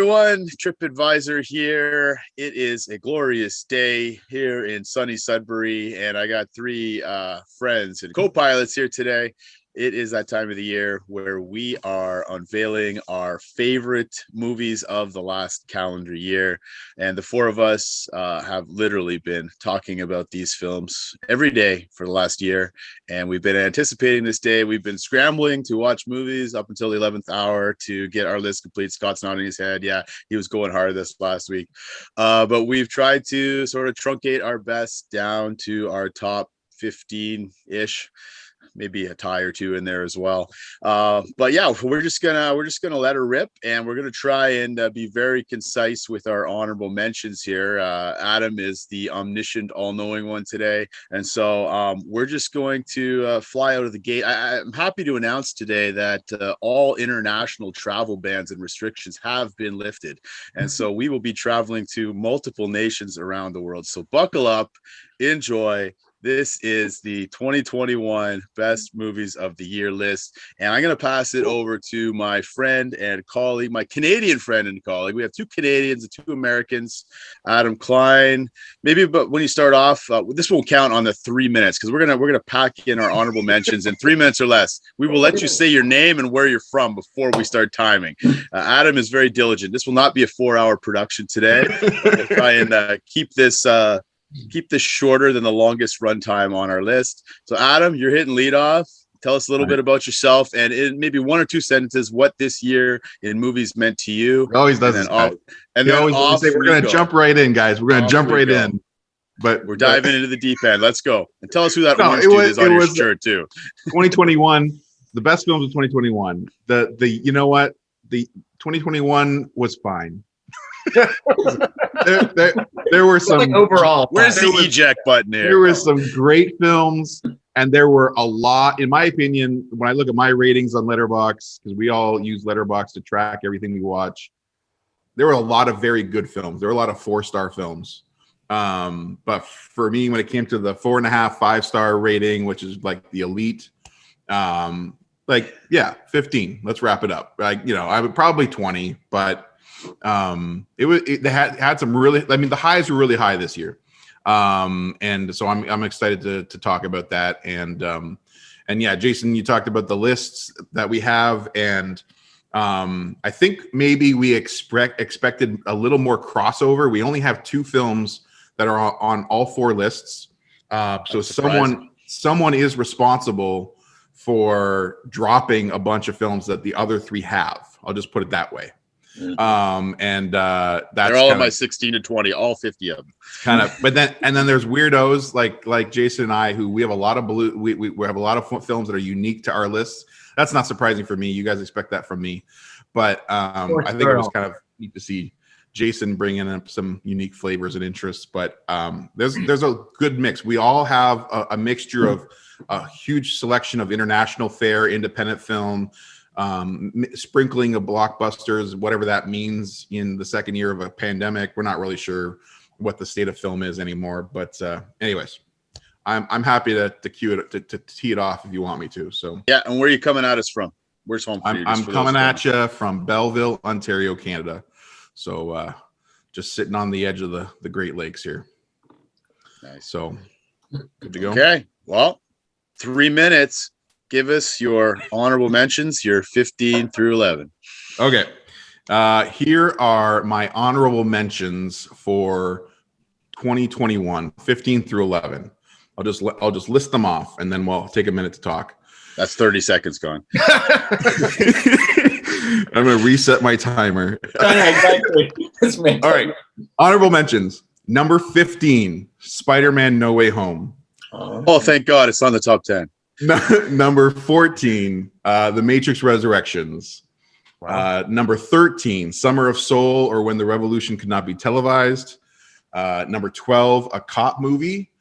everyone. TripAdvisor here. It is a glorious day here in sunny Sudbury, and I got three friends and co-pilots here today. It is that time of the year where we are unveiling our favorite movies of the last calendar year. And the four of us have literally been talking about these films every day for the last year. And we've been anticipating this day. We've been scrambling to watch movies up until the 11th hour to get our list complete. Scott's nodding his head. Yeah, he was going hard this last week. But we've tried to sort of truncate our best down to our top 15-ish. Maybe a tie or two in there as well. But yeah, we're just gonna let her rip, and we're gonna try and be very concise with our honorable mentions here. Adam is the omniscient, all-knowing one today, and so we're just going to fly out of the gate. I'm happy to announce today that all international travel bans and restrictions have been lifted, and so we will be traveling to multiple nations around the world. So buckle up, enjoy. This is the 2021 best movies of the year list. And I'm going to pass it over to my friend and colleague, my Canadian friend and colleague. We have two Canadians and two Americans, Adam Kline. Maybe, but when you start off, this won't count on the 3 minutes because we're gonna pack in our honorable mentions in 3 minutes or less. We will let you say your name and where you're from before we start timing. Adam is very diligent. This will not be a 4-hour production today. We'll try and keep this shorter than the longest runtime on our list. So Adam, you're hitting lead off. Tell us a little bit about yourself and in maybe 1 or 2 sentences what this year in movies meant to you. He always does this. And then always say, we're going to jump right in, guys. We're going to jump right in. But we're diving into the deep end. Let's go. And tell us who that orange dude is on your shirt too. 2021, the best films of 2021. You know what? The 2021 was fine. there were some overall. Where's the eject button here? There were some great films, and there were a lot, in my opinion, when I look at my ratings on Letterboxd, because we all use Letterboxd to track everything we watch. There were a lot of very good films. There were a lot of 4-star films. But for me, when it came to the 4.5, 5-star rating, which is like the elite, 15. Let's wrap it up. I would probably 20, but they had some really, the highs were really high this year. And so I'm excited to talk about that. And yeah, Jason, you talked about the lists that we have. And I think maybe we expected a little more crossover. We only have 2 films that are on all 4 lists. So someone is responsible for dropping a bunch of films that the other 3 have. I'll just put it that way. Mm-hmm. That's they're all in my 16 to 20, all 50 of them. But then there's weirdos like Jason and I, who we have a lot of we have a lot of films that are unique to our lists. That's not surprising for me. You guys expect that from me, but I think it was kind of neat to see Jason bring in some unique flavors and interests. But there's a good mix. We all have a mixture of a huge selection of international fare, independent film. Sprinkling of blockbusters, whatever that means in the second year of a pandemic. We're not really sure what the state of film is anymore. But anyways, I'm happy to tee it off if you want me to. So yeah, and where are you coming at us from? Where's home for you? I'm coming at you from Belleville, Ontario, Canada. So just sitting on the edge of the Great Lakes here. Nice. So good to go. Okay. Well, 3 minutes. Give us your honorable mentions, your 15 through 11. Okay. Here are my honorable mentions for 2021, 15 through 11. I'll just list them off, and then we'll take a minute to talk. That's 30 seconds gone. I'm going to reset my timer. Exactly. All right. Honorable mentions. Number 15, Spider-Man No Way Home. Oh, thank God. It's on the top 10. Number 14, The Matrix Resurrections. Wow. Number 13, Summer of Soul, or When the Revolution Could Not Be Televised. Number 12, A Cop Movie.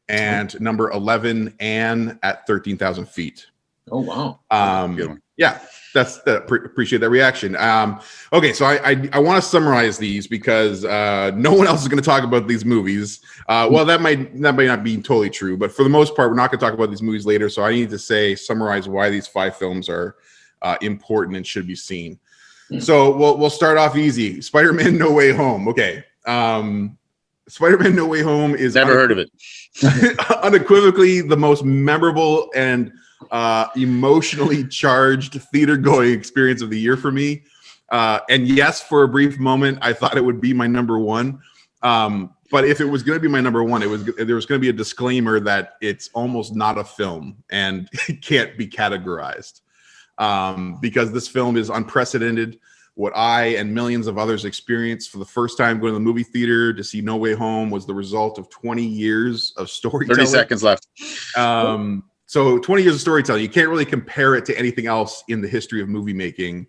And number 11, Anne at 13,000 Feet. Oh, wow. Good one. Yeah, appreciate that reaction. Okay, so I want to summarize these because no one else is going to talk about these movies. Well, that might not be totally true, but for the most part, we're not going to talk about these movies later. So I need to summarize why these 5 films are important and should be seen. So we'll start off easy. Spider-Man: No Way Home. Okay. Spider-Man: No Way Home is Never heard of it. unequivocally the most memorable and emotionally charged theater-going experience of the year for me. And yes, for a brief moment, I thought it would be my number one. But if it was going to be my number one, there was going to be a disclaimer that it's almost not a film and it can't be categorized, because this film is unprecedented. What I and millions of others experienced for the first time going to the movie theater to see No Way Home was the result of 20 years of storytelling. 30 seconds left. So 20 years of storytelling. You can't really compare it to anything else in the history of movie making.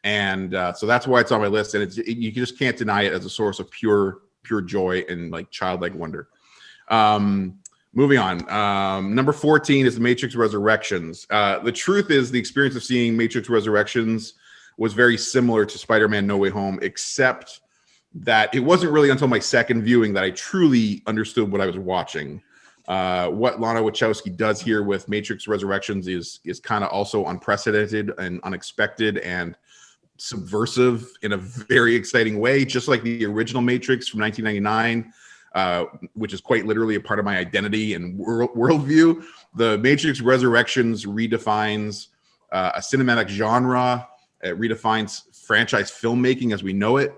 And so that's why it's on my list. And you just can't deny it as a source of pure joy and like childlike wonder. Moving on. Number 14 is The Matrix Resurrections. The truth is the experience of seeing Matrix Resurrections was very similar to Spider-Man: No Way Home, except that it wasn't really until my second viewing that I truly understood what I was watching. What Lana Wachowski does here with Matrix Resurrections is kind of also unprecedented and unexpected and subversive in a very exciting way, just like the original Matrix from 1999, which is quite literally a part of my identity and worldview. The Matrix Resurrections redefines a cinematic genre. It redefines franchise filmmaking as we know it.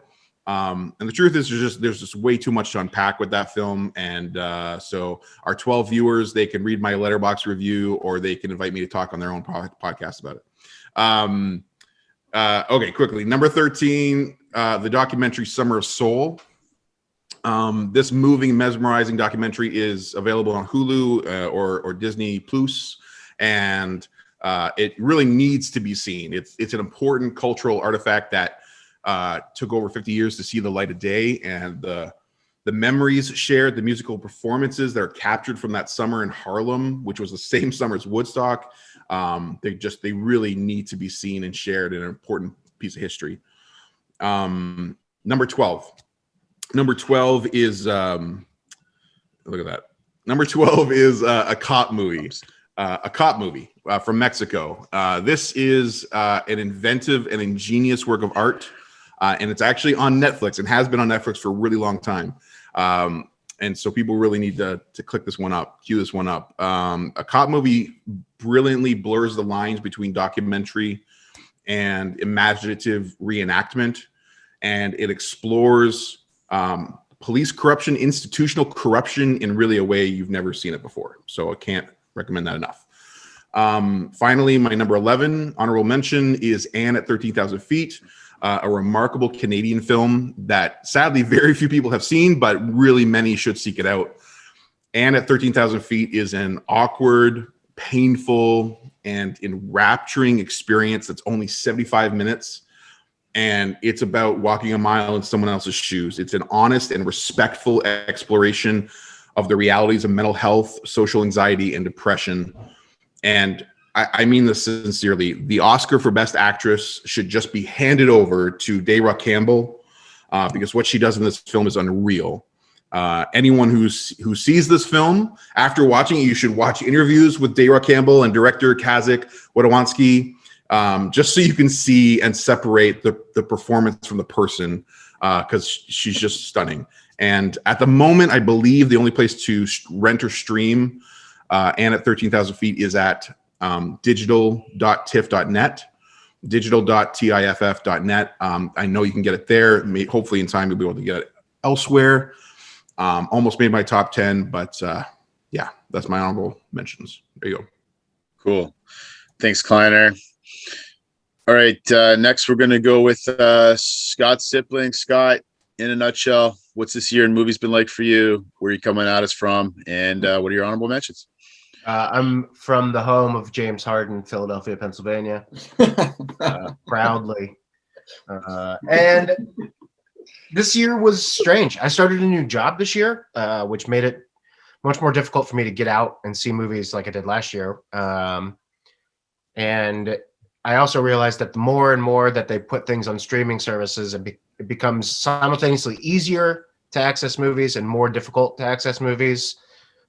And the truth is there's just way too much to unpack with that film. And so our 12 viewers, they can read my Letterboxd review, or they can invite me to talk on their own podcast about it. Okay, quickly. Number 13, the documentary Summer of Soul. This moving, mesmerizing documentary is available on Hulu or Disney Plus, and it really needs to be seen. It's an important cultural artifact that took over 50 years to see the light of day, and the memories shared, the musical performances that are captured from that summer in Harlem, which was the same summer as Woodstock. They really need to be seen and shared in an important piece of history. Number 12. Number 12 is look at that. Number 12 is a cop movie. A cop movie from Mexico. This is an inventive and ingenious work of art, and it's actually on Netflix and has been on Netflix for a really long time. And so people really need to click this one up, cue this one up. A cop movie brilliantly blurs the lines between documentary and imaginative reenactment, and it explores police corruption, institutional corruption in really a way you've never seen it before. So I can't recommend that enough. Finally, my number 11 honorable mention is Anne at 13,000 Feet, a remarkable Canadian film that sadly very few people have seen, but really many should seek it out. Anne at 13,000 Feet is an awkward, painful, and enrapturing experience that's only 75 minutes. And it's about walking a mile in someone else's shoes. It's an honest and respectful exploration of the realities of mental health, social anxiety, and depression. And I mean this sincerely. The Oscar for Best Actress should just be handed over to Dayra Campbell, because what she does in this film is unreal. Anyone who sees this film, after watching it, you should watch interviews with Dayra Campbell and director Kazik Wodowanski, just so you can see and separate the performance from the person, because she's just stunning. And at the moment, I believe the only place to rent or stream Anne at 13,000 Feet is at digital.tiff.net, digital.tiff.net. I know you can get it there. Hopefully in time you'll be able to get it elsewhere. Almost made my top 10, but yeah, that's my honorable mentions. There you go. Cool. Thanks, Kleiner. All right, next we're going to go with Scott Sipling. Scott, in a nutshell, what's this year in movies been like for you? Where are you coming at us from? And what are your honorable mentions? I'm from the home of James Harden, Philadelphia, Pennsylvania, proudly. And this year was strange. I started a new job this year, which made it much more difficult for me to get out and see movies like I did last year. And I also realized that the more and more that they put things on streaming services, it becomes simultaneously easier to access movies and more difficult to access movies,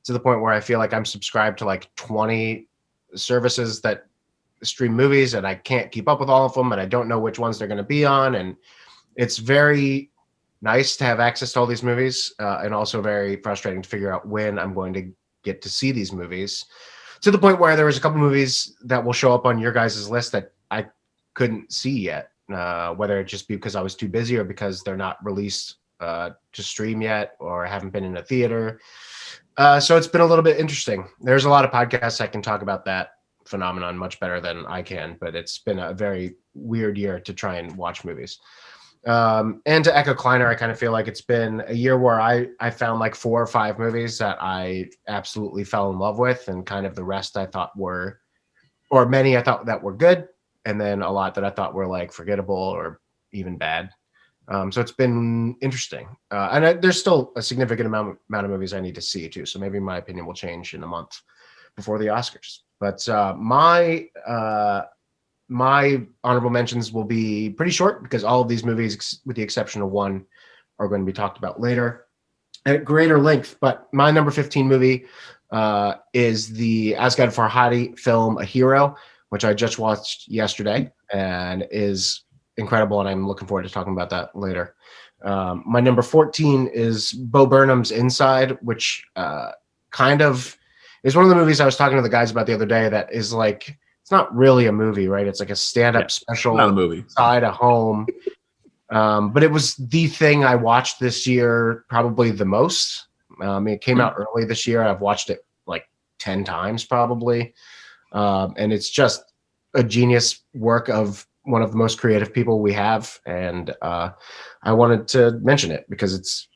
to the point where I feel like I'm subscribed to like 20 services that stream movies and I can't keep up with all of them and I don't know which ones they're going to be on. And it's very nice to have access to all these movies and also very frustrating to figure out when I'm going to get to see these movies, to the point where there was a couple movies that will show up on your guys' list that I couldn't see yet, whether it just be because I was too busy or because they're not released to stream yet or haven't been in a theater. So it's been a little bit interesting. There's a lot of podcasts I can talk about that phenomenon much better than I can, but it's been a very weird year to try and watch movies. And to echo Kleiner, I kind of feel like it's been a year where I found like 4 or 5 movies that I absolutely fell in love with, and kind of the rest I thought were, or many I thought that were good, and then a lot that I thought were like forgettable or even bad. So it's been interesting. And there's still a significant amount of movies I need to see too. So maybe my opinion will change in a month before the Oscars. But my honorable mentions will be pretty short because all of these movies, with the exception of one, are going to be talked about later at greater length. But my number 15 movie is the Asghar Farhadi film A Hero, which I just watched yesterday and is incredible, and I'm looking forward to talking about that later. My number 14 is Bo Burnham's Inside, which kind of is one of the movies I was talking to the guys about the other day that is like, it's not really a movie, right? It's like a stand-up special not a movie. inside a home. But it was the thing I watched this year probably the most. It came out early this year. I've watched it like 10 times probably. And it's just a genius work of one of the most creative people we have. And I wanted to mention it because it's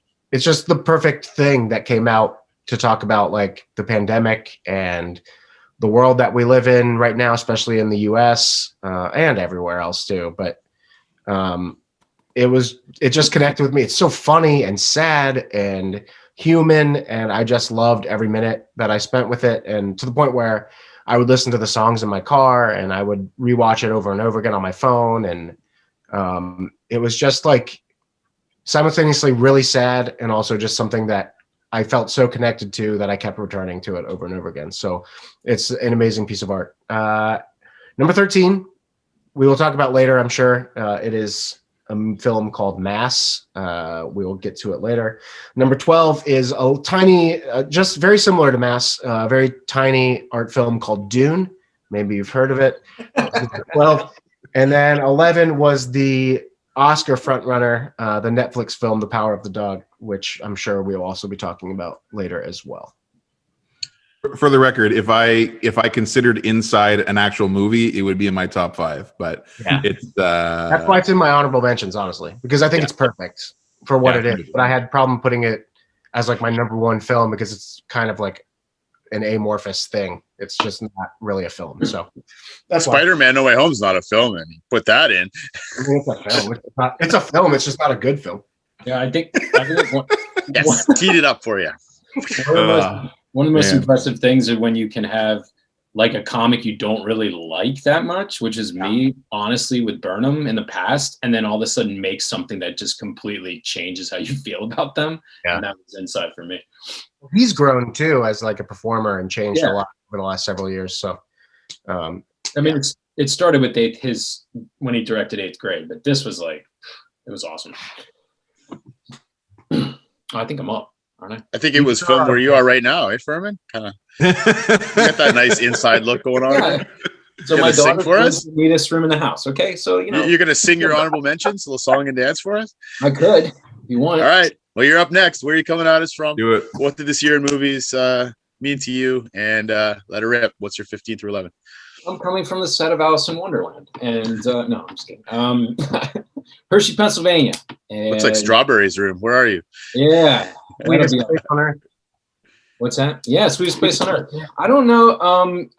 just the perfect thing that came out to talk about like the pandemic and the world that we live in right now, especially in the US and everywhere else too. But it just connected with me. It's so funny and sad and human. And I just loved every minute that I spent with it. And to the point where I would listen to the songs in my car and I would rewatch it over and over again on my phone. And it was just like simultaneously really sad and also just something that I felt so connected to that I kept returning to it over and over again. So it's an amazing piece of art. Number 13, we will talk about later, I'm sure. It is a film called Mass. We will get to it later. Number 12 is a tiny, just very similar to Mass, a very tiny art film called Dune. Maybe you've heard of it. 12. And then 11 was the Oscar frontrunner, the Netflix film, The Power of the Dog, which I'm sure we'll also be talking about later as well. For the record, if I considered Inside an actual movie, it would be in my top 5. But yeah, it's that's why it's in my honorable mentions, honestly, because I think it's perfect for what it is. But I had a problem putting it as like my number 1 film because it's kind of like an amorphous thing. It's just not really a film. So that's Spider-Man No Way Home's not a film, and you put that in. I mean, it's a film. It's a film. It's just not a good film. Yeah, I think it's one, Yes, teed it up for you. one of the most impressive things is when you can have like a comic you don't really like that much, which is me, honestly, with Burnham in the past, and then all of a sudden make something that just completely changes how you feel about them. Yeah. And that was Inside for me. He's grown too as like a performer and changed a lot over the last several years. So, I mean, it started with his when he directed 8th Grade, but this was like, it was awesome. I think I'm up, aren't I? I think it was filmed where you are right now, eh, Furman? Kind of got that nice inside look going on. Yeah. So You my gonna sing daughter for us? the neatest room in the house. Okay, so you know You're gonna sing your honorable mentions, a little song and dance for us. I could, if you want. All right. Well, you're up next. Where are you coming at us from? Do it. What did this year in movies mean to you? And let her rip. What's your 15 through 11? I'm coming from the set of Alice in Wonderland, and no, I'm just kidding. Hershey, Pennsylvania. And, Looks like Strawberry's Room. Where are you? Yeah. Sweetest place on earth. What's that? Yeah, Sweetest Place on Earth. I don't know.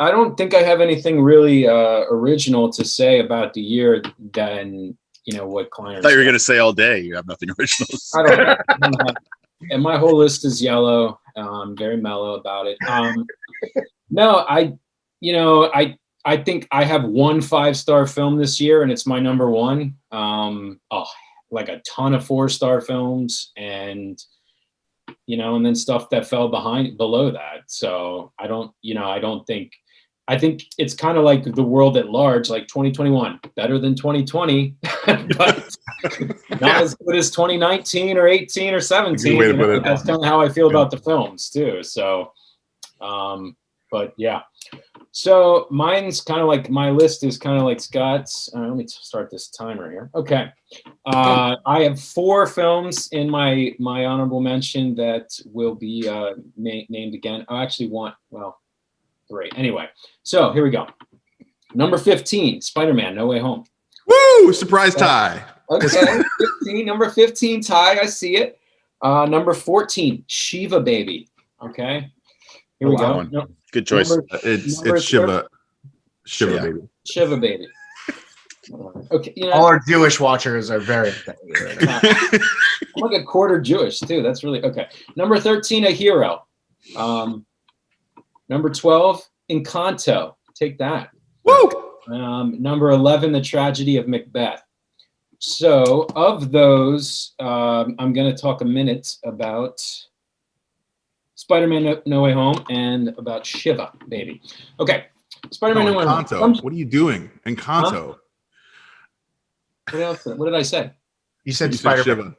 I don't think I have anything really original to say about the year than what Kline. I thought you were gonna say all day. You have nothing original. I don't have, and my whole list is yellow. I'm very mellow about it. No, I think I have one 5-star film this year, and it's my number 1. Like a ton of 4-star films, and and then stuff that fell below that. So I don't think I think it's kind of like the world at large, like 2021, better than 2020, but not as good as 2019 or 18 or 17. way to put it. That's kind of how I feel about the films too. So, but yeah. So mine's kind of like, my list is kind of like Scott's. Let me start this timer here. Okay. I have 4 films in my honorable mention that will be named again. I actually want, 3. Anyway, so here we go. Number 15, Spider-Man No Way Home. Woo! Surprise tie. Okay, 15, number 15, tie. I see it. Number 14, Shiva Baby. Okay, here we go. One. Good choice. It's Shiva Baby. Shiva Baby. Okay, all our Jewish watchers are very excited. I'm like a quarter Jewish too. That's really okay. Number 13, A Hero. Number 12, Encanto. Take that. Woo! Number 11, The Tragedy of Macbeth. So of those, I'm going to talk a minute about Spider-Man No Way Home and about Shiva Baby. Okay. Spider-Man No Way Home. Encanto. What are you doing? Encanto. Huh? What else? What did I say? You said Spider-Man.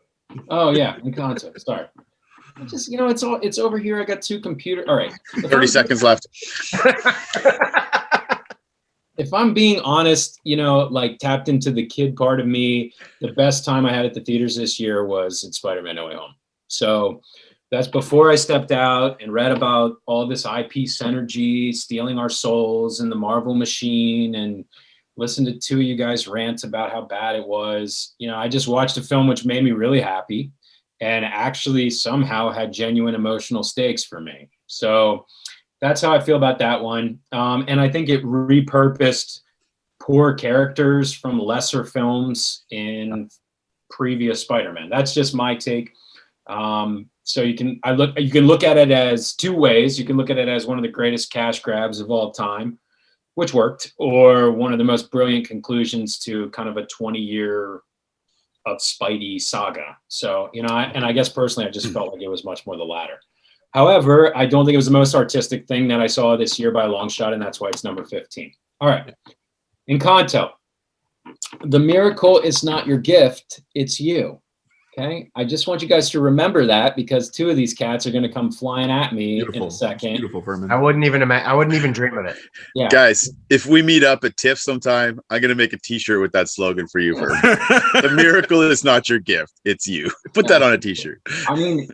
Oh yeah, Encanto. Sorry. Just, it's over here. I got 2 computers. All right. 30 seconds left. If I'm being honest, like tapped into the kid part of me, the best time I had at the theaters this year was in Spider-Man No Way Home. So that's before I stepped out and read about all this IP synergy, stealing our souls and the Marvel machine, and listened to 2 of you guys rant about how bad it was. I just watched a film which made me really happy and actually somehow had genuine emotional stakes for me. So that's how I feel about that one. And I think it repurposed poor characters from lesser films in previous Spider-Man. That's just my take. So you can look at it as 2 ways. You can look at it as one of the greatest cash grabs of all time, which worked, or one of the most brilliant conclusions to kind of a 20-year of Spidey saga. So, I guess personally, I just felt like it was much more the latter. However, I don't think it was the most artistic thing that I saw this year by a long shot, and that's why it's number 15. All right. Encanto. The miracle is not your gift, it's you. Okay? I just want you guys to remember that, because 2 of these cats are going to come flying at me in a second. Beautiful, Furman. I wouldn't even dream of it. Yeah. Guys, if we meet up at TIFF sometime, I'm going to make a t-shirt with that slogan for you. Furman. The miracle is not your gift, it's you. Put that on a t-shirt. I mean,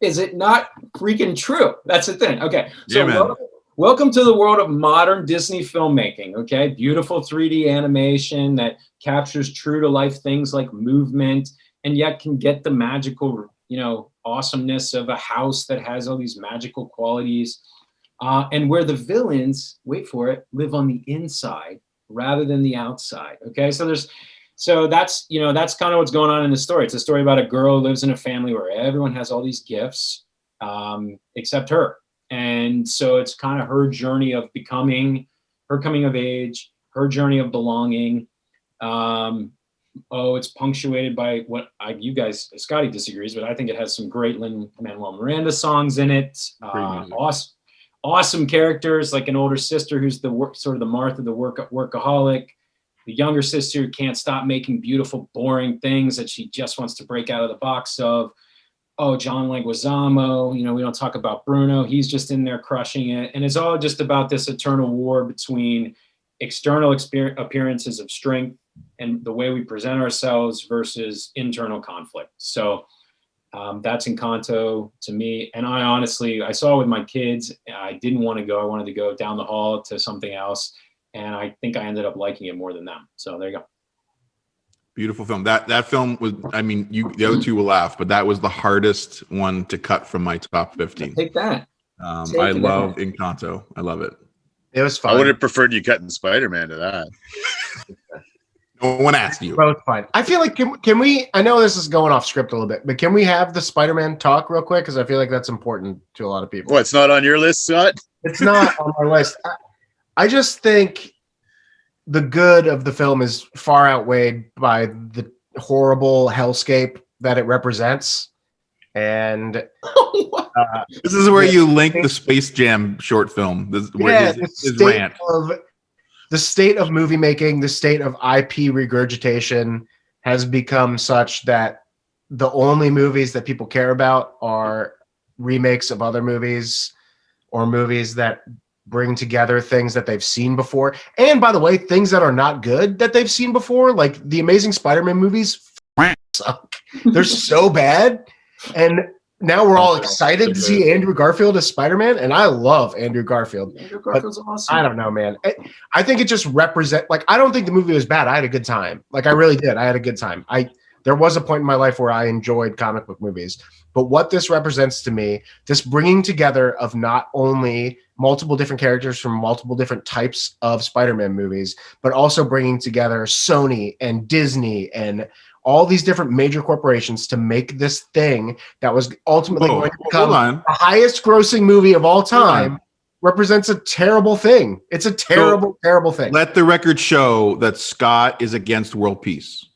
is it not freaking true? That's the thing. Okay. So Yeah, welcome to the world of modern Disney filmmaking. Okay. Beautiful 3D animation that captures true to life things like movement, and yet can get the magical, awesomeness of a house that has all these magical qualities. And where the villains, wait for it, live on the inside rather than the outside. Okay. So that's kind of what's going on in the story. It's a story about a girl who lives in a family where everyone has all these gifts, except her. And so it's kind of her journey of becoming, her coming of age, her journey of belonging. It's punctuated by what Scotty disagrees, but I think it has some great Lin-Manuel Miranda songs in it. Awesome characters, like an older sister who's sort of the Martha, the workaholic. The younger sister who can't stop making beautiful, boring things that she just wants to break out of the box of. John Leguizamo, we don't talk about Bruno. He's just in there crushing it. And it's all just about this eternal war between external appearances of strength and the way we present ourselves versus internal conflict. So that's Encanto to me. And I saw it with my kids. I didn't want to go. I wanted to go down the hall to something else. And I think I ended up liking it more than them. So there you go. Beautiful film. That film was, the other 2 will laugh, but that was the hardest one to cut from my top 15. Take that. I love Encanto. I love it. It was fun. I would have preferred you cutting Spider-Man to that. No one asked you. Both fine. I feel like can we? I know this is going off script a little bit, but can we have the Spider-Man talk real quick? Because I feel like that's important to a lot of people. What, it's not on your list, Scott? It's not on our list. I just think the good of the film is far outweighed by the horrible hellscape that it represents. And This is where you link the Space Jam short film. This, where his rant. The state of movie making, the state of IP regurgitation has become such that the only movies that people care about are remakes of other movies or movies that bring together things that they've seen before. And by the way, things that are not good that they've seen before, like the Amazing Spider-Man movies suck. They're so bad. And now we're all excited to see Andrew Garfield as Spider-Man, and I love Andrew Garfield. Andrew Garfield's awesome. I don't know, man. I think it just represents, like, I don't think the movie was bad. I had a good time. Like, I really did. I had a good time. There was a point in my life where I enjoyed comic book movies. But what this represents to me, this bringing together of not only multiple different characters from multiple different types of Spider-Man movies, but also bringing together Sony and Disney and all these different major corporations to make this thing that was ultimately going to become the highest grossing movie of all time represents a terrible thing. It's a terrible, terrible thing. Let the record show that Scott is against world peace.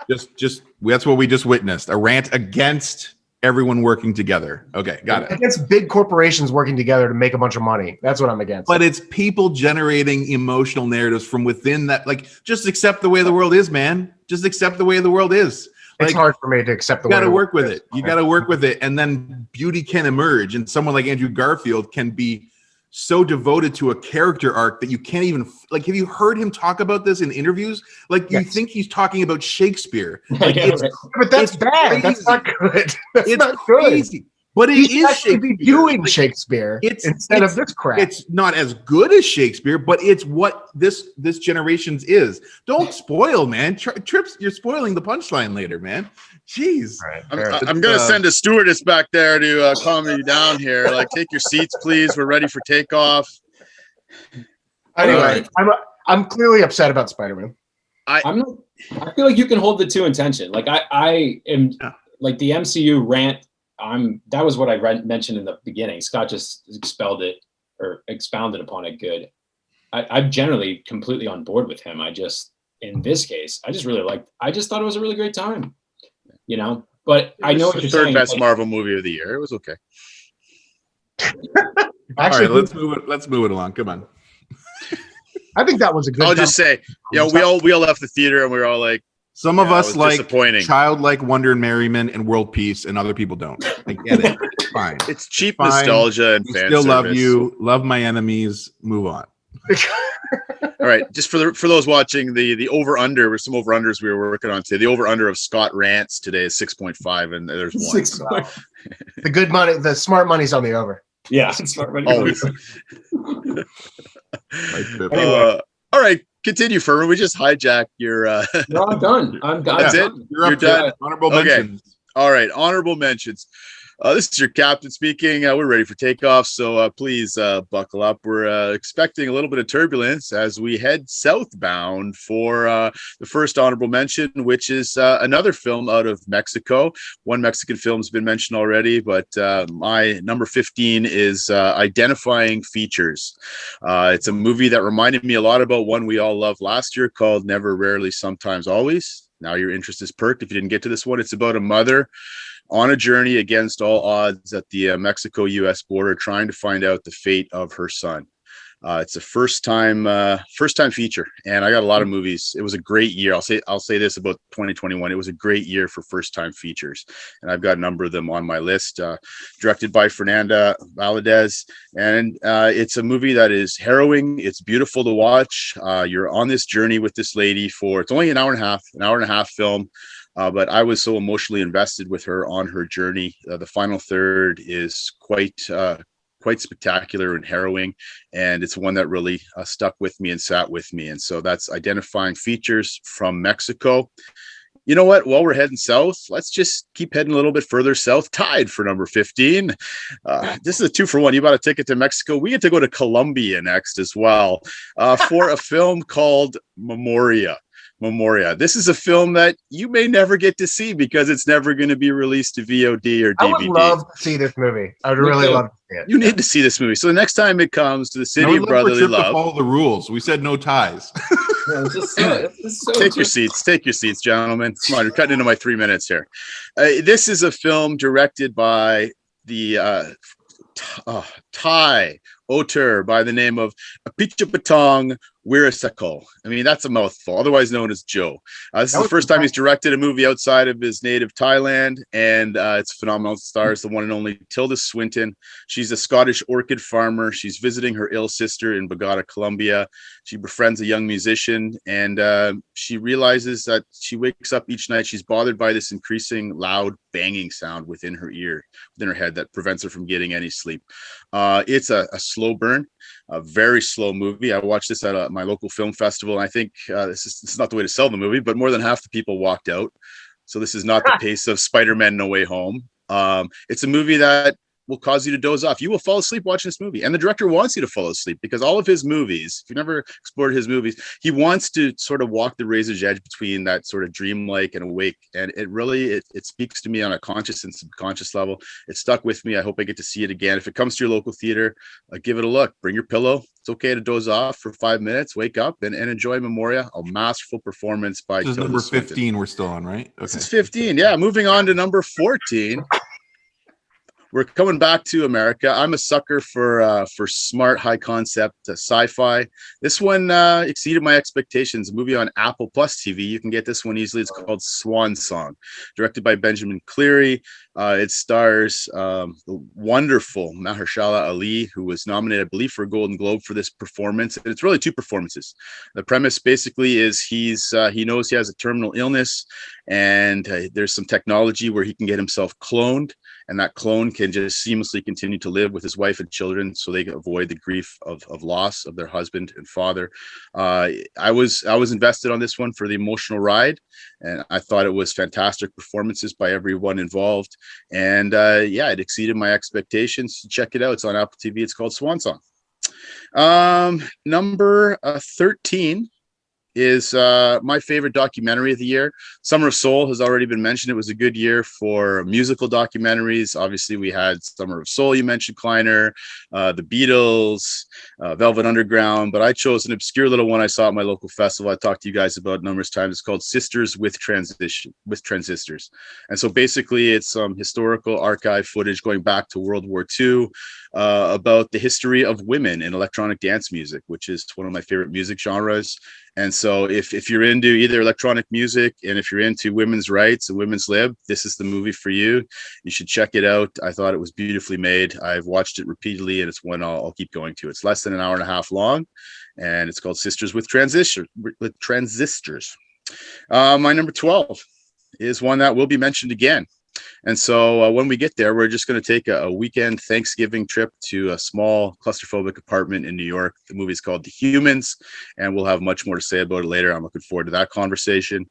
just that's what we just witnessed. A rant against everyone working together. Okay, got it. Against big corporations working together to make a bunch of money. That's what I'm against. But it's people generating emotional narratives from within that. Like, just accept the way the world is, man. Just accept the way the world is. Like, it's hard for me to accept the way. You got to work with it. You got to work with it. And then beauty can emerge. And someone like Andrew Garfield can be so devoted to a character arc that you can't even, like, have you heard him talk about this in interviews? Like, you think he's talking about Shakespeare. Like, but that's bad. Crazy. That's not good. That's not crazy. Good. But it is Shakespeare. Be viewing Shakespeare instead of this crap. It's not as good as Shakespeare, but it's what this generation's is. Don't spoil, man. Trips, you're spoiling the punchline later, man. Jeez. Right, I'm going to send a stewardess back there to calm you down here. Like, take your seats, please. We're ready for takeoff. Anyway, I'm clearly upset about Spider-Man. I feel like you can hold the two in tension. Like, I am like the MCU rant. That was what I mentioned in the beginning. Scott just expelled it or expounded upon it good. I'm generally completely on board with him. In this case, I just thought it was a really great time, you know, but I know what you're saying. Third best Marvel movie of the year. It was okay. Actually, all right, let's move it along. Come on. I think that was a good. I'll just say, you know, we all left the theater and we were all like, some of us like childlike wonder and merriment and world peace, and other people don't. I get it. It's fine. It's cheap nostalgia and fan still service. Love you. Love my enemies. Move on. All right. Just for those watching the over under, with some over unders we were working on today. The over under of Scott rants today is 6.5, and there's one. The good money, the smart money's on the over. Yeah, smart money. Always. Anyway. All right. Continue, Furman. We just hijacked your. No, I'm done. I'm done. That's it. You're done. Honorable mentions. All right. Honorable mentions. This is your captain speaking. We're ready for takeoff, so please buckle up. We're expecting a little bit of turbulence as we head southbound for the first honorable mention, which is another film out of Mexico. One Mexican film has been mentioned already, but my number 15 is Identifying Features. It's a movie that reminded me a lot about one we all loved last year called Never, Rarely, Sometimes, Always. Now your interest is perked if you didn't get to this one. It's about a mother on a journey against all odds at the Mexico-U.S. border, trying to find out the fate of her son. It's a first time feature, and I got a lot of movies. It was a great year. I'll say this about 2021. It was a great year for first time features, and I've got a number of them on my list. Directed by Fernanda Valadez, and it's a movie that is harrowing. It's beautiful to watch. You're on this journey with this lady it's only an hour and a half film. But I was so emotionally invested with her on her journey. The final third is quite spectacular and harrowing, and it's one that really stuck with me and sat with me. And so that's Identifying Features from Mexico. You know what? While we're heading south, let's just keep heading a little bit further south. Tied for number 15. This is a 2-for-1. You bought a ticket to Mexico. We get to go to Colombia next as well for a film called Memoria. This is a film that you may never get to see because it's never going to be released to VOD or DVD. I would love to see this movie. I would really love to see it. You need to see this movie. So the next time it comes to the city of brotherly love, follow the rules. We said no ties. Take your seats. Take your seats, gentlemen. Come on, you're cutting into my 3 minutes here. This is a film directed by the Thai auteur by the name of Apichatpong Weerasethakul. I mean, that's a mouthful, otherwise known as Joe. This is the first time he's directed a movie outside of his native Thailand, and it's phenomenal. It stars the one and only Tilda Swinton. She's a Scottish orchid farmer. She's visiting her ill sister in Bogota, Colombia. She befriends a young musician, and she realizes that she wakes up each night, she's bothered by this increasing loud banging sound within her ear, within her head, that prevents her from getting any sleep. It's a slow burn, a very slow movie. I watched this at my local film festival, and I think this is not the way to sell the movie, but more than half the people walked out. So this is not the pace of Spider-Man No Way Home. It's a movie that will cause you to doze off. You will fall asleep watching this movie. And the director wants you to fall asleep because all of his movies, if you never explored his movies, he wants to sort of walk the razor's edge between that sort of dreamlike and awake. And it really, it speaks to me on a conscious and subconscious level. It stuck with me. I hope I get to see it again. If it comes to your local theater, give it a look. Bring your pillow. It's okay to doze off for 5 minutes, wake up and enjoy Memoria, a masterful performance by This is number 15 we're still on, right? Okay. This is 15. Yeah, moving on to number 14. We're coming back to America. I'm a sucker for smart, high concept sci-fi. This one exceeded my expectations. A movie on Apple Plus TV. You can get this one easily. It's called Swan Song, directed by Benjamin Cleary. It stars the wonderful Mahershala Ali, who was nominated, I believe, for a Golden Globe for this performance. And it's really two performances. The premise basically is he knows he has a terminal illness, and there's some technology where he can get himself cloned. And that clone can just seamlessly continue to live with his wife and children, so they can avoid the grief of loss of their husband and father. I was invested on this one for the emotional ride, and I thought it was fantastic performances by everyone involved. And yeah, it exceeded my expectations. Check it out. It's on Apple TV. It's called Swan Song. Number 13 is my favorite documentary of the year. Summer of Soul has already been mentioned. It was a good year for musical documentaries. Obviously, we had Summer of Soul, you mentioned, Kleiner, the Beatles, Velvet Underground, but I chose an obscure little one I saw at my local festival. I talked to you guys about numerous times. It's called Sisters with Transistors. And so basically, it's some historical archive footage going back to World War II about the history of women in electronic dance music, which is one of my favorite music genres. And so if you're into either electronic music and if you're into women's rights and women's lib, this is the movie for you. You should check it out. I thought it was beautifully made. I've watched it repeatedly, and it's one I'll keep going to. It's less than an hour and a half long, and it's called Sisters with Transistors. My number 12 is one that will be mentioned again. And so when we get there, we're just going to take a weekend Thanksgiving trip to a small claustrophobic apartment in New York. The movie is called The Humans, and we'll have much more to say about it later. I'm looking forward to that conversation.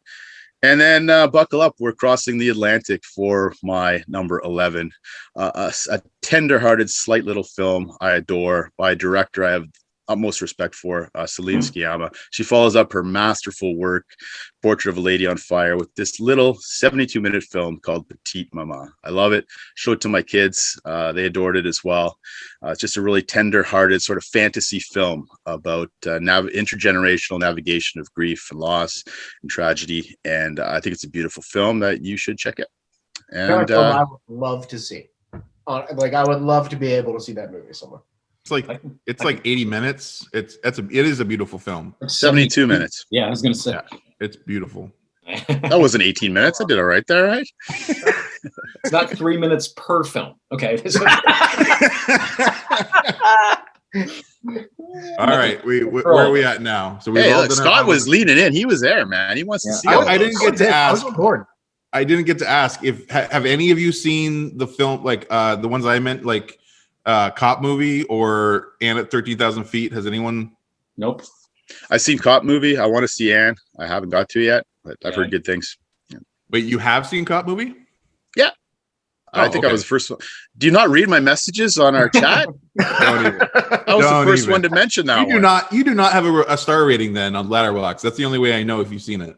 And then buckle up. We're crossing the Atlantic for my number 11, a tender-hearted, slight little film I adore by a director I have utmost respect for, Celine Sciamma. She follows up her masterful work, Portrait of a Lady on Fire, with this little 72-minute film called Petite Maman. I love it. Showed it to my kids. They adored it as well. It's just a really tender-hearted sort of fantasy film about intergenerational navigation of grief and loss and tragedy. And I think it's a beautiful film that you should check out. And I would love to see. I would love to be able to see that movie somewhere. It's like 80 minutes. It is a beautiful film. 72 minutes. Yeah, I was gonna say. Yeah, it's beautiful. That wasn't 18 minutes. I did all right there, right? It's not 3 minutes per film. Okay. All right, where are we at now? So Scott was leaning in. He was there, man. He wants to see. I didn't get to ask. I was on board. I didn't get to ask if have any of you seen the film, like the ones I meant, like Cop Movie or Anne at 13,000 Feet? Has anyone? Nope. I've seen Cop Movie. I want to see Anne. I haven't got to yet, but I've heard good things. Yeah. Wait, you have seen Cop Movie? Yeah. I think I was the first one. Do you not read my messages on our chat? I was the first one to mention that. You do not have a star rating then on Letterboxd. That's the only way I know if you've seen it.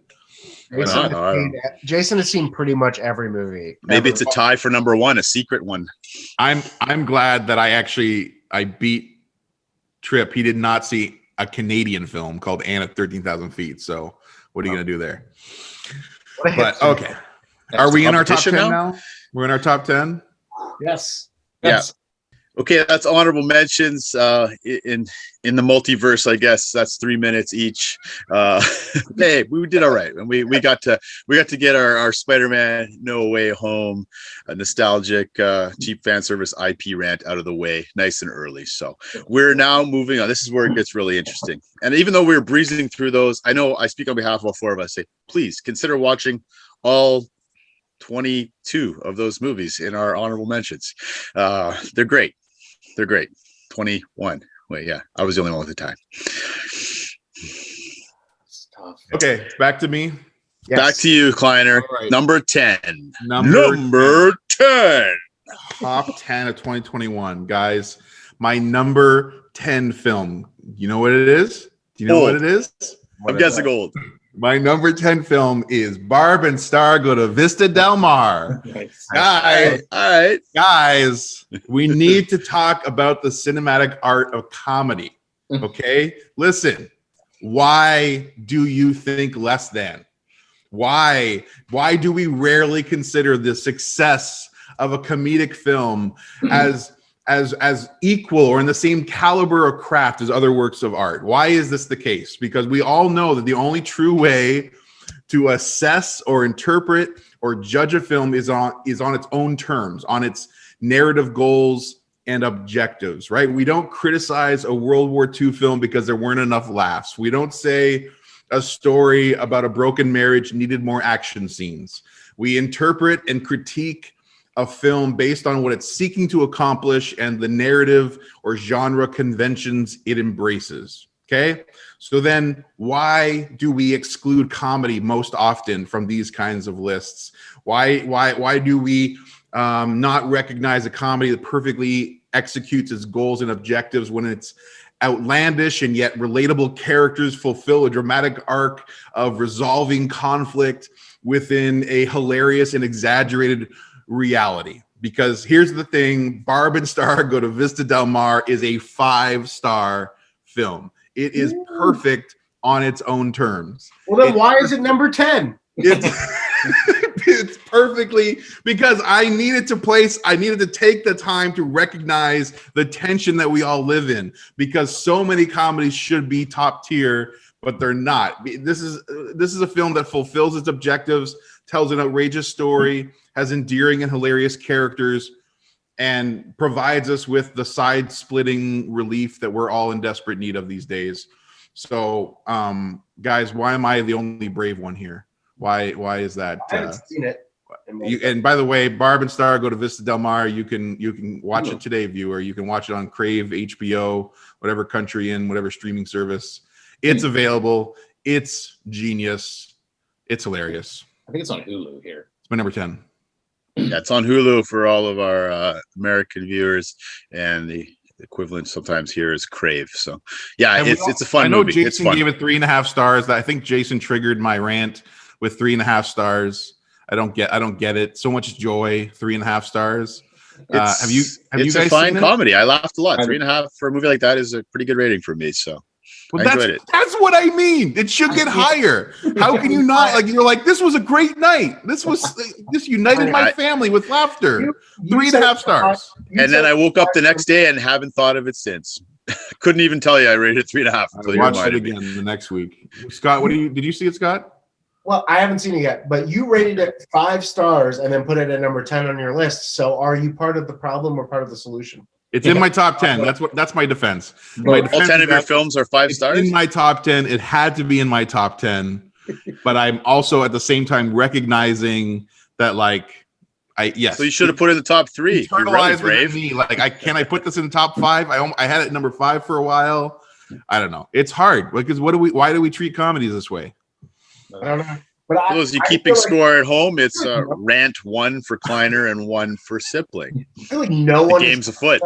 Jason has seen pretty much every movie. Maybe it's a tie for number one, a secret one. I'm glad that I beat Trip. He did not see a Canadian film called Anne at 13,000 Feet. So what are you going to do there? But okay. Are we in our top 10 now? We're in our top 10? Yes. Yeah. Okay, that's honorable mentions in the multiverse. I guess that's 3 minutes each. Hey, we did all right, and we got to get our Spider-Man No Way Home, a nostalgic cheap fan service IP rant out of the way, nice and early. So we're now moving on. This is where it gets really interesting. And even though we're breezing through those, I know I speak on behalf of all four of us. Say, please consider watching all 22 of those movies in our honorable mentions. They're great. They're great. 21. Wait, yeah, I was the only one with the time. Okay, back to me. Yes. Back to you, Kleiner. Right. Number 10. Number 10. Top 10 of 2021, guys. My number 10 film. You know what it is? Do you know what it is? I'm guessing old. My number 10 film is Barb and Star Go to Vista Del Mar. Nice. Guys, all right. Guys, we need to talk about the cinematic art of comedy. Okay? Listen, why do you think less than? Why do we rarely consider the success of a comedic film as equal or in the same caliber of craft as other works of art? Why is this the case? Because we all know that the only true way to assess or interpret or judge a film is on its own terms, on its narrative goals and objectives, right? We don't criticize a World War II film because there weren't enough laughs. We don't say a story about a broken marriage needed more action scenes. We interpret and critique a film based on what it's seeking to accomplish and the narrative or genre conventions it embraces. Okay, so then why do we exclude comedy most often from these kinds of lists? Why do we not recognize a comedy that perfectly executes its goals and objectives when it's outlandish and yet relatable characters fulfill a dramatic arc of resolving conflict within a hilarious and exaggerated reality? Because here's the thing, Barb and Star Go to Vista Del Mar is a 5-star film. It is perfect on its own terms. Well, then why is it number 10? It's perfectly because I needed to take the time to recognize the tension that we all live in, because so many comedies should be top tier, but they're not. This is a film that fulfills its objectives, tells an outrageous story, has endearing and hilarious characters, and provides us with the side-splitting relief that we're all in desperate need of these days. So, guys, why am I the only brave one here? Why is that? I haven't seen it. And by the way, Barb and Star Go to Vista Del Mar. You can watch it today, viewer. You can watch it on Crave, HBO, whatever country in whatever streaming service. It's available. It's genius. It's hilarious. I think it's on Hulu here. It's my number 10. Yeah, it's on Hulu for all of our American viewers, and the equivalent sometimes here is Crave. So yeah, it's a fun movie. Jason gave it 3.5 stars. I think Jason triggered my rant with 3.5 stars. I don't get it. So much joy, 3.5 stars. Have you it's guys a fine seen comedy. I laughed a lot. 3.5 for a movie like that is a pretty good rating for me. So I enjoyed it. That's what I mean. It should get higher. How can you not? Like, you're like, this was a great night. This united my family with laughter. 3.5 stars. And then I woke up the next day and haven't thought of it since. Couldn't even tell you I rated it 3.5 until you watched it reminded again me. the next week. Scott, did you see it, Scott? Well, I haven't seen it yet, but you rated it 5 stars and then put it at number 10 on your list. So are you part of the problem or part of the solution? It's in my top 10. That's my defense. All 10 of your films are 5 stars? In my top 10. It had to be in my top 10. But I'm also at the same time recognizing that, like, yes. So you should have put it in the top 3. Internalized within me. Like, can I put this in the top 5? I had it number 5 for a while. I don't know. It's hard because why do we treat comedies this way? I don't know. But those you keeping score at home, it's rant 1 for Kleiner and 1 for Sipling. I feel like the game's afoot.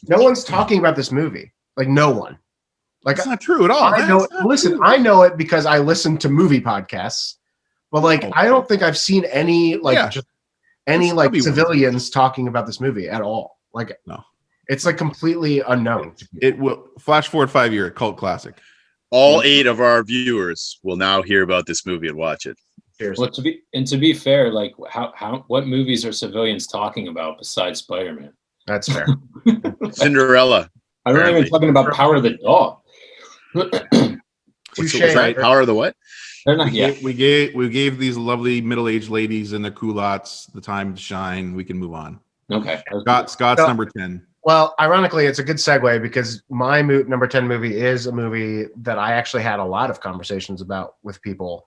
No one's talking about this movie. Like, no one. Like, that's not true at all. I know. Listen, I know it because I listen to movie podcasts. But like, I don't think I've seen any civilians talking about this movie at all. Like, no. It's like completely unknown. It will flash forward 5 year cult classic. All 8 of our viewers will now hear about this movie and watch it. Cheers. Well, to be fair, like what movies are civilians talking about besides Spider-Man? That's fair. Cinderella. I'm not even talking about Power of the Dog. What's right? Power of the what? They're not yet. We gave these lovely middle-aged ladies in their culottes the time to shine. We can move on. Okay. Scott's number 10. Well, ironically, it's a good segue because my number 10 movie is a movie that I actually had a lot of conversations about with people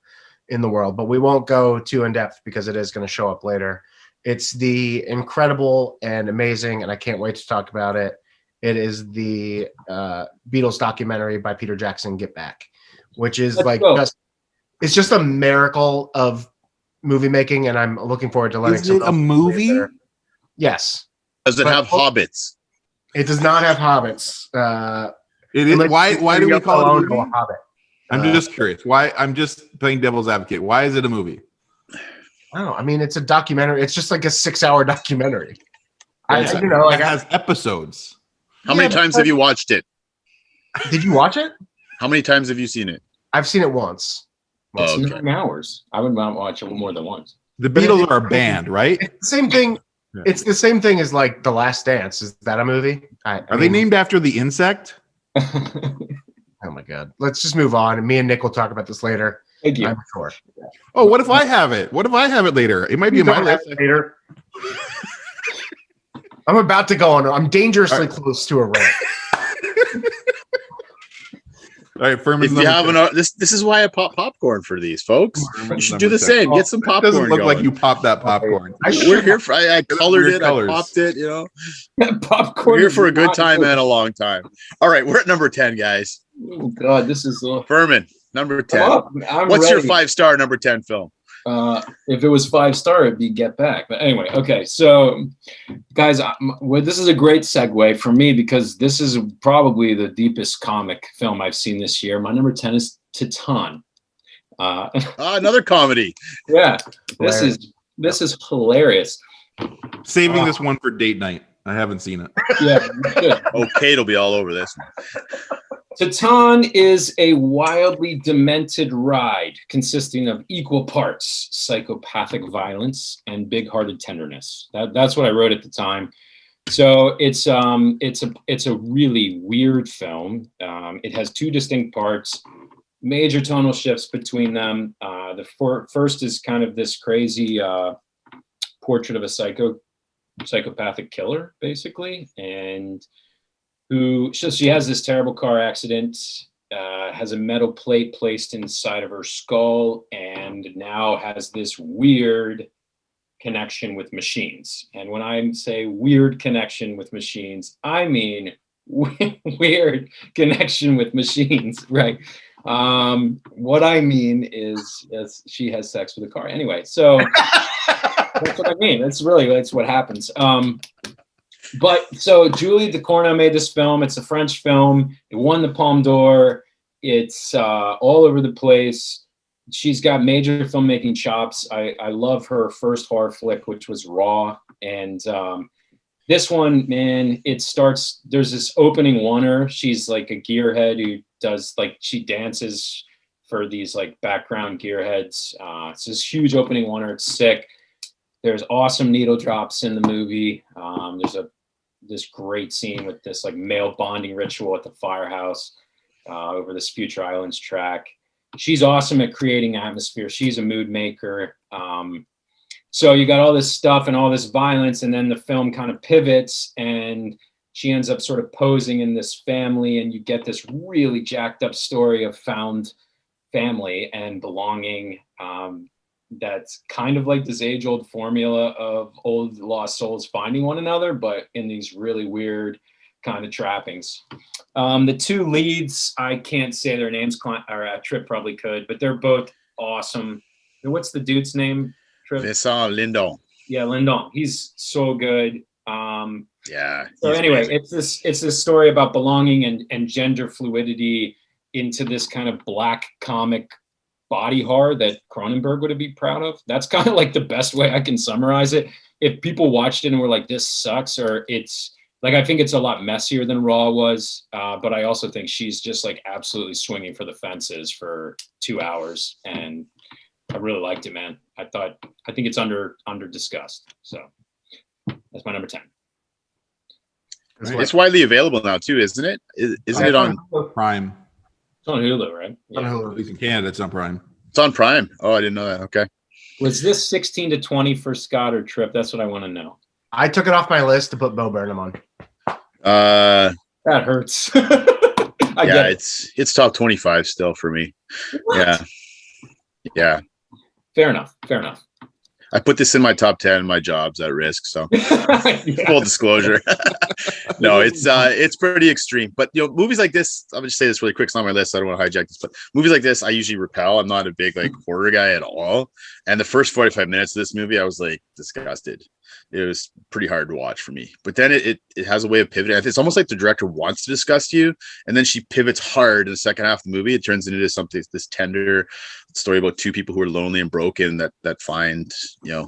in the world, but we won't go too in depth because it is going to show up later. It's the incredible and amazing, and I can't wait to talk about it. It is the Beatles documentary by Peter Jackson, Get Back, which is it's just a miracle of movie making, and I'm looking forward to letting. Is it a movie? Later. Yes. Does it have hobbits? It does not have hobbits. It is. Why do we call it a movie? Hobbit? I'm just curious. Why? I'm just playing devil's advocate. Why is it a movie? I don't know. I mean, it's a documentary. It's just like a 6-hour documentary. It has episodes. How many times have you watched it? Did you watch it? How many times have you seen it? I've seen it once. It's 9 hours. I would not watch it more than once. The Beatles are a band, right? It's the same thing. Yeah. It's the same thing as like The Last Dance. Is that a movie? Are they named after the insect? Oh my God. Let's just move on. And me and Nick will talk about this later. Thank you. I'm sure. Oh, what if I have it? What if I have it later? It might be in my list later. I'm about to go on. I'm dangerously close to a rant. All right, Furman. If you have this is why I pop popcorn for these folks. You should do the same. Get some popcorn. It doesn't look going. like you popped that popcorn. We're here for. I colored it. Colors. I popped it. You know, popcorn. We're here for a good time and a long time. All right, we're at number 10, guys. Oh God, this is Furman, number 10. I'm What's ready. your 5-star number 10 film? If it was 5-star, it'd be Get Back. But anyway, okay. So, guys, this is a great segue for me because this is probably the deepest comic film I've seen this year. My number 10 is Titan. Another comedy. Yeah, this is hilarious. Saving this one for date night. I haven't seen it. Yeah, good. Oh, Kate will be all over this one. Titan is a wildly demented ride consisting of equal parts psychopathic violence and big-hearted tenderness. That's what I wrote at the time. So it's a really weird film. It has 2 distinct parts, major tonal shifts between them. The first is kind of this crazy portrait of a psychopathic killer, basically, and she has this terrible car accident, has a metal plate placed inside of her skull, and now has this weird connection with machines. And when I say weird connection with machines, I mean weird connection with machines, right? What I mean is she has sex with a car. Anyway, so that's what I mean. That's what happens. But so Julie Ducournau made this film. It's a French film. It won the Palme d'Or. It's all over the place. She's got major filmmaking chops. I love her first horror flick, which was Raw. And this one, man, it starts, there's this opening oneer. She's like a gearhead who does, like, she dances for these like background gearheads. It's this huge opening oneer. It's sick. There's awesome needle drops in the movie. There's this great scene with this like male bonding ritual at the firehouse over this Future Islands track. She's awesome at creating atmosphere. She's a mood maker. So you got all this stuff and all this violence, and then the film kind of pivots and she ends up sort of posing in this family, and you get this really jacked up story of found family and belonging. That's kind of like this age-old formula of old lost souls finding one another, but in these really weird kind of trappings. The 2 leads, I can't say their names, or Trip probably could, but they're both awesome. What's the dude's name? Trip? Vincent Lindon. Yeah, Lindon. He's so good. Yeah. So anyway, amazing. It's this story about belonging and gender fluidity into this kind of black comic body horror that Cronenberg would be proud of. That's kind of like the best way I can summarize it. If people watched it and were like, this sucks, or it's Like, I think it's a lot messier than Raw was, but I also think she's just like absolutely swinging for the fences for 2 hours, and I really liked it, man. I think it's under discussed. So that's my number 10. It's widely available now too, isn't it? Isn't it on Prime? It's on Hulu, right? On Yeah. Hulu. At least in Canada, it's on Prime. It's on Prime. Oh, I didn't know that. Okay. Was this 16 to 20 for Scott or Trip? That's what I want to know. I took it off my list to put Bo Burnham on. That hurts. Yeah, it's top 25 still for me. What? Yeah. Fair enough. I put this in my top 10. My job's at risk, so Yeah. full disclosure. No, it's pretty extreme. But movies like this, I'm gonna just say this really quick. It's not on my list. So I don't want to hijack this, but movies like this, I usually repel. I'm not a big horror guy at all. And the first 45 minutes of this movie, I was like disgusted. It was pretty hard to watch for me. But then it has a way of pivoting. It's almost like the director wants to disgust you, and then she pivots hard in the second half of the movie. It turns into something, this tender story about two people who are lonely and broken that find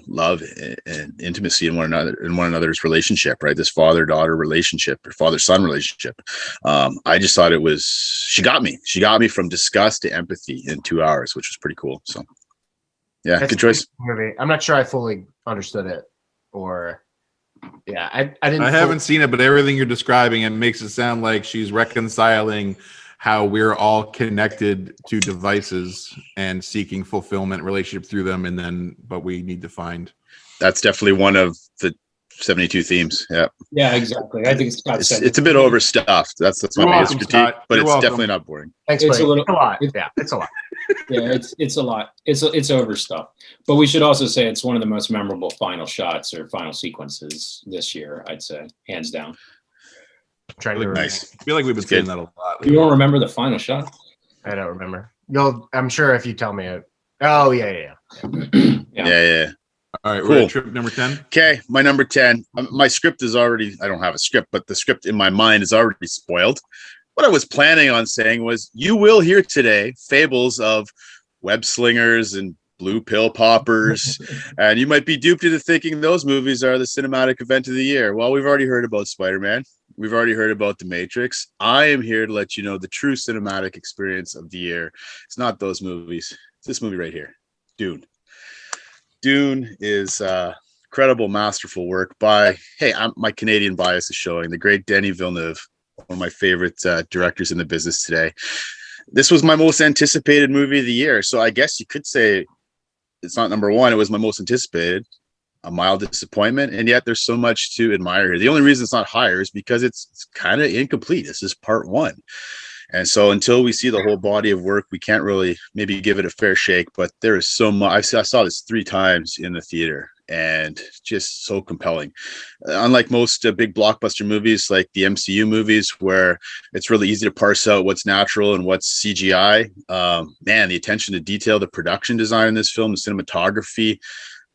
love and intimacy in one another's relationship, right? This father-daughter relationship or father-son relationship. I just thought she got me from disgust to empathy in 2 hours, which was pretty cool. So yeah, That's good choice. Movie. I'm not sure I fully understood it, or I didn't. I haven't seen it, but everything you're describing, it makes it sound like she's reconciling how we're all connected to devices and seeking fulfillment relationship through them, but we need to find. That's definitely one of the 72 themes. Yeah, exactly. I think Scott said it's a bit overstuffed. That's my You're biggest welcome, critique, Scott. but You're it's welcome. definitely not boring. Thanks, It's buddy. a little- It's a lot. it's- Yeah, it's a lot. Yeah, it's a lot. It's overstuffed. But we should also say it's one of the most memorable final shots or final sequences this year, I'd say, hands down. Trying to Nice. I feel like we've been It's saying good. that a lot. You don't remember the final shot? I don't remember. I'm sure if you tell me it. Oh yeah. Yeah. All right, Cool. we're at trip number 10. Okay, my number 10. My script is already, I don't have a script, but the script in my mind is already spoiled. What I was planning on saying was, you will hear today fables of web slingers and blue pill poppers, and you might be duped into thinking those movies are the cinematic event of the year. Well, we've already heard about Spider-Man. We've already heard about The Matrix. I am here to let you know the true cinematic experience of the year. It's not those movies. It's this movie right here, Dune. Dune is incredible, masterful work by, my Canadian bias is showing, the great Denis Villeneuve, one of my favorite directors in the business today. This was my most anticipated movie of the year. So I guess you could say it's not number one. It was my most anticipated. A mild disappointment. And yet there's so much to admire here. The only reason it's not higher is because it's kind of incomplete. This is part one. And so until we see the whole body of work, we can't really maybe give it a fair shake. But there is so much. I saw this 3 times in the theater, and just so compelling. Unlike most big blockbuster movies like the MCU movies, where it's really easy to parse out what's natural and what's CGI, the attention to detail, the production design in this film, the cinematography,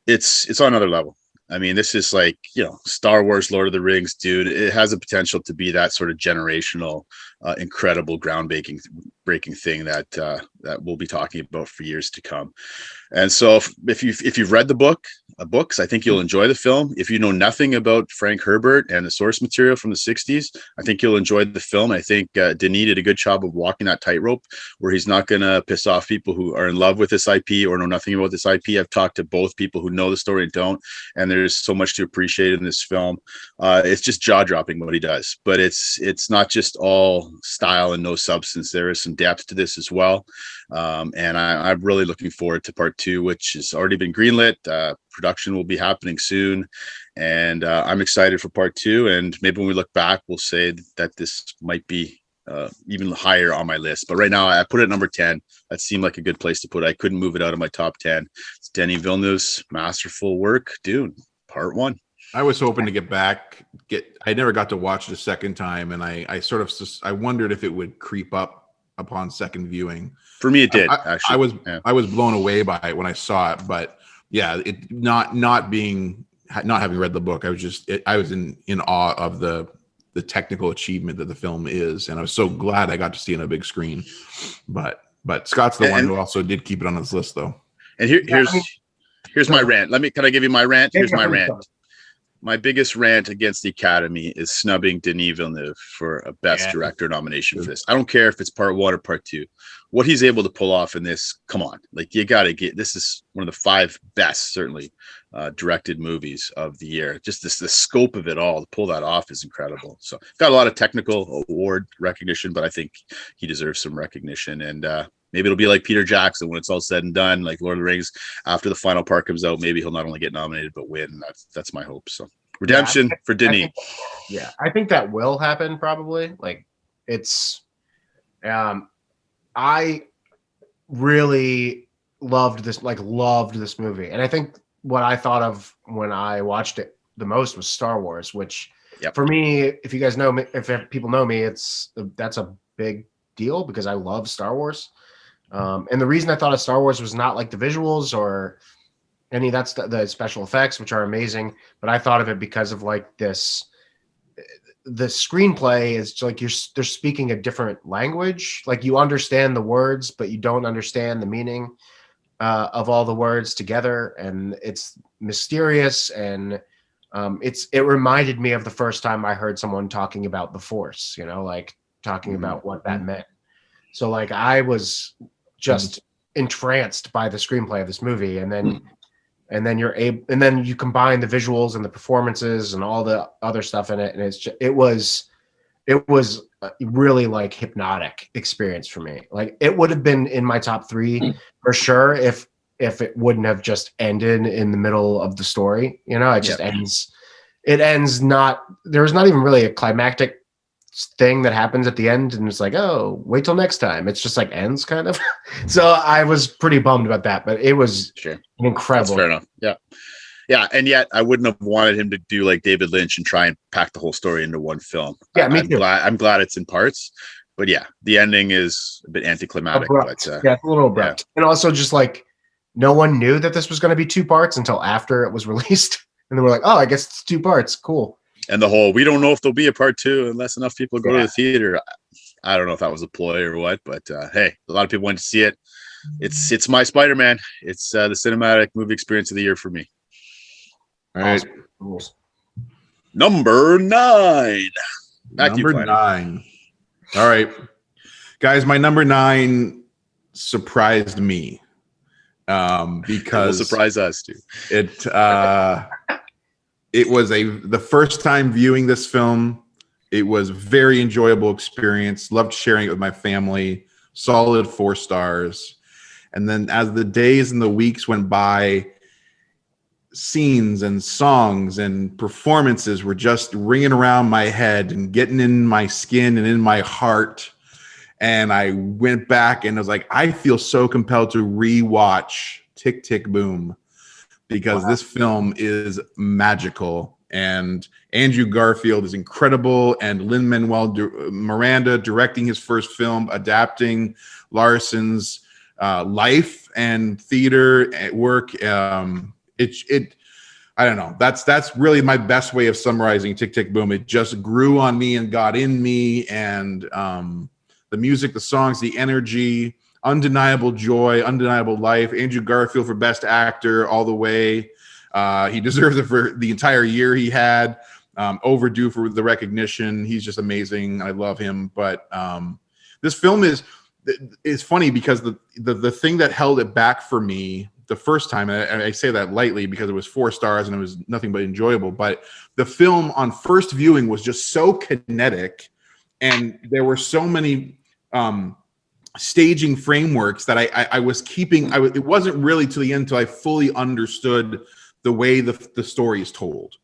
it's on another level. I mean, this is like, Star Wars, Lord of the Rings, dude. It has a potential to be that sort of generational, incredible, groundbreaking thing that we'll be talking about for years to come. And so, if you've read the books, I think you'll enjoy the film. If you know nothing about Frank Herbert and the source material from the '60s, I think you'll enjoy the film. I think Denis did a good job of walking that tightrope, where he's not going to piss off people who are in love with this IP or know nothing about this IP. I've talked to both people who know the story and don't, and there's so much to appreciate in this film. It's just jaw-dropping what he does, but it's not just all style and no substance. There is some depth to this as well, and I'm really looking forward to part 2, which has already been greenlit. Production will be happening soon, and I'm excited for part 2. And maybe when we look back, we'll say that this might be even higher on my list. But right now, I put it at number 10. That seemed like a good place to put it. I couldn't move it out of my top 10. It's Denis Villeneuve's masterful work, Dune, part 1. I was hoping to I never got to watch it a second time, and I wondered if it would creep up upon second viewing. For me, it did. Actually, I was blown away by it when I saw it, but yeah, it not having read the book, I was in awe of the technical achievement that the film is, and I was so glad I got to see it on a big screen. But Scott's the one who also did keep it on his list, though. And here's my rant. Can I give you my rant? Here's my rant. my biggest rant against the Academy is snubbing Denis Villeneuve for a Best Director nomination for this. I don't care if it's part 1 or part 2. What he's able to pull off in this, come on, like you got to get. This is one of the 5 best, certainly, directed movies of the year. Just the scope of it all to pull that off is incredible. So got a lot of technical award recognition, but I think he deserves some recognition. And maybe it'll be like Peter Jackson when it's all said and done, like Lord of the Rings. After the final part comes out, maybe he'll not only get nominated but win. That's my hope. So redemption for Denis. I think that will happen probably. Like it's, I really loved this movie, and I think what I thought of when I watched it the most was Star Wars, which for me, if you guys know me, if people know me, that's a big deal because I love Star Wars. And the reason I thought of Star Wars was not like the visuals or any of that the special effects, which are amazing, but I thought of it because of like this. The screenplay is like they're speaking a different language. Like you understand the words, but you don't understand the meaning of all the words together, and it's mysterious. And it reminded me of the first time I heard someone talking about the Force. Like talking about what that meant. So like I was just entranced by the screenplay of this movie, and then you combine the visuals and the performances and all the other stuff in it, and it was a really like hypnotic experience for me. Like it would have been in my top 3 for sure if it wouldn't have just ended in the middle of the story. It just ends. It ends not. There's not even really a climactic thing that happens at the end, and it's like, oh, wait till next time. It's just like ends kind of. So I was pretty bummed about that, but it was incredible. That's fair enough. Yeah, and yet I wouldn't have wanted him to do like David Lynch and try and pack the whole story into one film. Yeah, me too. I'm glad it's in parts, but yeah, the ending is a bit anticlimactic. Abrupt. But it's a little abrupt, and also just like no one knew that this was going to be 2 parts until after it was released, and they were like, oh, I guess it's 2 parts. Cool. And the whole, we don't know if there'll be a part 2 unless enough people go to the theater. I don't know if that was a ploy or what, but hey, a lot of people went to see it. It's my Spider-Man. It's the cinematic movie experience of the year for me. All right. Awesome. Number 9. Number 9. All right. Guys, my number 9 surprised me. Because it will surprise us too. It was the first time viewing this film. It was a very enjoyable experience. Loved sharing it with my family. Solid 4 stars. And then as the days and the weeks went by, scenes and songs and performances were just ringing around my head and getting in my skin and in my heart. And I went back and I was like, I feel so compelled to rewatch Tick, Tick, Boom, because this film is magical. And Andrew Garfield is incredible. And Lin-Manuel Miranda directing his first film, adapting Larson's life and theater work. I don't know. That's really my best way of summarizing Tick, Tick, Boom. It just grew on me and got in me. And the music, the songs, the energy, undeniable joy, undeniable life. Andrew Garfield for Best Actor all the way. He deserves it for the entire year he had. Overdue for the recognition. He's just amazing. I love him. But this film is funny because the thing that held it back for me the first time, and I say that lightly because it was 4 stars and it was nothing but enjoyable, but the film on first viewing was just so kinetic, and there were so many staging frameworks that I was keeping. It wasn't really to the end until I fully understood the way the story is told,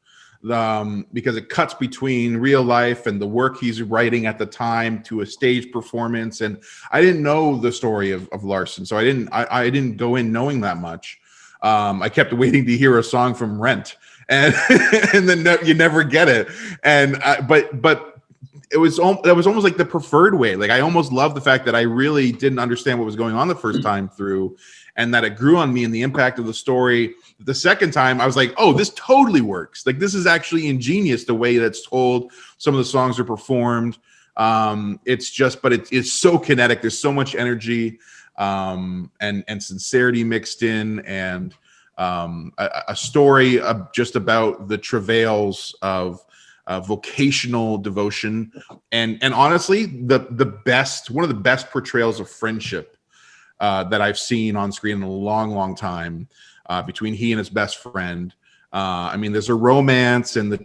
because it cuts between real life and the work he's writing at the time to a stage performance. And I didn't know the story of Larson, so I didn't go in knowing that much. I kept waiting to hear a song from Rent, and and then you never get it. And but that was almost like the preferred way. Like I almost loved the fact that I really didn't understand what was going on the first time through, and that it grew on me and the impact of the story. The second time I was like, oh, this totally works. Like this is actually ingenious the way that's told. Some of the songs are performed. It's so kinetic. There's so much energy and sincerity mixed in. And a story just about the travails of vocational devotion, and honestly, one of the best portrayals of friendship that I've seen on screen in a long time, between he and his best friend. I mean, there's a romance, and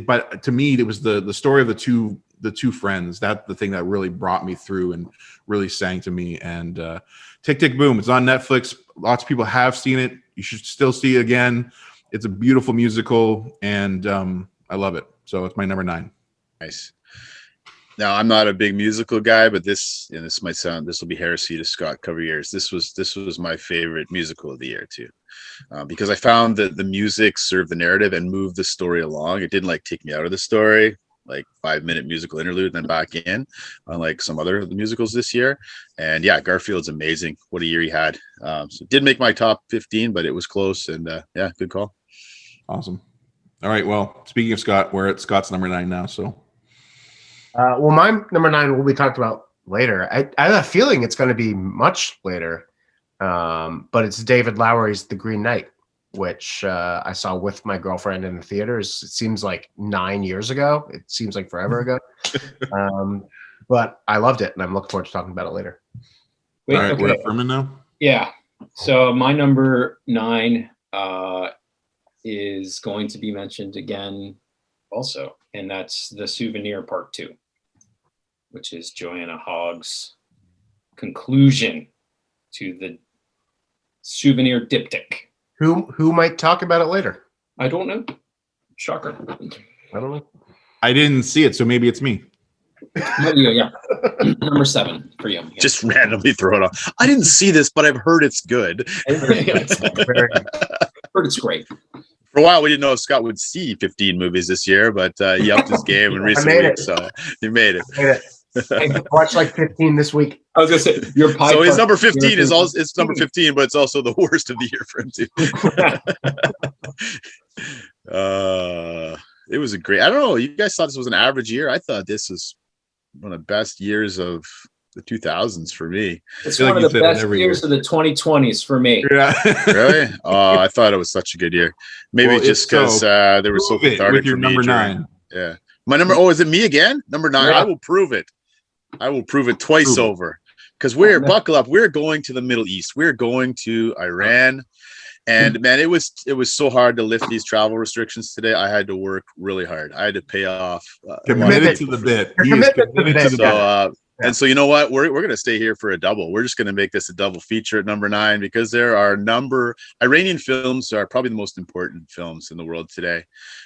but to me, it was the story of the two friends. That's the thing that really brought me through and really sang to me. And Tick, Tick, Boom. It's on Netflix. Lots of people have seen it. You should still see it again. It's a beautiful musical, and I love it. So it's my number 9. Nice. Now, I'm not a big musical guy, but this might sound, this will be heresy to Scott cover years. This was my favorite musical of the year too, because I found that the music served the narrative and moved the story along. It didn't like take me out of the story, like 5-minute musical interlude, and then back in, unlike some other of the musicals this year. And yeah, Garfield's amazing. What a year he had. So it did make my top 15, but it was close. And yeah, good call. Awesome. All right. Well, speaking of Scott, we're at Scott's number 9 now. So. Well, my number 9 will be talked about later. I have a feeling it's going to be much later, but it's David Lowery's The Green Knight, which I saw with my girlfriend in the theaters. It seems like 9 years ago. It seems like forever ago. But I loved it, and I'm looking forward to talking about it later. Wait, all right, okay. we're at Furman now? Yeah. So my number 9 is going to be mentioned again also, and that's The Souvenir Part 2, which is Joanna Hogg's conclusion to the Souvenir Diptych. Who might talk about it later? I don't know. Shocker. I don't know. I didn't see it, so maybe it's me. Yeah. Number 7 for you. Yeah. Just randomly throw it on. I didn't see this, but I've heard it's good. Heard it's great. For a while, we didn't know if Scott would see 15 movies this year, but he upped his game in recent weeks, so he made it. I watched like 15 this week. I was gonna say your pie. So his number 15 is also it's number 15, but it's also the worst of the year for him too. It was a great. I don't know. You guys thought this was an average year. I thought this was one of the best years of the 2000s for me. It's one of the best years of the 2020s for me. Yeah. Really? Oh, I thought it was such a good year. Maybe just because they were so cathartic with your for number me. 9. Yeah. My number. Oh, is it me again? Number 9. Yeah. I will prove it. I will prove it twice over. Because buckle up. We're going to the Middle East. We're going to Iran. And man, it was so hard to lift these travel restrictions today. I had to work really hard. I had to pay off. Committed to the bit. He is committed to the bit. And so, you know what? We're going to stay here for a double. We're just going to make this a double feature at number 9 because there are Iranian films are probably the most important films in the world today.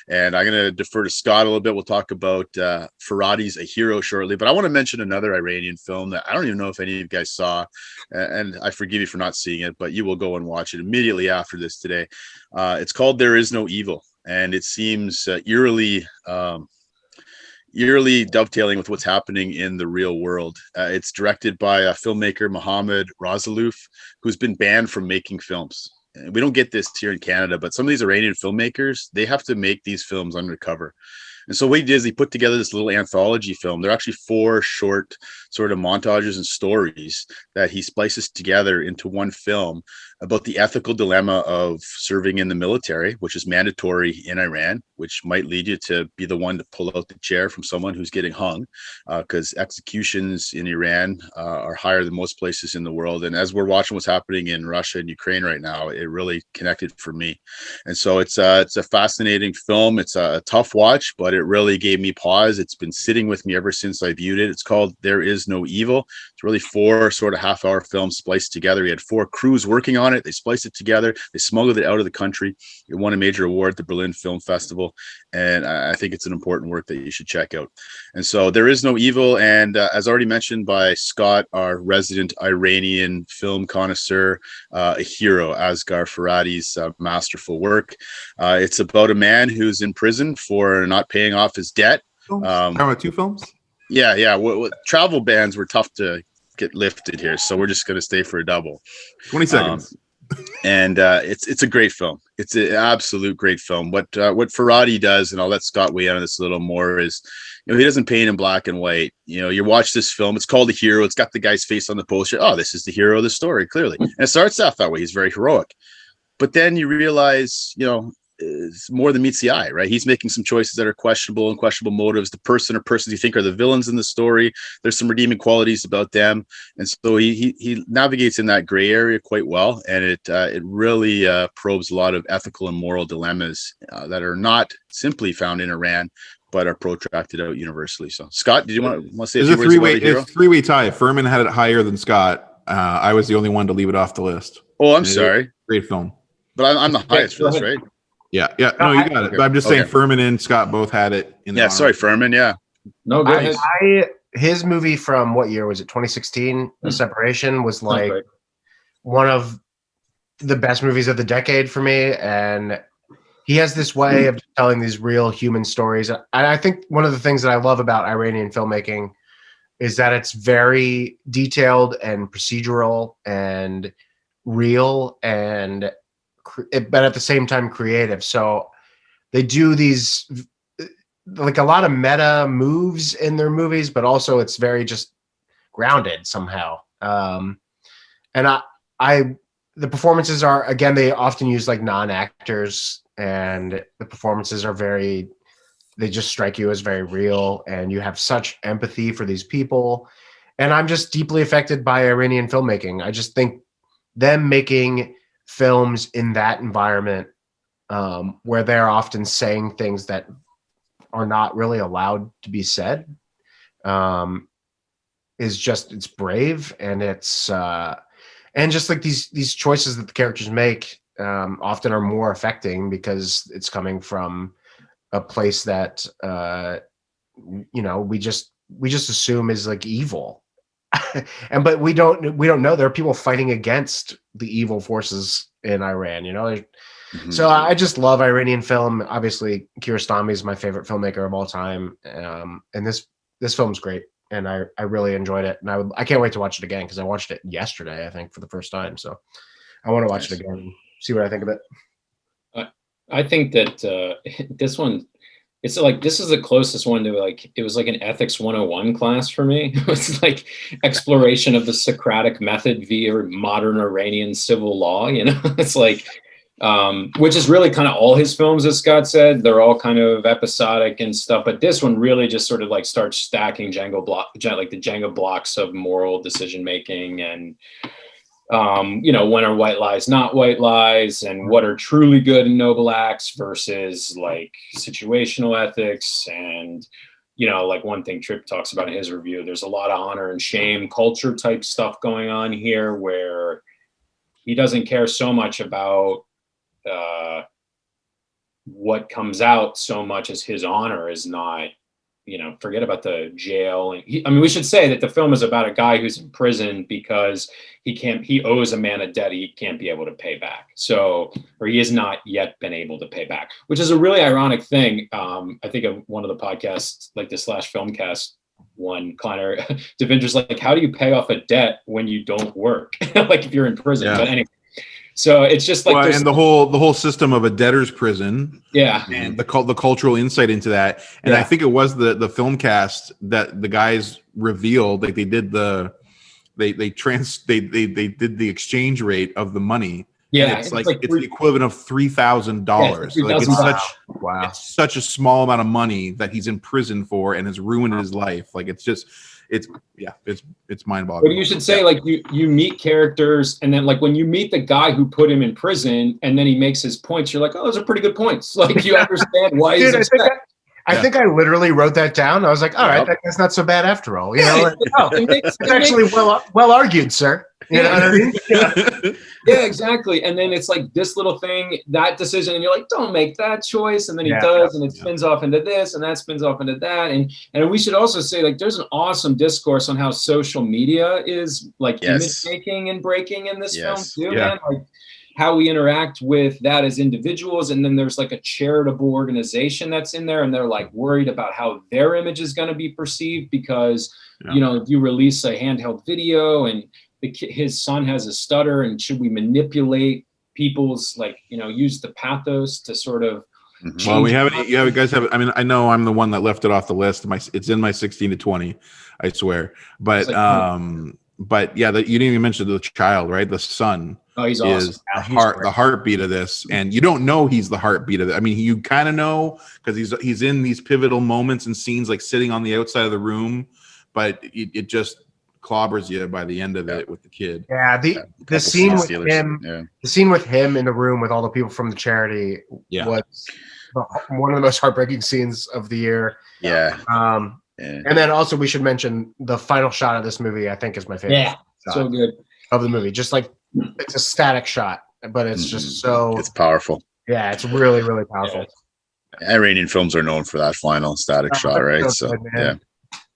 And I'm going to defer to Scott a little bit. We'll talk about Farhadi's A Hero shortly. But I want to mention another Iranian film that I don't even know if any of you guys saw. And I forgive you for not seeing it, but you will go and watch it immediately after this today. It's called There Is No Evil. And it seems eerily dovetailing with what's happening in the real world. It's directed by a filmmaker, Mohammad Razalouf, who's been banned from making films. And we don't get this here in Canada, but some of these Iranian filmmakers, they have to make these films undercover. And so what he did is he put together this little anthology film. They're actually 4 short sort of montages and stories that he splices together into one film about the ethical dilemma of serving in the military, which is mandatory in Iran, which might lead you to be the one to pull out the chair from someone who's getting hung, because executions in Iran are higher than most places in the world. And as we're watching what's happening in Russia and Ukraine right now, it really connected for me. And so it's a fascinating film. It's a tough watch, but it really gave me pause. It's been sitting with me ever since I viewed it. It's called There Is No Evil. It's really 4 sort of half-hour films spliced together. He had 4 crews working on it. They spliced it together. They smuggled it out of the country. It won a major award at the Berlin Film Festival. And I think it's an important work that you should check out. And so There Is No Evil. And as already mentioned by Scott, our resident Iranian film connoisseur, A Hero, Asghar Farhadi's masterful work. It's about a man who's in prison for not paying off his debt. About 2 films? Yeah. Travel bans were tough to get lifted here, so we're just going to stay for a double. 20 seconds. And it's a great film. It's an absolute great film. What Farhadi does, and I'll let Scott weigh in on this a little more, is he doesn't paint in black and white. You watch this film. It's called A Hero. It's got the guy's face on the poster. Oh, this is the hero of the story, clearly. And it starts off that way. He's very heroic. but then you realize, it's more than meets the eye, right? He's making some choices that are questionable and questionable motives. The person or persons you think are the villains in the story, there's some redeeming qualities about them, and so he navigates in that gray area quite well, and it really probes a lot of ethical and moral dilemmas that are not simply found in Iran, but are protracted out universally. So, Scott, did you want to say a few words about the hero? It's three-way tie. Furman had it higher than Scott. I was the only one to leave it off the list. Oh, I'm sorry. Great film. But I'm the highest for this, right? Yeah. No, you got it. But I'm just saying, Furman and Scott both had it. Sorry, Furman. Yeah. No, go ahead. His movie from what year was it? 2016. The Separation was like one of the best movies of the decade for me, and he has this way of telling these real human stories. And I think one of the things that I love about Iranian filmmaking is that it's very detailed and procedural and real, and but at the same time creative. So they do these like a lot of meta moves in their movies, but also it's very just grounded somehow. And the performances are, again, they often use like non-actors, and the performances are they just strike you as very real, and you have such empathy for these people. And I'm just deeply affected by Iranian filmmaking. I just think them making films in that environment, where they're often saying things that are not really allowed to be said, it's brave, and it's and just like these choices that the characters make often are more affecting because it's coming from a place that we just assume is like evil. But we don't know there are people fighting against the evil forces in Iran, So I just love Iranian film. Obviously, Kiarostami is my favorite filmmaker of all time, and this film's great, and I really enjoyed it, and I can't wait to watch it again because I watched it yesterday, I think, for the first time. So I want to watch it again and see what I think of it. I think that this one, it's like, this is the closest one to like, it was like an ethics 101 class for me. It was like exploration of the Socratic method via modern Iranian civil law, It's like, which is really kind of all his films, as Scott said. They're all kind of episodic and stuff, but this one really just sort of like starts stacking like the Jenga blocks of moral decision making, and when are white lies not white lies, and what are truly good and noble acts versus like situational ethics. And like one thing Tripp talks about in his review, there's a lot of honor and shame culture type stuff going on here, where he doesn't care so much about what comes out so much as his honor is not, forget about the jail. And we should say that the film is about a guy who's in prison because he owes a man a debt he can't be able to pay back. Or he has not yet been able to pay back, which is a really ironic thing. I think of one of the podcasts, like the /Filmcast one, Kline, Devinder's like, how do you pay off a debt when you don't work? Like if you're in prison. Yeah. But anyway, so it's just like, and the whole system of a debtor's prison, and the cultural insight into that, and I think it was the film cast that the guys revealed, like they did they did the exchange rate of the money. Yeah, it's the equivalent of $3,000. It's such a small amount of money that he's in prison for, and has ruined his life. Like it's mind-boggling. But you should say, like, you meet characters, and then like when you meet the guy who put him in prison, and then he makes his points, you're like, oh, those are pretty good points. Like you understand why he's upset. I think I literally wrote that down. I was like, all right, that's not so bad after all. It's actually well argued, sir. You know what I mean? Yeah, exactly. And then it's like this little thing, that decision, and you're like, don't make that choice. And then he does, and it spins off into this, and that spins off into that. And we should also say, like, there's an awesome discourse on how social media is like image making and breaking in this film too, man. Like how we interact with that as individuals. And then there's like a charitable organization that's in there, and they're like worried about how their image is going to be perceived because, if you release a handheld video and his son has a stutter, and should we manipulate people's, like, use the pathos to sort of well, we haven't, you guys have, I mean, I know I'm the one that left it off the list. It's in my 16 to 20, I swear. But But yeah, you didn't even mention the child, right? The son. Oh, he's is awesome. the heartbeat of this, and you don't know he's the heartbeat of it. I mean, you kind of know because he's in these pivotal moments and scenes, like sitting on the outside of the room, but it just clobbers you by the end of it with the kid. Yeah, the scene with him, the scene with him in the room with all the people from the charity was one of the most heartbreaking scenes of the year. Yeah. And then also we should mention the final shot of this movie. I think is my favorite. Yeah, so good of the movie. Just like it's a static shot, but it's just so it's powerful. Yeah, it's really, really powerful. Iranian films are known for that final static shot, right? So good, yeah.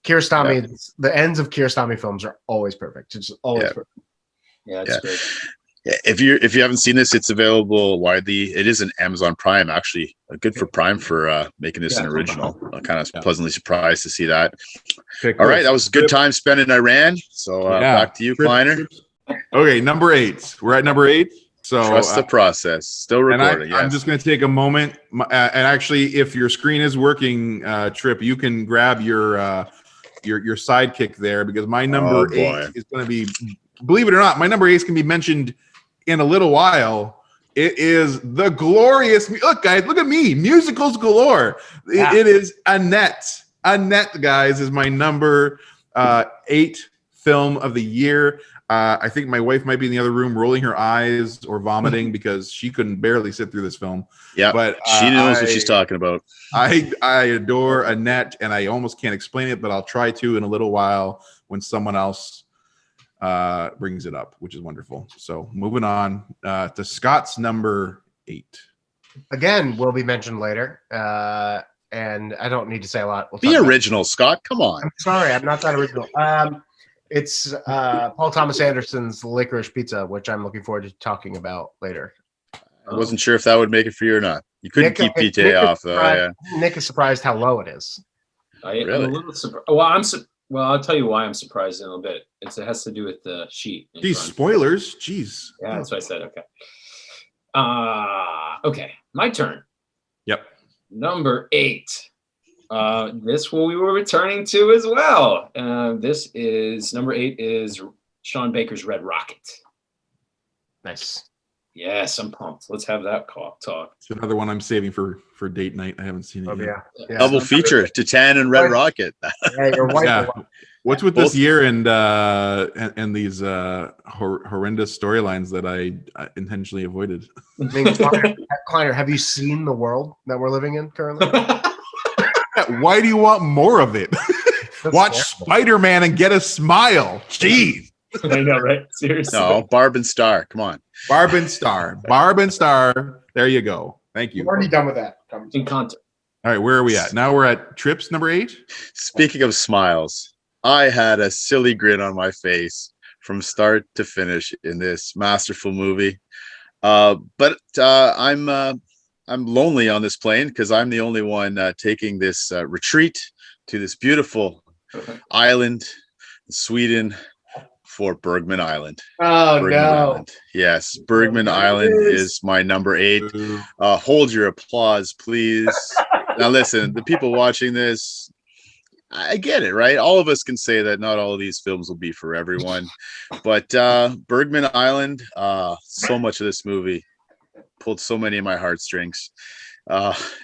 Kiarostami, the ends of Kiarostami films are always perfect. It's always perfect. Yeah, it's great. If you haven't seen this, it's available widely. It is an Amazon Prime, actually. Good for Prime for making this an original. I'm kind of pleasantly surprised to see that. Okay, cool. All right, that was a good time spent in Iran. So back to you, Kleiner. Okay, number 8. We're at number 8. So trust the process. Still recording. I'm just going to take a moment, and actually, if your screen is working, Trip, you can grab your sidekick there, because my number 8 is going to be. Believe it or not, my number 8 can be mentioned in a little while. It is the glorious. Look, guys, look at me. Musicals galore. It is Annette. Annette, guys, is my number 8 film of the year. I think my wife might be in the other room rolling her eyes or vomiting because she couldn't barely sit through this film. Yeah, but she knows what she's talking about. I adore Annette, and I almost can't explain it, but I'll try to in a little while when someone else brings it up, which is wonderful. So moving on to Scott's number 8. Again, will be mentioned later, and I don't need to say a lot. Be original, Scott. Come on. I'm sorry, I'm not that original. It's Paul Thomas Anderson's Licorice Pizza, which I'm looking forward to talking about later. I wasn't sure if that would make it for you or not. You couldn't keep PJ off, though. Yeah. Nick is surprised how low it is. Really? I'm a little surprised. Well, I'll tell you why I'm surprised in a little bit. It has to do with the sheet. Geez, spoilers. Jeez. Yeah, that's what I said. Okay. Okay, my turn. Yep. Number 8. This one we were returning to as well. This is number 8 is Sean Baker's Red Rocket. Nice. Yes, I'm pumped. Let's have that talk. It's another one I'm saving for date night. I haven't seen it yet. Yeah. Double feature, Titan and Red Rocket. What's with this year and these horrendous storylines that I intentionally avoided? Kleiner, have you seen the world that we're living in currently? Why do you want more of it? Watch Spider-Man and get a smile. Jeez. I know, right? Seriously. No, Barb and Star. Come on. Barb and Star. Barb and Star. There you go. Thank you. We're already done with that. In content. All right, where are we at? Now we're at Trips number 8. Speaking of smiles, I had a silly grin on my face from start to finish in this masterful movie. But I'm lonely on this plane because I'm the only one taking this retreat to this beautiful island, Sweden, for Bergman Island. Oh, Bergman no. Island. Yes, Bergman Island is my number 8. Hold your applause, please. Now, listen, the people watching this, I get it, right? All of us can say that not all of these films will be for everyone, but Bergman Island, so much of this movie pulled so many of my heartstrings.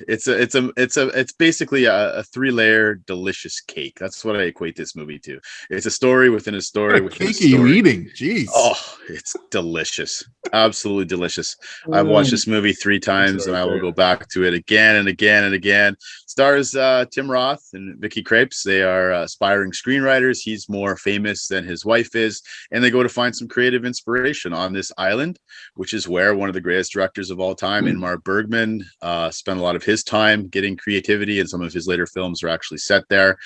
It's basically a 3-layer delicious cake. That's what I equate this movie to. It's a story within a story within a story. What cake are you eating? Jeez. Oh, it's delicious. Absolutely delicious. I've watched this movie 3 times and I will go back to it again and again and again. Stars Tim Roth and Vicky Krieps. They are aspiring screenwriters. He's more famous than his wife is, and they go to find some creative inspiration on this island, which is where one of the greatest directors of all time, Ingmar Bergman, spent a lot of his time getting creativity, and some of his later films are actually set there.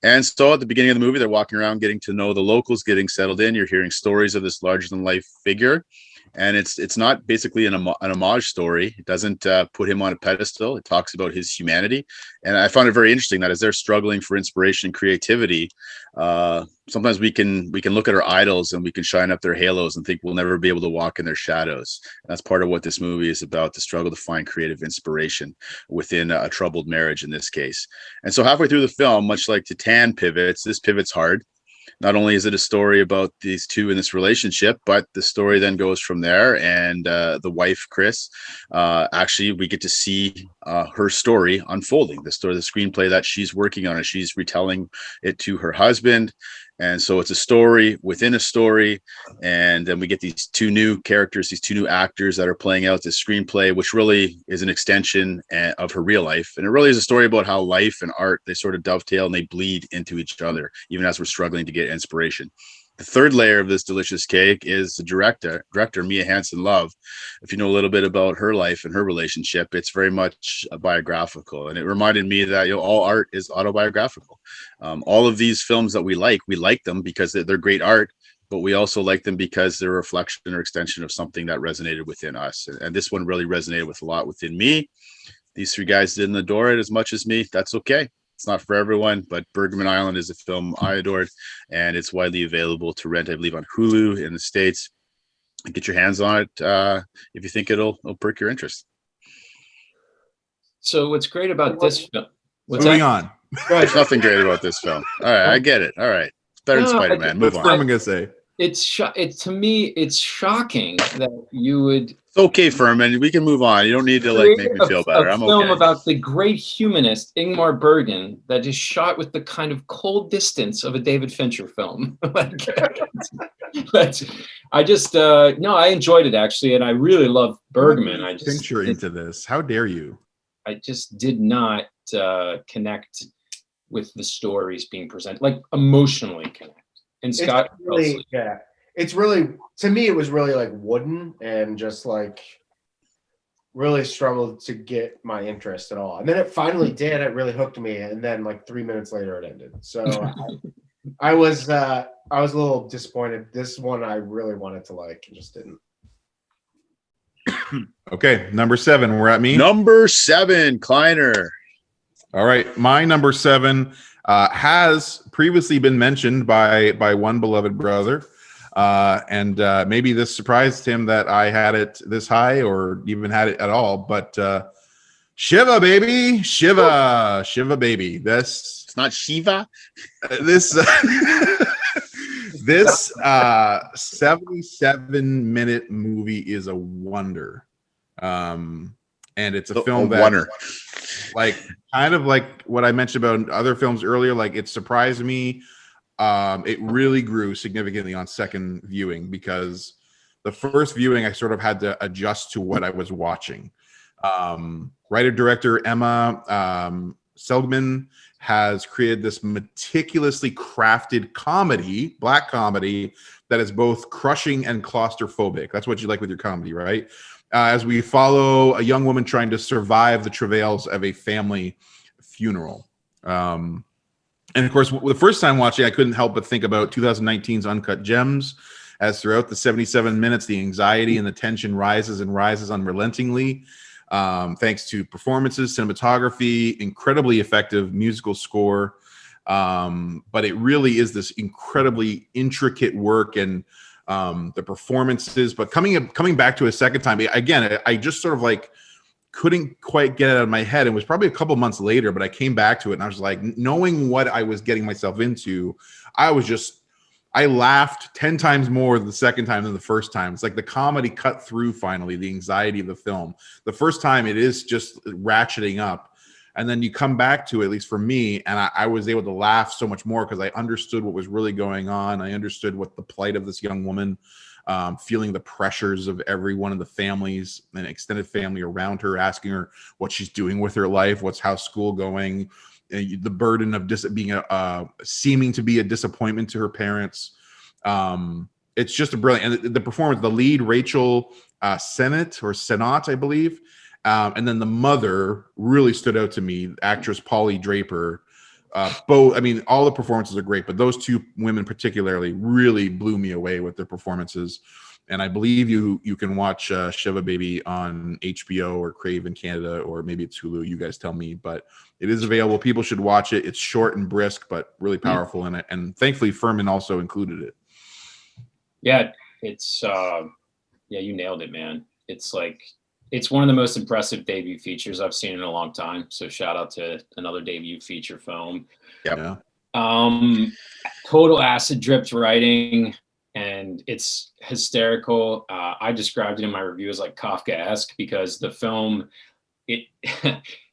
And so at the beginning of the movie, they're walking around getting to know the locals, getting settled in. You're hearing stories of this larger-than-life figure. And it's not basically an homage story. It doesn't put him on a pedestal. It talks about his humanity. And I found it very interesting that as they're struggling for inspiration and creativity, sometimes we can look at our idols and we can shine up their halos and think we'll never be able to walk in their shadows. And that's part of what this movie is about, the struggle to find creative inspiration within a troubled marriage in this case. And so halfway through the film, much like Titan pivots, this pivots hard. not only is it a story about these two in this relationship, but the story then goes from there. And the wife, Chris, actually, we get to see her story unfolding. The screenplay that she's working on, and she's retelling it to her husband. And so it's a story within a story. And then we get these two new characters, these two new actors that are playing out this screenplay, which really is an extension of her real life. And it really is a story about how life and art, they sort of dovetail and they bleed into each other, even as we're struggling to get inspiration. The third layer of this delicious cake is the director, Mia Hansen-Love. If you know a little bit about her life and her relationship, it's very much biographical. And it reminded me that, you know, all art is autobiographical. All of these films that we like them because they're great art, but we also like them because they're a reflection or extension of something that resonated within us. And this one really resonated with a lot within me. These three guys didn't adore it as much as me. That's okay. It's not for everyone, but Bergman Island is a film I adored, and it's widely available to rent, I believe, on Hulu in the States. Get your hands on it if you think it'll perk your interest. So what's great about this film? Moving on. There's nothing great about this film. All right, I get it. All right, it's better than Spider-Man. Move What's on. Furman gonna say? To me, it's shocking that you would. It's okay, Furman. We can move on. You don't need to like make me feel better. I'm film okay. about the great humanist Ingmar Bergman that is shot with the kind of cold distance of a David Fincher film. I enjoyed it actually, and I really love Bergman. I just Fincher into this. How dare you? I just did not connect with the stories being presented, like emotionally connect. And Scott, it's really, to me, it was really like wooden and just like really struggled to get my interest at all. And then it finally did. It really hooked me. And then like 3 minutes later, it ended. So I was a little disappointed. This one I really wanted to like, and just didn't. Okay, number 7. We're at me. Number 7, Kleiner. All right, my number 7 has previously been mentioned by one beloved brother, and maybe this surprised him that I had it this high or even had it at all. But Shiva Baby, Shiva Baby. It's not Shiva. This 77-minute movie is a wonder. And it's a film that wonder. Like kind of like what I mentioned about other films earlier, like it surprised me. It really grew significantly on second viewing because the first viewing I sort of had to adjust to what I was watching. Writer director Emma Seligman has created this meticulously crafted comedy, black comedy, that is both crushing and claustrophobic. That's what you like with your comedy, right? As we follow a young woman trying to survive the travails of a family funeral. And of course, the first time watching, I couldn't help but think about 2019's Uncut Gems, as throughout the 77 minutes, the anxiety and the tension rises and rises unrelentingly, thanks to performances, cinematography, incredibly effective musical score. But it really is this incredibly intricate work and the performances. But coming back to a second time, again, I just sort of like couldn't quite get it out of my head. It was probably a couple months later, but I came back to it and I was like, knowing what I was getting myself into, I laughed 10 times more the second time than the first time. It's like the comedy cut through finally, the anxiety of the film. The first time it is just ratcheting up. And then you come back to it, at least for me, and I was able to laugh so much more because I understood what was really going on. I understood what the plight of this young woman, feeling the pressures of every one of the families and extended family around her, asking her what she's doing with her life, how's school going, the burden of being seeming to be a disappointment to her parents. It's just a brilliant, and the performance, the lead, Rachel Sennott, I believe. And then the mother really stood out to me, actress Polly Draper. Both, I mean, all the performances are great, but those two women particularly really blew me away with their performances. And I believe you can watch Shiva Baby on HBO or Crave in Canada, or maybe it's Hulu. You guys tell me, but it is available. People should watch it. It's short and brisk, but really powerful. And thankfully, Furman also included it. Yeah, it's you nailed it, man. It's one of the most impressive debut features I've seen in a long time. So shout out to another debut feature film. Yeah. Total acid dripped writing, and it's hysterical. I described it in my review as like Kafkaesque because the film, it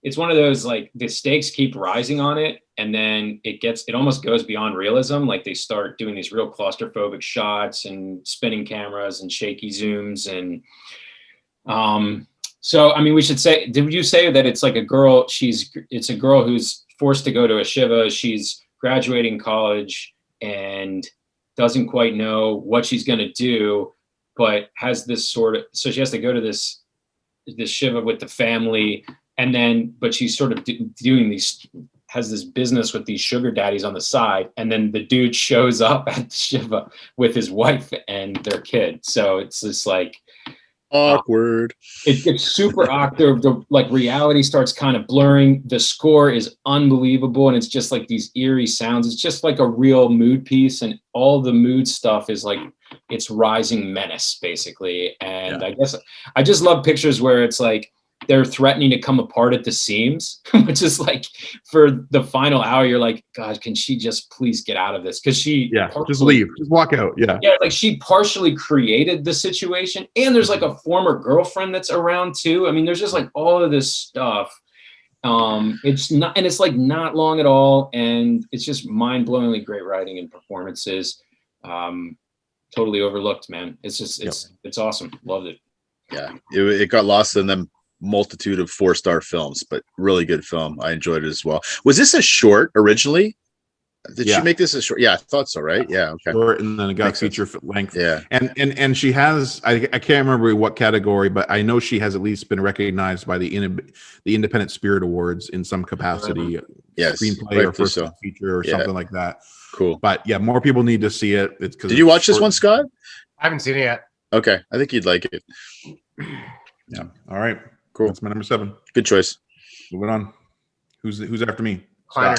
it's one of those like the stakes keep rising on it, and then it almost goes beyond realism. Like they start doing these real claustrophobic shots and spinning cameras and shaky zooms and so I mean we should say, did you say that it's like a girl, it's a girl who's forced to go to a Shiva, she's graduating college and doesn't quite know what she's going to do, but has this sort of, so she has to go to this Shiva with the family, and then but she's sort of doing these, has this business with these sugar daddies on the side, and then the dude shows up at the Shiva with his wife and their kid. So it's just like awkward. It gets super awkward. The like reality starts kind of blurring. The score is unbelievable, and it's just like these eerie sounds. It's just like a real mood piece, and all the mood stuff is like it's rising menace basically. And I guess I just love pictures where it's like they're threatening to come apart at the seams, which is like for the final hour, you're like, God, can she just please get out of this? Because she just leave, just walk out. Yeah, like she partially created the situation, and there's like a former girlfriend that's around too. I mean, there's just like all of this stuff. It's not, and it's like not long at all, and it's just mind-blowingly great writing and performances. Totally overlooked, man. It's just it's awesome. Loved it. Yeah, it got lost in them multitude of 4-star films, but really good film. I enjoyed it as well. Was this a short originally? Did she make this a short? Yeah, I thought so, right? Yeah, okay. Short, and then it got feature length. Yeah, and she has, I can't remember what category, but I know she has at least been recognized by the Independent Spirit Awards in some capacity. Screenplay or first feature or something like that. Cool. But yeah, more people need to see it. It's Did you watch this one, Scott? I haven't seen it yet. Okay, I think you'd like it. Yeah. All right. Cool. That's my number 7. Good choice. Moving on. Who's after me? Kline,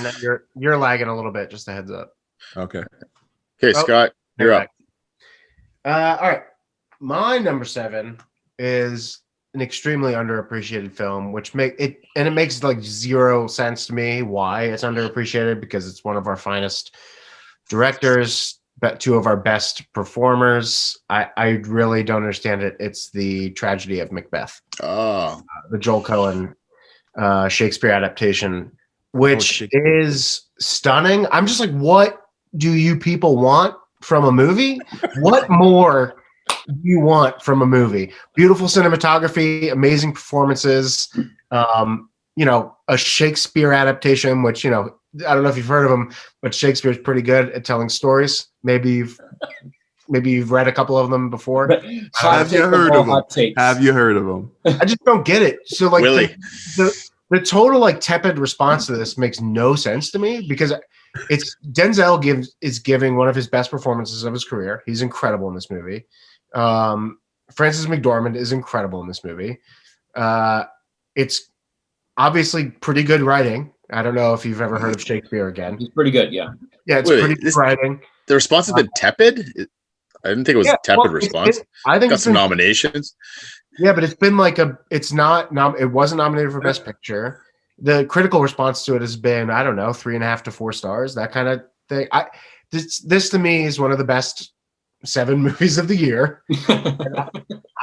you're lagging a little bit. Just a heads up. Okay. Okay, Scott, you're up. All right. My number 7 is an extremely underappreciated film, which it makes like zero sense to me why it's underappreciated, because it's one of our finest directors, but 2 of our best performers. I really don't understand it. It's The Tragedy of Macbeth. Oh, the Joel Cohen Shakespeare adaptation, which is stunning. I'm just like, what do you people want from a movie? What more do you want from a movie? Beautiful cinematography, amazing performances, a Shakespeare adaptation, which, I don't know if you've heard of him, but Shakespeare's pretty good at telling stories. Maybe you've read a couple of them before. Have you heard of them? Have you heard of them? I just don't get it. So like Willie. the total like tepid response to this makes no sense to me, because it's Denzel is giving one of his best performances of his career. He's incredible in this movie. Frances McDormand is incredible in this movie. It's obviously pretty good writing. I don't know if you've ever heard of Shakespeare Again. He's pretty good, yeah. Yeah, it's pretty good writing. The response has been tepid. I didn't think it was a tepid response. I think got some nominations. Yeah, but it's been like it wasn't nominated for Best Picture. The critical response to it has been, I don't know, 3.5 to 4 stars, that kind of thing. This to me is one of the best 7 movies of the year.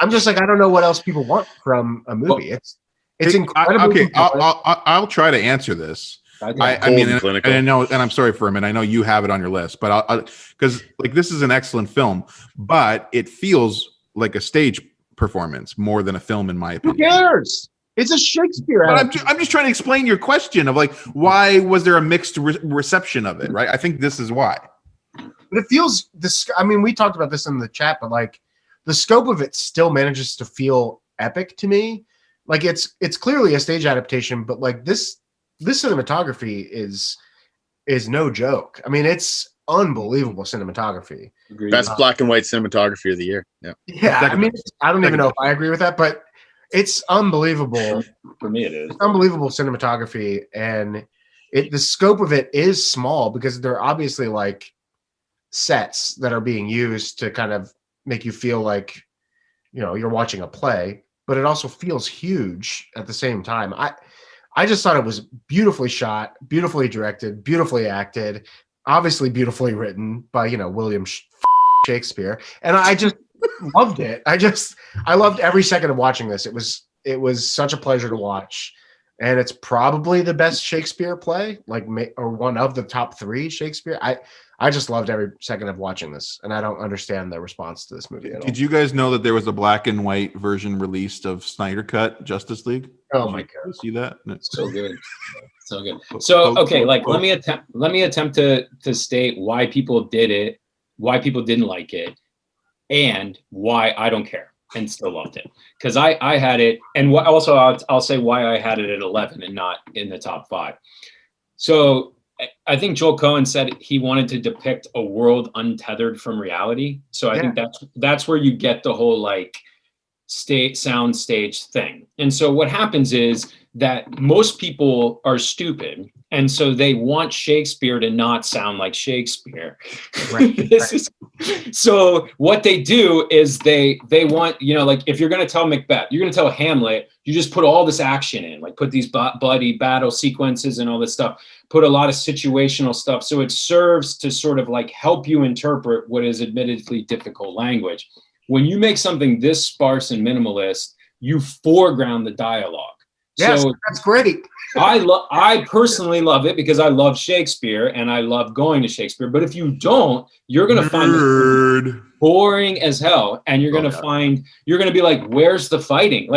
I'm just like, I don't know what else people want from a movie. It's incredible. Okay, I'll try to answer this. I mean, and I know, and I'm sorry, Furman, I know you have it on your list, but because like this is an excellent film, but it feels like a stage performance more than a film, in my opinion. Who cares? It's a Shakespeare. But I'm just trying to explain your question of like, why was there a mixed reception of it, right? I think this is why. But it feels this. I mean, we talked about this in the chat, but like the scope of it still manages to feel epic to me. Like it's clearly a stage adaptation, but like this cinematography is no joke. I mean, it's unbelievable cinematography. Agreed. Best black and white cinematography of the year. Yeah. Yeah. I mean, I don't even know if I agree with that, but it's unbelievable. For me, it is unbelievable cinematography, and the scope of it is small because they're obviously like sets that are being used to kind of make you feel like, you're watching a play, but it also feels huge at the same time. I just thought it was beautifully shot, beautifully directed, beautifully acted. obviously beautifully written by, William Shakespeare. And I just loved it. I loved every second of watching this. It was such a pleasure to watch. And it's probably the best Shakespeare play, or one of the top 3 Shakespeare. I just loved every second of watching this, and I don't understand the response to this movie at all. Did you guys know that there was a black and white version released of Snyder Cut Justice League? Oh my God. See that? So good. So good. So, okay, let me attempt to state why people did it, why people didn't like it, and why I don't care and still loved it. Because I had it, and also I'll say why I had it at 11 and not in the top 5. So I think Joel Cohen said he wanted to depict a world untethered from reality. So I think that's where you get the whole sound stage thing. And so what happens is that most people are stupid, and so they want Shakespeare to not sound like Shakespeare. Right. So what they do is they want, if you're going to tell Macbeth, you're going to tell Hamlet, you just put all this action in, put these bloody battle sequences and all this stuff, put a lot of situational stuff. So it serves to sort of help you interpret what is admittedly difficult language. When you make something this sparse and minimalist, you foreground the dialogue. Yes, so that's great. I personally love it because I love Shakespeare and I love going to Shakespeare. But if you don't, you're going to find it boring as hell. And you're going to you're going to be like, where's the fighting?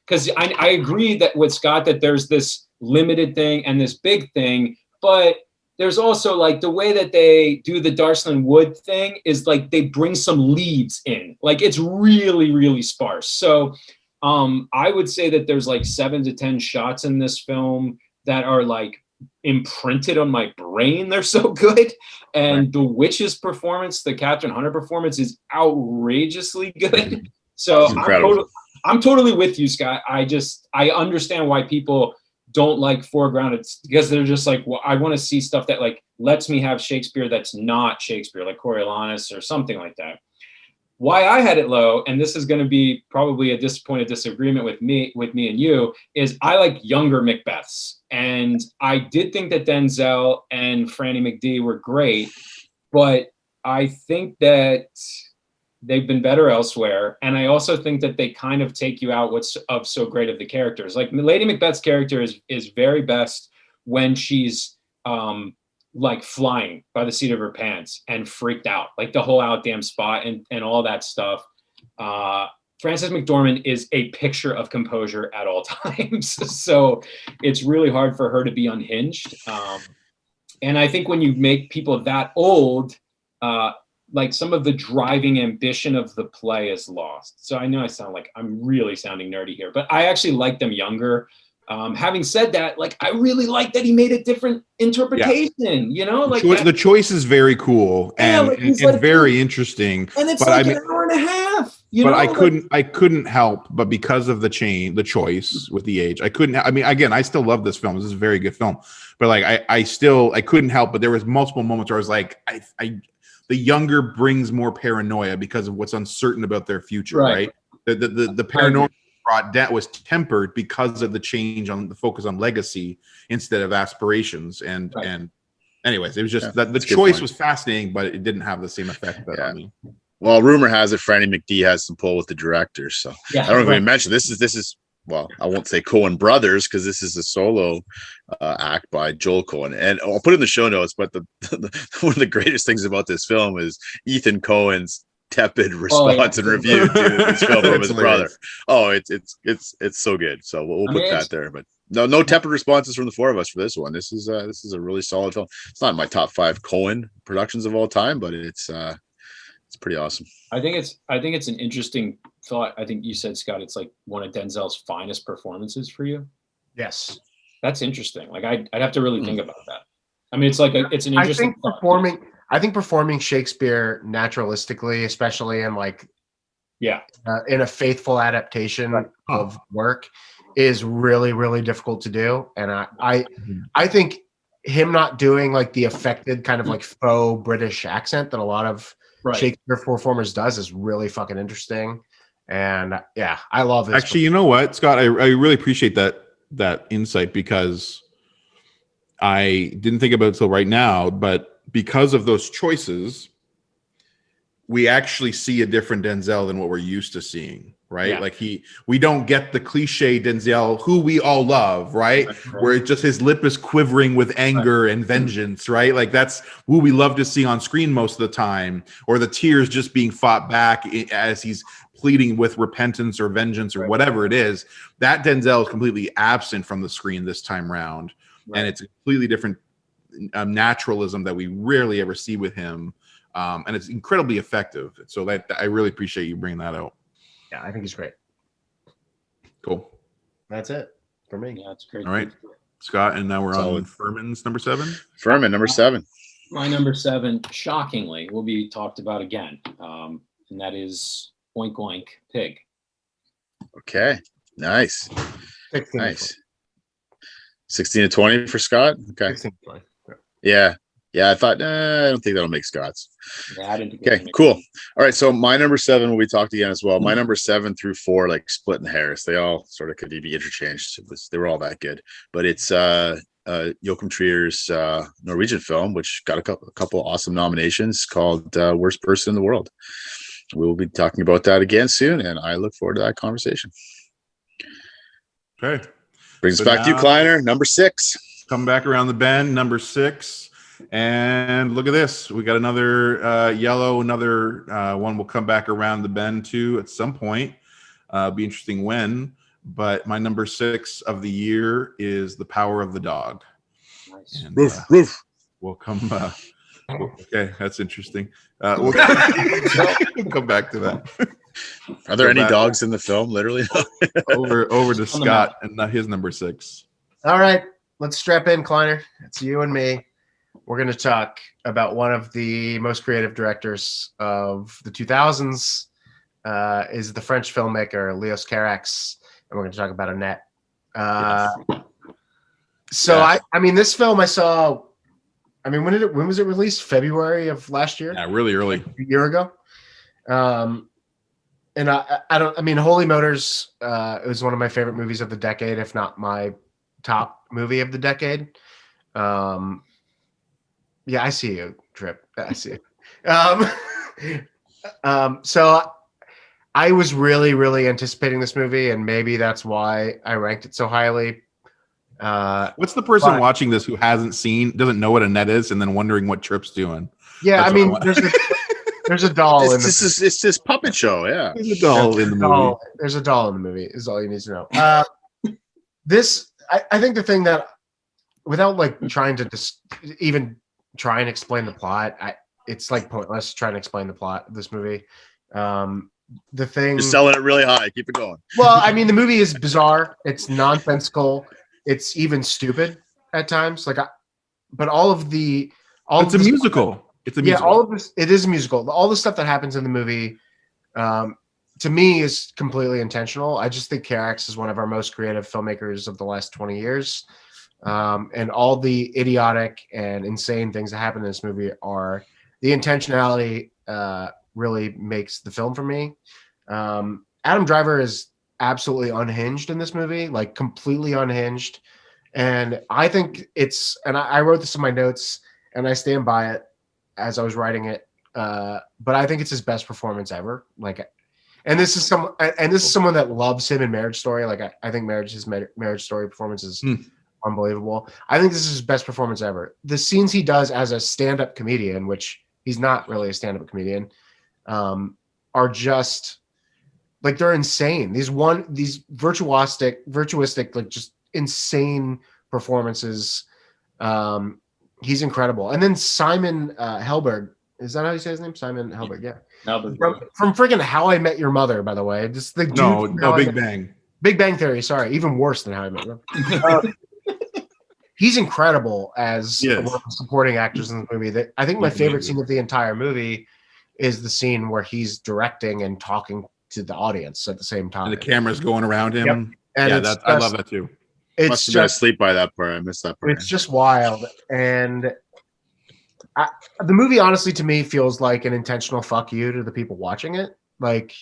Because I agree that with Scott that there's this limited thing and this big thing, but there's also the way that they do the Darsland Wood thing is they bring some leads in. It's really, really sparse. So I would say that there's 7 to 10 shots in this film that are imprinted on my brain. They're so good. And the witch's performance, the Catherine Hunter performance, is outrageously good. So I'm totally with you, Scott. I understand why people don't like foregrounded, because they're just well, I want to see stuff that lets me have Shakespeare that's not Shakespeare, like Coriolanus or something like that. Why I had it low, and this is going to be probably a disappointed disagreement with me and you, is I like younger Macbeths. And I did think that Denzel and Franny McD were great, but I think that they've been better elsewhere. And I also think that they kind of take you out what's of so great of the characters. Lady Macbeth's character is very best when she's flying by the seat of her pants and freaked out, the whole out damn spot and all that stuff. Frances McDormand is a picture of composure at all times. So it's really hard for her to be unhinged. And I think when you make people that old, some of the driving ambition of the play is lost. So I know I sound I'm really sounding nerdy here, but I actually like them younger. Having said that, I really like that he made a different interpretation, the choice is very cool and very interesting. And it's an hour and a half, I couldn't help, but because of the choice with the age, I still love this film. This is a very good film, but I couldn't help, but there was multiple moments where I was the younger brings more paranoia because of what's uncertain about their future, right? The paranoia that was tempered because of the change on the focus on legacy instead of aspirations. And anyways, it was just that the choice was fascinating, but it didn't have the same effect on me. Well, rumor has it Franny McD has some pull with the director. So I don't know if we mentioned this is well, I won't say Coen brothers because this is a solo act by Joel Coen, and I'll put it in the show notes. But one of the greatest things about this film is Ethan Coen's tepid response and review to this film from his brother. Oh, it's so good. So we'll put that there. But no tepid responses from the 4 of us for this one. This is a really solid film. It's not in my top 5 Coen productions of all time, but it's pretty awesome. I think it's an interesting thought. I think you said, Scott, it's one of Denzel's finest performances for you. Yes, that's interesting. I'd have to really think about that. It's it's an interesting thought. I think performing Shakespeare naturalistically, especially in in a faithful adaptation of work, is really, really difficult to do. And I think him not doing the affected kind of faux British accent that a lot of Shakespeare performers does is really fucking interesting. And I love it. Actually, you know what, Scott, I really appreciate that insight, because I didn't think about it till right now, but because of those choices, we actually see a different Denzel than what we're used to seeing, right? Yeah. Like we don't get the cliche Denzel who we all love, right? Where it's just his lip is quivering with anger and vengeance, right? Like that's who we love to see on screen most of the time, or the tears just being fought back as he's pleading with repentance or vengeance or whatever it is. That Denzel is completely absent from the screen this time round, and it's a completely different naturalism that we rarely ever see with him. And it's incredibly effective. So that I really appreciate you bringing that out. Yeah, I think he's great. Cool. That's it for me. Yeah, it's great. All right, Scott, and now we're Solid. on Furman's number 7. Furman, number 7. My number 7, shockingly, will be talked about again, and that is Oink Oink Pig. Okay, nice, 16 nice. 16 to 20 for Scott. Okay, 16 to 20. yeah. I thought, I don't think that'll make Scott's. Yeah, I didn't think Okay, cool. All right, so my number 7 will be talked again as well. My number 7 through 4, like splitting hairs. They all sort of could be interchanged. They were all that good, but it's Joachim Trier's Norwegian film, which got a couple awesome nominations, called Worst Person in the World. We will be talking about that again soon, and I look forward to that conversation. Okay. Brings us back to you, Kleiner, number 6. Come back around the bend, number 6. And look at this. We got another yellow, another one will come back around the bend too at some point. Be interesting when. But my number 6 of the year is The Power of the Dog. Nice. And, Roof. we'll come. Okay, that's interesting. We'll come back to that. Are there any dogs in the film? Literally. over to Scott and his number 6. All right, let's strap in, Kleiner. It's you and me. We're going to talk about one of the most creative directors of the 2000s, is the French filmmaker Léos Carax, and we're going to talk about Annette. So Yeah. I mean, this film I saw. I mean, when was it released? February of last year. Yeah, really early. A year ago. And I mean, Holy Motors. It was one of my favorite movies of the decade, if not my top movie of the decade. Yeah, I see you, Trip. I see you. So I was really, really anticipating this movie, and maybe that's why I ranked it so highly. What's the person watching this who doesn't know what Annette is, and then wondering what Trip's doing? Yeah, That's I mean, what there's a doll in It's this puppet show. Yeah. There's a doll in the movie. There's a doll in the movie. Is all you need to know. I think the thing that, without like trying to even try and explain the plot, it's like pointless trying to explain the plot of this movie. The thing, You're selling it really high. Keep it going. well, I mean, the movie is bizarre. It's nonsensical. It's even stupid at times. But all of the, It's a musical. It's a musical. Yeah, all of this. It is a musical. All the stuff that happens in the movie, to me, is completely intentional. I just think Carax is one of our most creative filmmakers of the last 20 years. And all the idiotic and insane things that happen in this movie are the intentionality really makes the film for me. Adam Driver is absolutely unhinged in this movie, like completely unhinged. And I think and I wrote this in my notes and I stand by it as I was writing it. But I think it's his best performance ever. And this is someone that loves him in Marriage Story. I think his Marriage Story performance is unbelievable. I think this is his best performance ever. The scenes he does as a stand-up comedian, which he's not really a stand-up comedian, are just like, they're insane. These virtuistic, like just insane performances. He's incredible. And then Simon Helberg, is that how you say his name? Simon Helberg, yeah. From freaking How I Met Your Mother, by the way. Just the Big Bang. Big Bang Theory, sorry, even worse than How I Met Your Mother. He's incredible as one of the supporting actors in the movie. I think my favorite scene of the entire movie is the scene where he's directing and talking to the audience at the same time. And the camera's going around him. Yep. And I love that too. Must have been asleep by that part. I missed that part. It's just wild. And the movie, honestly, to me, feels like an intentional fuck you to the people watching it. Like,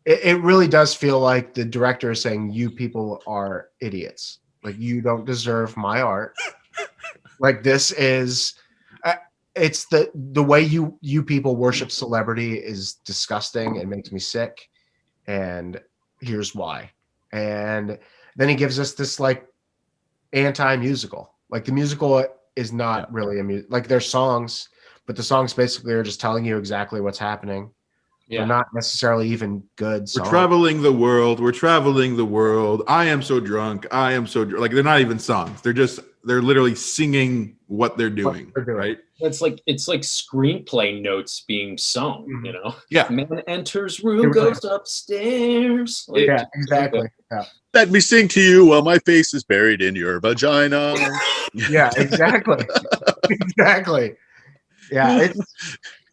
it really does feel like the director is saying, you people are idiots. Like, you don't deserve my art. Like, this is... it's the way you people worship celebrity is disgusting. It makes me sick, and here's why. And then he gives us this like anti-musical. Like the musical is not really a like there's songs, but the songs basically are just telling you exactly what's happening. They're not necessarily even good songs. We're traveling the world. We're traveling the world. I am so drunk. I am so like they're not even songs. They're literally singing what they're doing, right? It's like screenplay notes being sung, you know? Yeah. Man enters room, goes upstairs. Like, yeah, exactly. Yeah. Let me sing to you while my face is buried in your vagina. Yeah, exactly. Exactly. Yeah,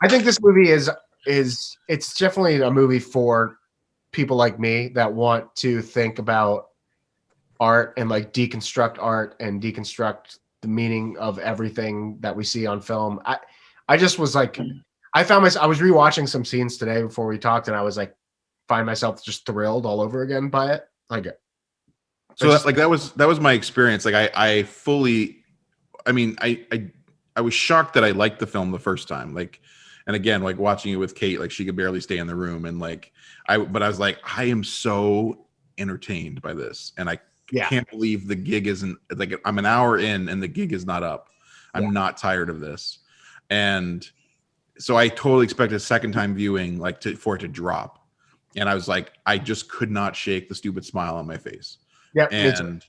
I think this movie is it's definitely a movie for people like me that want to think about art and like deconstruct art and deconstruct the meaning of everything that we see on film. I just was like, I found myself, I was rewatching some scenes today before we talked, and I was like, find myself just thrilled all over again by it. Like, so that was my experience. Like I fully, I mean, I was shocked that I liked the film the first time. Like, and again, like watching it with Kate, like she could barely stay in the room, and like but I was like, I am so entertained by this, and I can't believe the gig isn't like I'm an hour in and the gig is not up. I'm not tired of this, and so I totally expected a second time viewing like for it to drop, and I was like, I just could not shake the stupid smile on my face. Yeah, and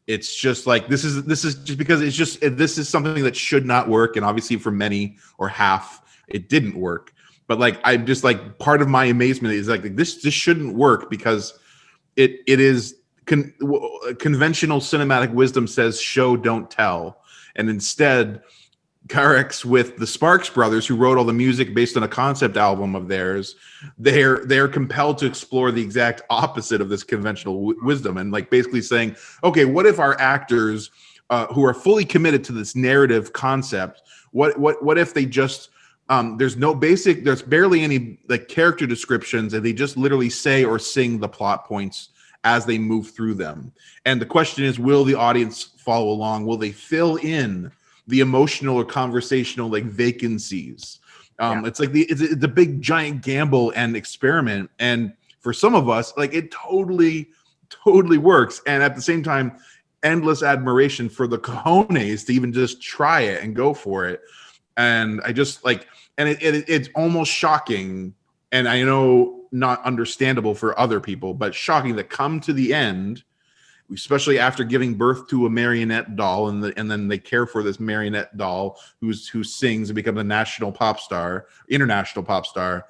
it's just like this is just because it's just this is something that should not work, and obviously for many or half it didn't work. But like I'm just like part of my amazement is like this shouldn't work because it is conventional cinematic wisdom says show don't tell, and instead Carex with the Sparks brothers, who wrote all the music based on a concept album of theirs, they're compelled to explore the exact opposite of this conventional wisdom, and like basically saying, okay, what if our actors who are fully committed to this narrative concept, what if they just there's barely any like character descriptions, and they just literally say or sing the plot points as they move through them. And the question is, will the audience follow along? Will they fill in the emotional or conversational like vacancies? It's like it's a big giant gamble and experiment. And for some of us, like it totally works. And at the same time, endless admiration for the cojones to even just try it and go for it. And I just like, and it's almost shocking. And I know not understandable for other people, but shocking that come to the end, especially after giving birth to a marionette doll, and then they care for this marionette doll who sings and becomes a international pop star,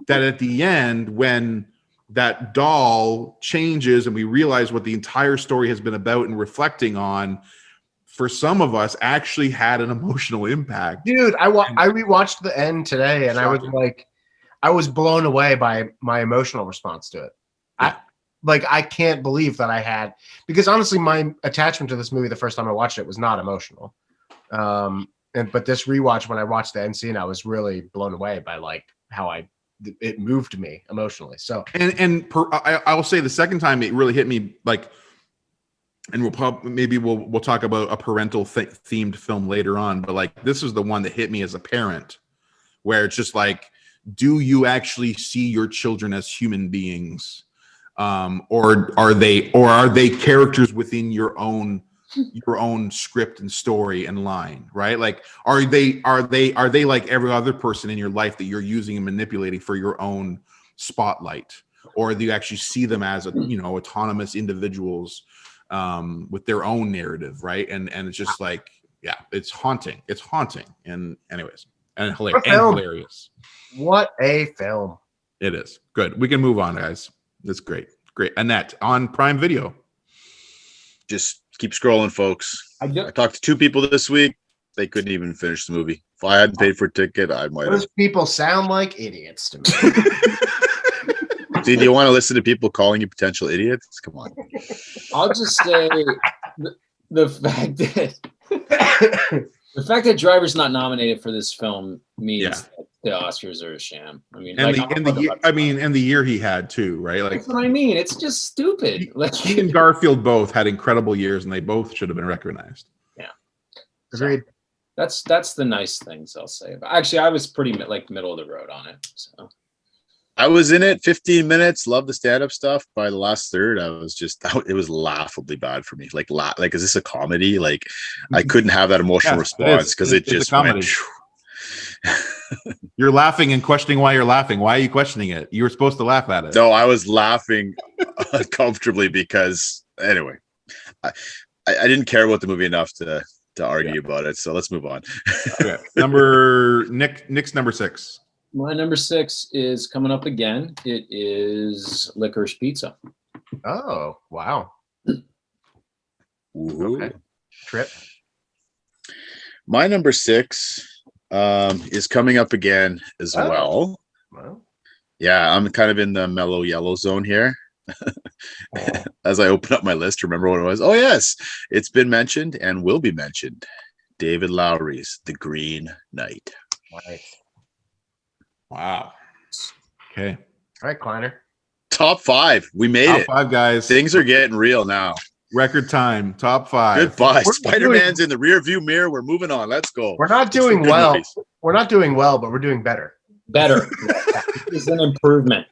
that at the end, when that doll changes and we realize what the entire story has been about and reflecting on, for some of us actually had an emotional impact. Dude, I rewatched the end today, and shocking. I was like, I was blown away by my emotional response to it. Yeah. I can't believe that I had, because honestly, my attachment to this movie the first time I watched it was not emotional. But this rewatch, when I watched the end scene, I was really blown away by like how it moved me emotionally. So I will say the second time it really hit me like, and we'll talk about a parental themed film later on, but like this is the one that hit me as a parent, where it's just like, do you actually see your children as human beings, or are they characters within your own script and story and line, right? Like, are they like every other person in your life that you're using and manipulating for your own spotlight, or do you actually see them as autonomous individuals with their own narrative, right? And it's just like, yeah, it's haunting. And anyways, and hilarious. What a film. It is. Good. We can move on, guys. That's great. Annette on Prime Video. Just keep scrolling, folks. I talked to 2 people this week. They couldn't even finish the movie. If I hadn't paid for a ticket, I might have. Those people sound like idiots to me. See, do you want to listen to people calling you potential idiots? Come on. I'll just say the fact that Driver's not nominated for this film means that the Oscars are a sham. I mean, and the year he had too, right? Like that's what I mean. It's just stupid. He and Garfield both had incredible years, and they both should have been recognized. Yeah, agreed. That's the nice things I'll say. But actually, I was pretty like middle of the road on it. So I was in it 15 minutes. Love the stand-up stuff. By the last third, it was laughably bad for me. Like, is this a comedy? Like, I couldn't have that emotional Yes, response because it it's just a comedy. You're laughing and questioning why you're laughing. Why are you questioning it? You were supposed to laugh at it. No, I was laughing uncomfortably because anyway, I didn't care about the movie enough to argue about it. So let's move on. Okay. Nick's number 6. my number 6 is coming up again. It is Licorice Pizza. Oh, wow. Ooh. Okay. Trip. My number 6 is coming up again as well. Well, Yeah, I'm kind of in the mellow yellow zone here. As I open up my list, remember what it was? Oh, yes, it's been mentioned and will be mentioned. David Lowery's The Green Knight. nice. Wow. Okay. All right, Kleiner. Top 5. We made Top it. 5, guys. Things are getting real now. Record time. Top 5. Goodbye. We're Spider-Man's in the rear view mirror. We're moving on. Let's go. We're not doing Good well. movies. We're not doing well, but we're doing better. Better. It's an improvement.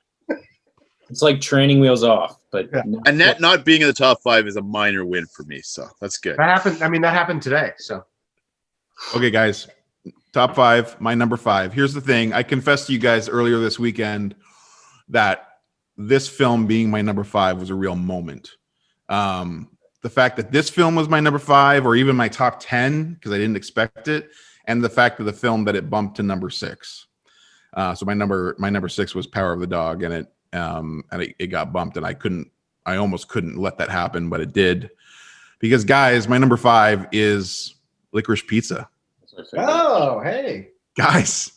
It's like training wheels off. But Yeah. Annette not being in the top 5 is a minor win for me. So that's good. That happened. I mean, that happened today. So Okay, guys. Top 5. My number 5. Here's the thing. I confessed to you guys earlier this weekend that this film being my number 5 was a real moment. The fact that this film was my number 5 or even my top 10, because I didn't expect it, and the fact of the film that it bumped to number 6. So my number 6 was Power of the Dog, and it got bumped, and I almost couldn't let that happen, but it did. Because guys, my number 5 is Licorice Pizza. oh, hey. Guys,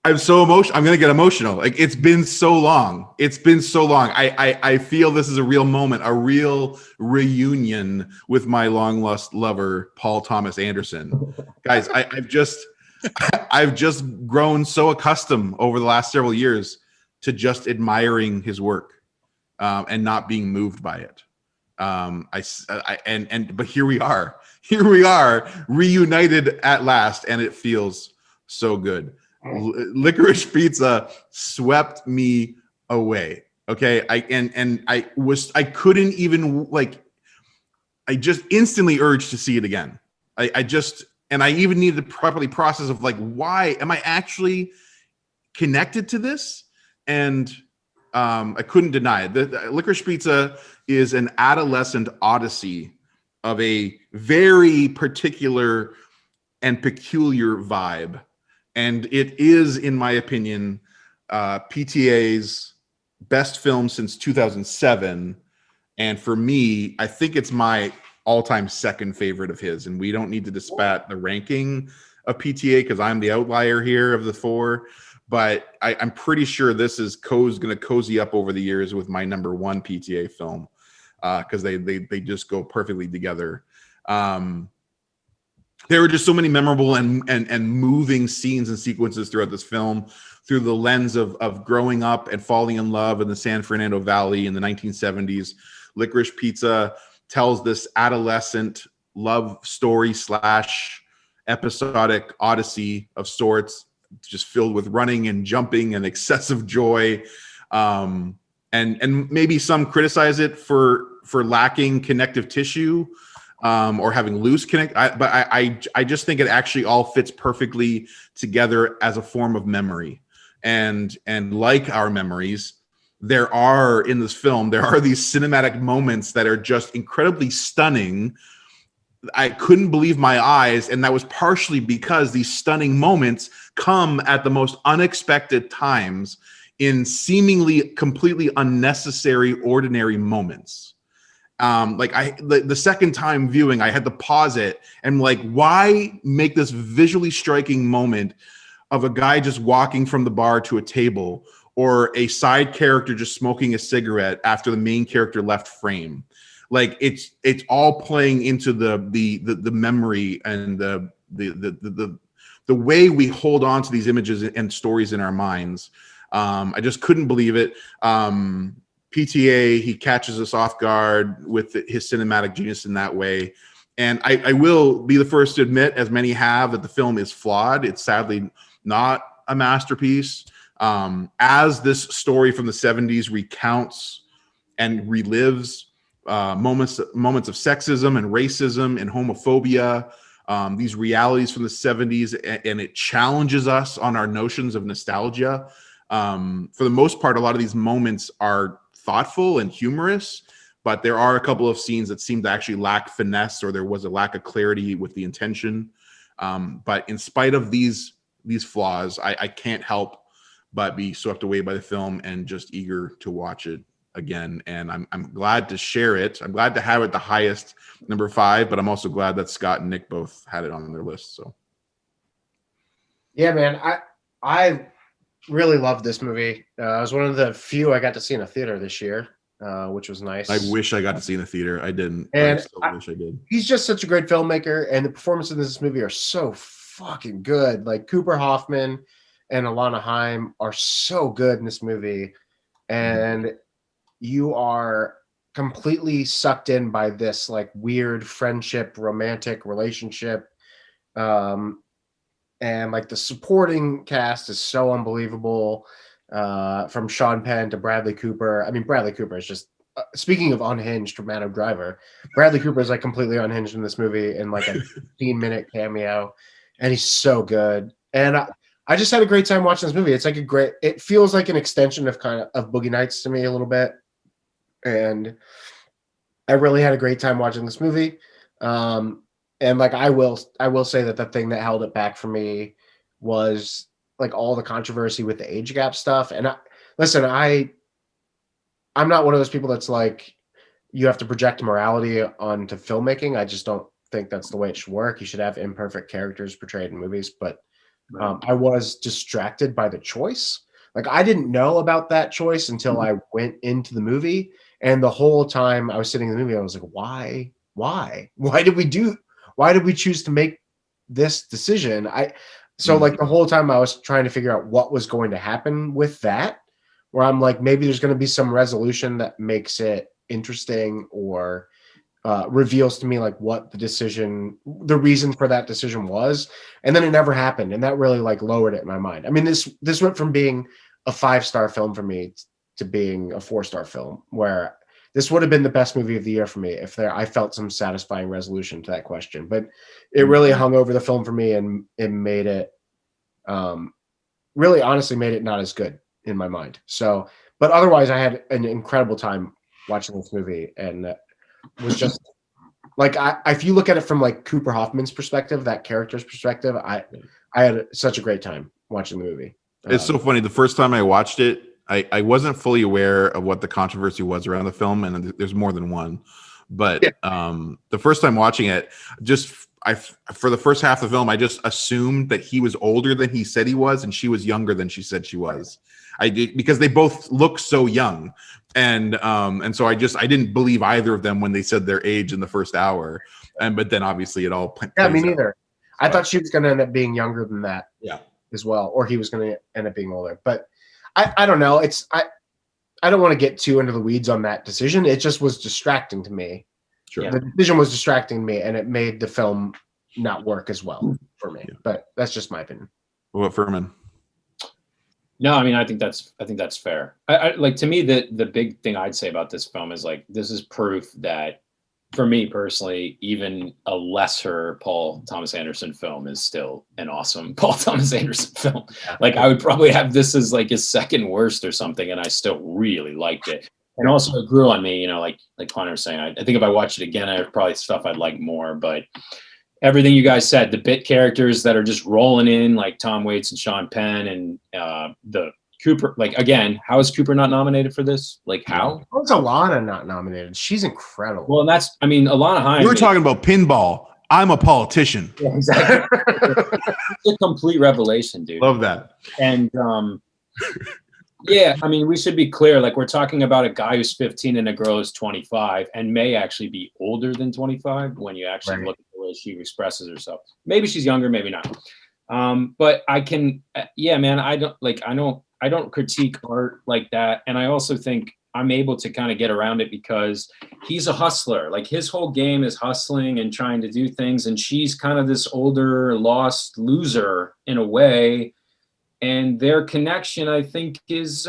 I'm so emotional. I'm gonna get emotional. Like, it's been so long. I feel this is a real moment, a real reunion with my long lost lover, Paul Thomas Anderson. Guys, I've just grown so accustomed over the last several years to just admiring his work and not being moved by it. But here we are reunited at last, and it feels so good. Licorice Pizza swept me away. Okay, I couldn't even, like, I just instantly urged to see it again. I even needed to properly process of, like, why am I actually connected to this? And I couldn't deny it. The Licorice Pizza is an adolescent odyssey of a very particular and peculiar vibe. And it is, in my opinion, PTA's best film since 2007. And for me, I think it's my all-time second favorite of his. And we don't need to dispat the ranking of PTA because I'm the outlier here of the 4. But I'm pretty sure this is going to cozy up over the years with my number 1 PTA film because they just go perfectly together. There were just so many memorable and moving scenes and sequences throughout this film through the lens of growing up and falling in love in the San Fernando Valley in the 1970s. Licorice Pizza tells this adolescent love story / episodic odyssey of sorts, just filled with running and jumping and excessive joy. And maybe some criticize it for lacking connective tissue. Or having loose connect, but I just think it actually all fits perfectly together as a form of memory, and like our memories, there are in this film these cinematic moments that are just incredibly stunning. I couldn't believe my eyes, and that was partially because these stunning moments come at the most unexpected times in seemingly completely unnecessary, ordinary moments. The second time viewing, I had to pause it and, like, why make this visually striking moment of a guy just walking from the bar to a table, or a side character just smoking a cigarette after the main character left frame? Like, it's all playing into the memory and the way we hold on to these images and stories in our minds. I just couldn't believe it. PTA, he catches us off guard with his cinematic genius in that way. And I will be the first to admit, as many have, that the film is flawed. It's sadly not a masterpiece. As this story from the 70s recounts and relives moments of sexism and racism and homophobia, these realities from the 70s, and it challenges us on our notions of nostalgia. For the most part, a lot of these moments are thoughtful and humorous, but there are a couple of scenes that seem to actually lack finesse, or there was a lack of clarity with the intention. But in spite of these flaws, I can't help but be swept away by the film and just eager to watch it again. And I'm glad to share it. I'm glad to have it the highest, number 5, but I'm also glad that Scott and Nick both had it on their list. So yeah, man, I really loved this movie. It was one of the few I got to see in a theater this year, which was nice. I wish I got to see in the theater. I didn't. And I still wish I did. He's just such a great filmmaker, and the performances in this movie are so fucking good. Like Cooper Hoffman and Alana Haim are so good in this movie, and you are completely sucked in by this like weird friendship, romantic relationship. And like the supporting cast is so unbelievable, from Sean Penn to Bradley Cooper. I mean, Bradley Cooper is just, speaking of unhinged from Adam Driver, Bradley Cooper is like completely unhinged in this movie in like a 15-minute cameo, and he's so good. And I just had a great time watching this movie. It's like it feels like an extension of kind of Boogie Nights to me a little bit. And I really had a great time watching this movie. And like I will say that the thing that held it back for me was like all the controversy with the age gap stuff. And I'm not one of those people that's like, you have to project morality onto filmmaking. I just don't think that's the way it should work. You should have imperfect characters portrayed in movies. But I was distracted by the choice. Like I didn't know about that choice until I went into the movie. And the whole time I was sitting in the movie, I was like, why did we choose to make this decision? Like the whole time I was trying to figure out what was going to happen with that, where I'm like, maybe there's going to be some resolution that makes it interesting or reveals to me like what the reason for that decision was. And then it never happened. And that really like lowered it in my mind. I mean, this went from being a 5-star film for me to being a 4-star film, where this would have been the best movie of the year for me if I felt some satisfying resolution to that question. But it really hung over the film for me, and it made it really honestly made it not as good in my mind. So, but otherwise I had an incredible time watching this movie, and was just like, if you look at it from like Cooper Hoffman's perspective, that character's perspective, I had such a great time watching the movie. It's so funny. The first time I watched it, I wasn't fully aware of what the controversy was around the film, and there's more than one. But the first time watching it, for the first half of the film, I just assumed that he was older than he said he was, and she was younger than she said she was. I did, because they both look so young, and so I didn't believe either of them when they said their age in the first hour, but then obviously it all plays me neither. out. I thought she was going to end up being younger than that, as well, or he was going to end up being older. But I don't know. I don't want to get too into the weeds on that decision. It just was distracting to me. Sure. The decision was distracting me, and it made the film not work as well for me. But that's just my opinion. What about Furman? No, I mean, I think that's fair. I like, to me, the big thing I'd say about this film is like, this is proof that, for me personally, even a lesser Paul Thomas Anderson film is still an awesome Paul Thomas Anderson film. Like, I would probably have this as like his second worst or something, and I still really liked it. And also it grew on me, like Connor was saying. I think if I watched it again, I have probably stuff I'd like more. But everything you guys said, the bit characters that are just rolling in, like Tom Waits and Sean Penn, and the Cooper, like, again, how is Cooper not nominated for this? Like, how? How's Alana not nominated? She's incredible. Well, and that's, I mean, Alana Haim. We were talking about pinball. I'm a politician. Yeah, exactly. It's a complete revelation, dude. Love that. And yeah, I mean, we should be clear. Like, we're talking about a guy who's 15 and a girl who's 25, and may actually be older than 25 when you actually look at the way she expresses herself. Maybe she's younger, maybe not. But I can, man, I don't critique art like that. And I also think I'm able to kind of get around it because he's a hustler. Like his whole game is hustling and trying to do things. And she's kind of this older, lost loser in a way. And their connection, I think, is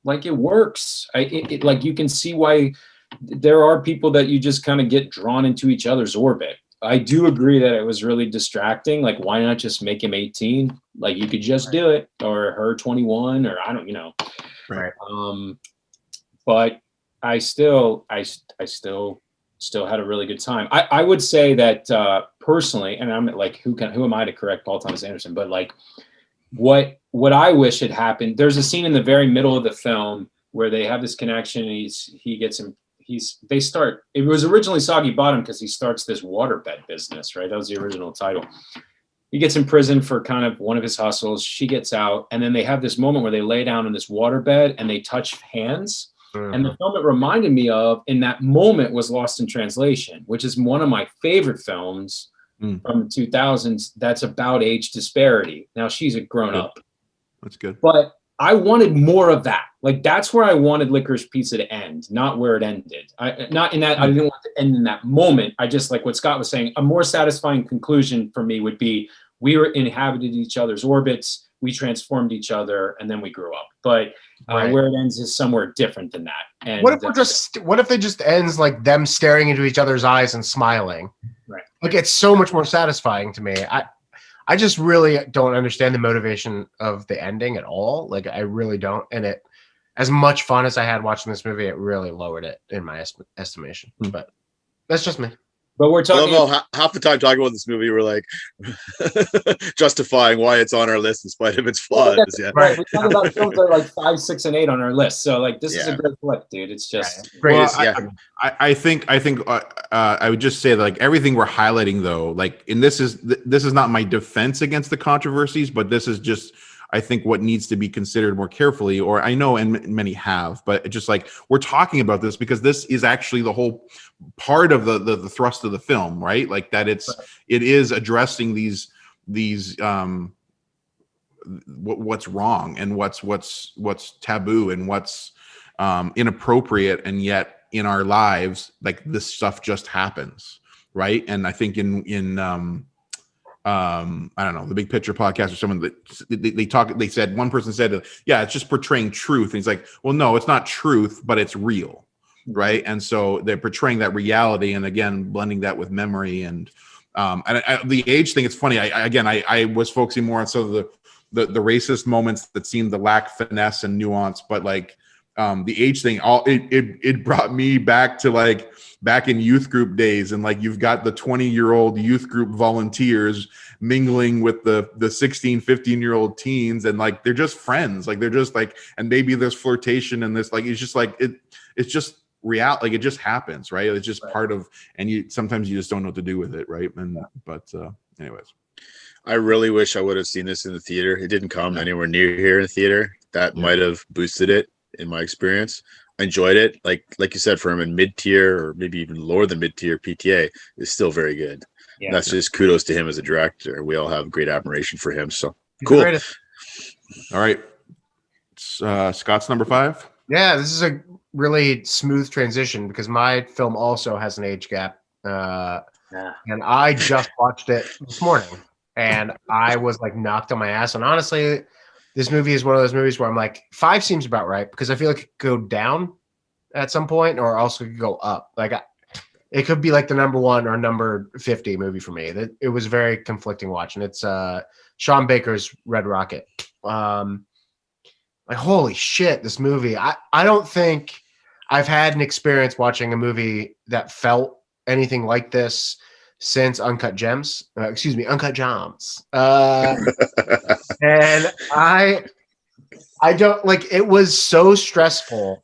like it works. Like you can see why there are people that you just kind of get drawn into each other's orbit. I do agree that it was really distracting. Like, why not just make him 18? Like, you could just do it, or her 21, or I don't, Right. But I still had a really good time. I would say that personally, and I'm like, who am I to correct Paul Thomas Anderson? But like, what I wish had happened. There's a scene in the very middle of the film where they have this connection. And it was originally Soggy Bottom because he starts this waterbed business, right? That was the original title. He gets in prison for kind of one of his hustles. She gets out, and then they have this moment where they lay down in this waterbed and they touch hands. Mm-hmm. And the film it reminded me of in that moment was Lost in Translation, which is one of my favorite films from the 2000s that's about age disparity. Now she's a grown up. That's good. But I wanted more of that. Like, that's where I wanted Licorice Pizza to end, not where it ended. I didn't want it to end in that moment. I just, like what Scott was saying, a more satisfying conclusion for me would be we were inhabited each other's orbits, we transformed each other, and then we grew up. But where it ends is somewhere different than that. And what if they just ends like them staring into each other's eyes and smiling? Right. Like, it's so much more satisfying to me. I just really don't understand the motivation of the ending at all. Like, I really don't. And it, as much fun as I had watching this movie, it really lowered it in my estimation. But that's just me. But we're talking. Half the time talking about this movie, we're like justifying why it's on our list in spite of its flaws. Right. We talk about films that are like 5, 6, and 8 on our list. So like, this is a great flick, dude. It's just great. Well, I think I would just say that, like, everything we're highlighting though, like, and this is not my defense against the controversies, but this is just, I think, what needs to be considered more carefully, or I know, and many have, but just like, we're talking about this because this is actually the whole part of the thrust of the film, right? Like, that it is addressing these what's wrong and what's taboo and what's inappropriate, and yet in our lives, like, this stuff just happens, right? And I think in I don't know, the Big Picture podcast or someone that they said, one person said, yeah, it's just portraying truth. And he's like, well, no, it's not truth, but it's real. Right. And so they're portraying that reality, and again, blending that with memory and the age thing. It's funny. I was focusing more on some of the racist moments that seemed to lack finesse and nuance, but like, the age thing, it brought me back to like back in youth group days, and like, you've got the 20-year-old youth group volunteers mingling with the 16, 15-year-old teens, and like, they're just friends, like, they're just like, and maybe there's flirtation and this, like, it's just like it's just real, like, it just happens, right? It's just part of, and sometimes you just don't know what to do with it, right? And but anyways, I really wish I would have seen this in the theater. It didn't come anywhere near here in the theater. That might have boosted it in my experience. I enjoyed it. Like you said, Furman, mid-tier or maybe even lower than mid-tier PTA is still very good. Yeah. That's just kudos to him as a director. We all have great admiration for him. So cool. All right. Scott's number 5. Yeah, this is a really smooth transition because my film also has an age gap. And I just watched it this morning, and I was like knocked on my ass. And honestly, this movie is one of those movies where I'm like, 5 seems about right, because I feel like it could go down at some point, or also could go up. Like, it could be like the number 1 or number 50 movie for me. It was very conflicting watching. It's Sean Baker's Red Rocket. Like, holy shit, this movie. I don't think I've had an experience watching a movie that felt anything like this since Uncut Gems. Uncut Gems. And I don't, like, it was so stressful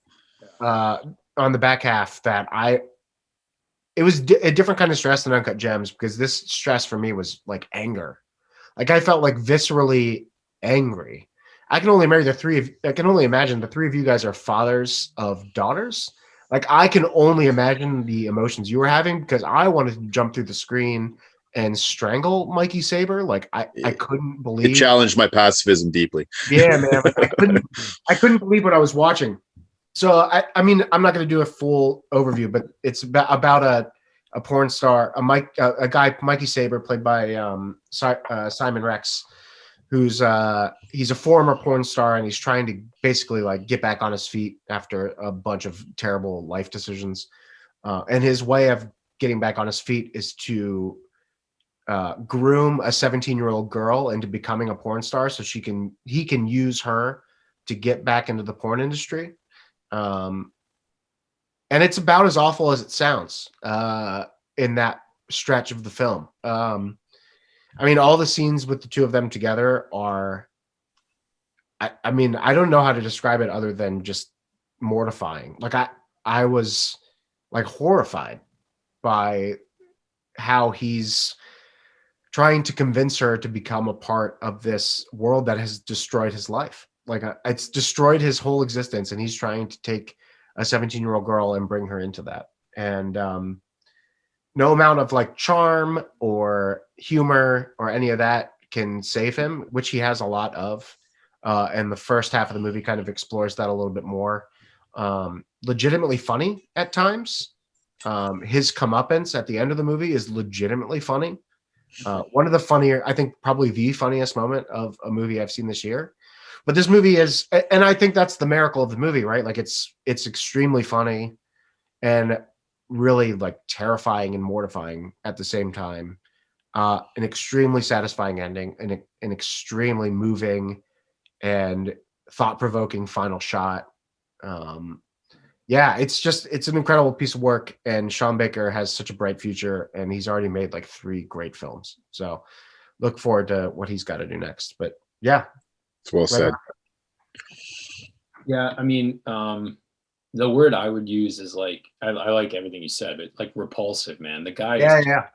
on the back half that it was a different kind of stress than Uncut Gems, because this stress for me was like anger. Like, I felt like viscerally angry. I can only imagine the 3 of you guys are fathers of daughters. Like, I can only imagine the emotions you were having, because I wanted to jump through the screen and strangle Mikey Saber. Like, I couldn't believe. It challenged my pacifism deeply. Yeah, man. Like, I couldn't believe what I was watching. So I mean, I'm not going to do a full overview, but it's about a porn star, a guy, Mikey Saber, played by Simon Rex, who's he's a former porn star, and he's trying to basically like get back on his feet after a bunch of terrible life decisions. And his way of getting back on his feet is to groom a 17-year-old girl into becoming a porn star, so he can use her to get back into the porn industry. And it's about as awful as it sounds in that stretch of the film. I mean, all the scenes with the two of them together are, I mean, I don't know how to describe it other than just mortifying. Like I was like horrified by how he's trying to convince her to become a part of this world that has destroyed his life. Like it's destroyed his whole existence, and he's trying to take a 17-year-old girl and bring her into that. And no amount of like charm or humor or any of that can save him, which he has a lot of. And the first half of the movie kind of explores that a little bit more. Legitimately funny at times. His comeuppance at the end of the movie is legitimately funny. One of the funnier, I think probably the funniest moment of a movie I've seen this year. But this movie is, and I think that's the miracle of the movie, right? Like it's extremely funny and really like terrifying and mortifying at the same time. An extremely satisfying ending, and an extremely moving and thought-provoking final shot. Yeah, it's an incredible piece of work, and Sean Baker has such a bright future, and he's already made like 3 great films. So look forward to what he's got to do next. But yeah. It's well said. Yeah, I mean, the word I would use is like, I like everything you said, but like repulsive, man. The guy Yeah.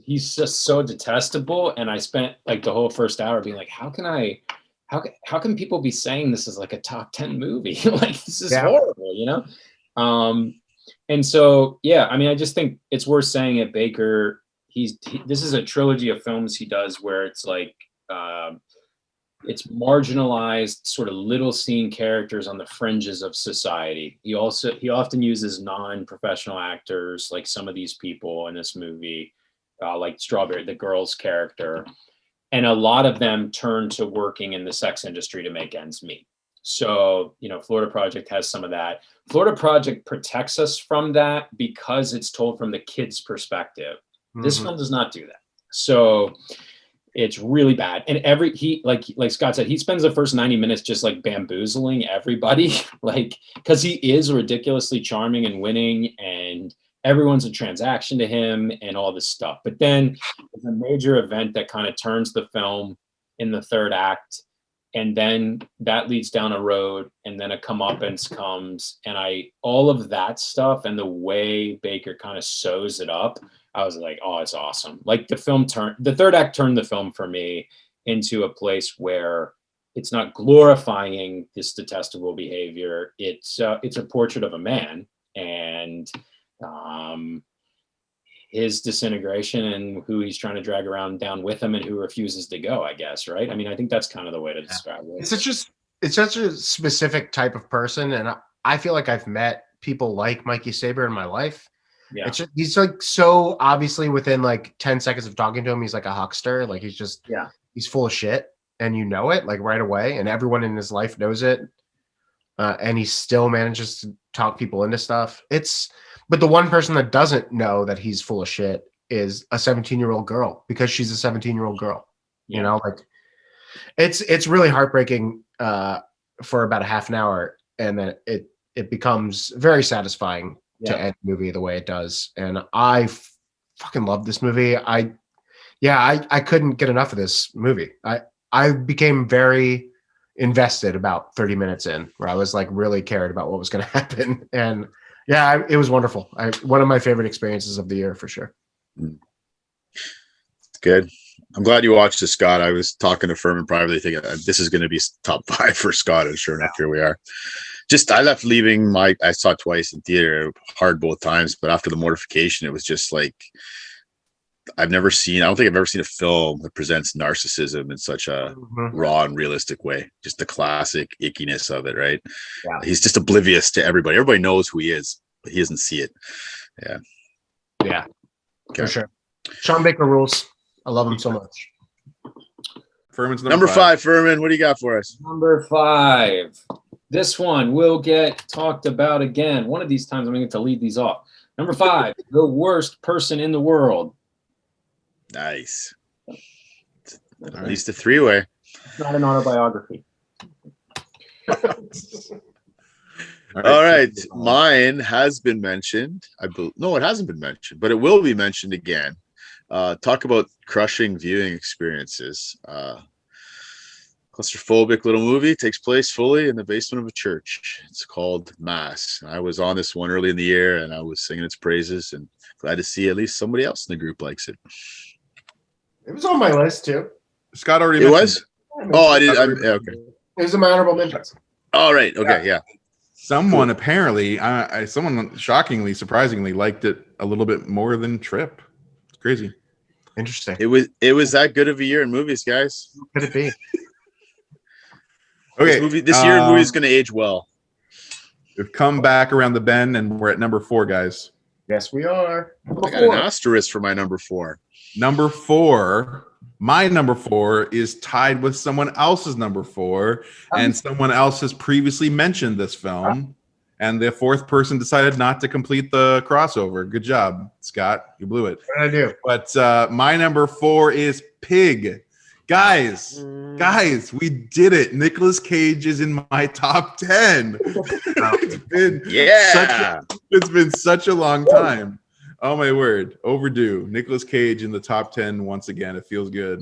He's just so detestable. And I spent like the whole first hour being like, how can people be saying this is like a top 10 movie? Like, this is horrible, you know? And so, yeah, I mean, I just think it's worth saying it, Baker, this is a trilogy of films he does where it's like, it's marginalized sort of little scene characters on the fringes of society. He often uses non-professional actors, like some of these people in this movie, like Strawberry, the girl's character. And a lot of them turn to working in the sex industry to make ends meet. So, you know, Florida Project has some of that. Florida Project protects us from that because it's told from the kid's perspective. Mm-hmm. This film does not do that. So it's really bad. And like Scott said, he spends the first 90 minutes just like bamboozling everybody, like, because he is ridiculously charming and winning, and everyone's a transaction to him and all this stuff. But then there's a major event that kind of turns the film in the third act, and then that leads down a road, and then a comeuppance comes, and all of that stuff and the way Baker kind of sews it up, I was like, oh, it's awesome. Like the third act turned the film for me into a place where it's not glorifying this detestable behavior. It's a portrait of a man, and his disintegration, and who he's trying to drag around down with him, and who refuses to go, I guess, right? I mean, I think that's kind of the way to describe it. It's such a specific type of person, and I feel like I've met people like Mikey Saber in my life. Yeah, he's like so obviously within like 10 seconds of talking to him, he's like a huckster. Like he's full of shit, and you know it like right away, and everyone in his life knows it. And he still manages to talk people into stuff. But the one person that doesn't know that he's full of shit is a 17-year-old girl, because she's a 17-year-old girl. Yeah. You know, like it's really heartbreaking for about a half an hour, and then it becomes very satisfying to end the movie the way it does. And I fucking love this movie. I couldn't get enough of this movie. I became very invested about 30 minutes in, where I was like really cared about what was going to happen. And yeah, it was wonderful. One of my favorite experiences of the year for sure. Good. I'm glad you watched this, Scott. I was talking to Furman privately, thinking this is going to be top 5 for Scott, and sure enough, here we are. I left leaving I saw it twice in theater, hard both times, but after the mortification, it was just like, I've never seen. I don't think I've ever seen a film that presents narcissism in such a raw and realistic way. Just the classic ickiness of it, right? Yeah. He's just oblivious to everybody. Everybody knows who he is, but he doesn't see it. Yeah. Yeah. Okay. For sure. Sean Baker rules. I love him so much. Furman's Number five, Furman. What do you got for us? Number 5. This one will get talked about again. One of these times I'm going to get to lead these off. Number 5, the worst person in the world. Nice. At least a 3-way. It's not an autobiography. All right. Mine has been mentioned. No, it hasn't been mentioned, but it will be mentioned again. Talk about crushing viewing experiences. Claustrophobic little movie, takes place fully in the basement of a church. It's called Mass. I was on this one early in the year and I was singing its praises, and glad to see at least somebody else in the group likes it. It was on my list too. Scott already It mentioned was? Oh, I did. Okay. It was in my honorable mentions. All right. Okay. Yeah. Someone apparently, someone shockingly, surprisingly liked it a little bit more than Trip. It's crazy. Interesting. It was that good of a year in movies, guys. Could it be? Okay, This year in movies is going to age well. We've come back around the bend, and we're at number 4, guys. Yes, we are. I got an asterisk for my number 4. Number 4, my number 4 is tied with someone else's number 4, and someone else has previously mentioned this film, and the 4th person decided not to complete the crossover. Good job, Scott. You blew it. What did I do? But my number 4 is Pig. Guys, we did it. Nicolas Cage is in my top 10. It's been such a long time. Oh my word, overdue. Nicolas Cage in the top 10 once again. It feels good.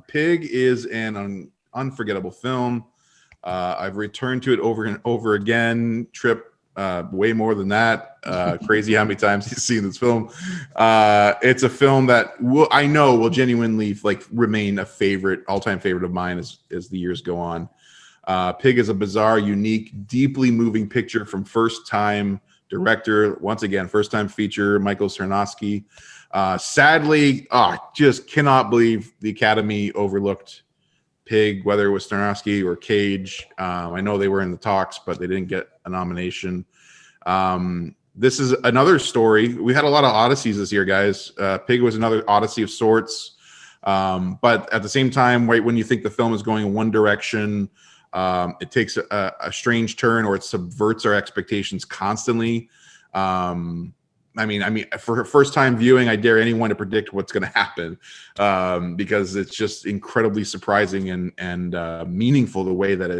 Pig is an unforgettable film. I've returned to it over and over again. Trip way more than that. Crazy how many times he's seen this film. It's a film that I know will genuinely remain a favorite, all-time favorite of mine as the years go on. Pig is a bizarre, unique, deeply moving picture from first-time director, once again, first-time feature, Michael Sarnowski. Sadly, just cannot believe the Academy overlooked Pig, whether it was Sarnowski or Cage. I know they were in the talks, but they didn't get a nomination. This is another story. We had a lot of odysseys this year, guys. Pig was another odyssey of sorts. But at the same time, right when you think the film is going in one direction, it takes a strange turn, or it subverts our expectations constantly. I mean, for first time viewing, I dare anyone to predict what's going to happen, because it's just incredibly surprising and meaningful the way that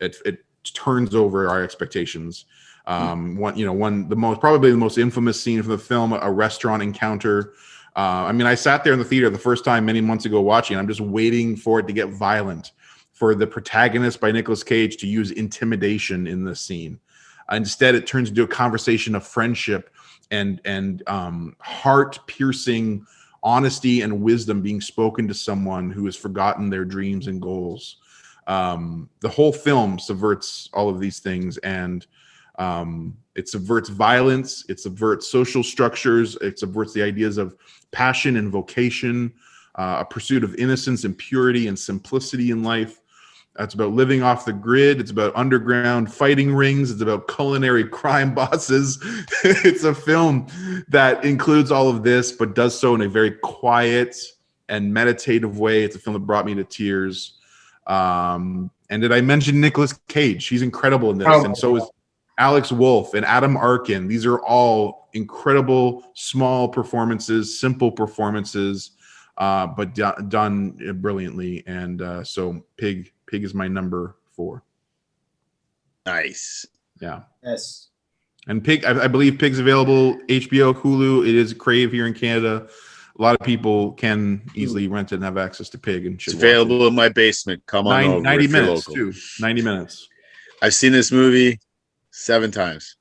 it turns over our expectations. Probably the most infamous scene from the film, a restaurant encounter. I sat there in the theater the first time many months ago watching. I'm just waiting for it to get violent, for the protagonist by Nicolas Cage to use intimidation in this scene. Instead, it turns into a conversation of friendship and heart-piercing honesty and wisdom being spoken to someone who has forgotten their dreams and goals. The whole film subverts all of these things, and it subverts violence, it subverts social structures, it subverts the ideas of passion and vocation, a pursuit of innocence and purity and simplicity in life. It's about living off the grid. It's about underground fighting rings. It's about culinary crime bosses. It's a film that includes all of this, but does so in a very quiet and meditative way. It's a film that brought me to tears. And did I mention Nicolas Cage? He's incredible in this. And so is Alex Wolff and Adam Arkin. These are all incredible, small performances, simple performances, but done brilliantly. And so Pig is my number 4. Nice. Yeah. Yes. And Pig, I believe Pig's available HBO, Hulu. It is Crave here in Canada. A lot of people can easily rent it and have access to Pig. And it's available in my basement. Come on over. 90 minutes too. 90 minutes. I've seen this movie 7 times.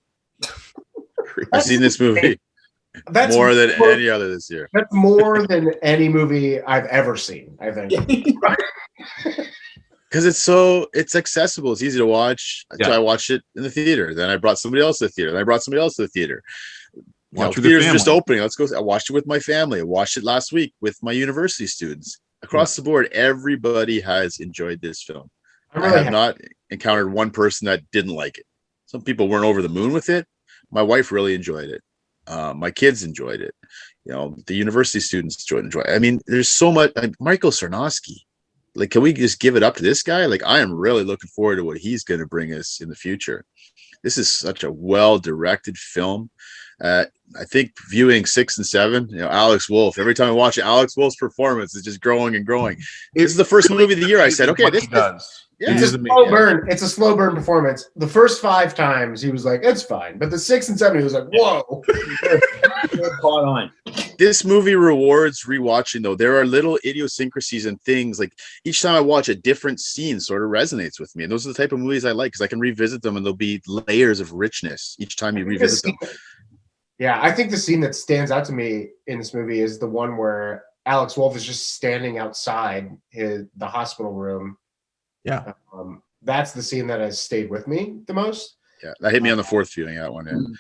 I've seen this movie more than any other this year. That's more than any movie I've ever seen, I think. Because it's accessible. It's easy to watch. So I watched it in the theater. Then I brought somebody else to the theater. Then I brought somebody else to the theater. Watch with the theaters are family. just opening. Let's go. I watched it with my family. I watched it last week with my university students. Across the board, everybody has enjoyed this film. I'm I really have happy. not encountered one person that didn't like it. Some people weren't over the moon with it. My wife really enjoyed it. My kids enjoyed it. The university students enjoyed it. I mean, there's so much. Michael Sarnowski. Like, can we just give it up to this guy? Like, I am really looking forward to what he's going to bring us in the future. This is such a well-directed film. I think viewing 6 and 7, Alex Wolff. Every time I watch it, Alex Wolff's performance is just growing and growing. This is the first movie of the year. I said, okay, this does. Yeah, It's a slow burn. It's a slow burn performance. The first 5 times he was like, "It's fine," but the 6 and 7 he was like, "Whoa!" Caught on. This movie rewards rewatching, though. There are little idiosyncrasies and things. Like, each time I watch a different scene sort of resonates with me, and those are the type of movies I like because I can revisit them and there'll be layers of richness each time you revisit them. Yeah, I think the scene that stands out to me in this movie is the one where Alex Wolff is just standing outside the hospital room. Yeah. That's the scene that has stayed with me the most. Yeah, that hit me on the 4th viewing, that one.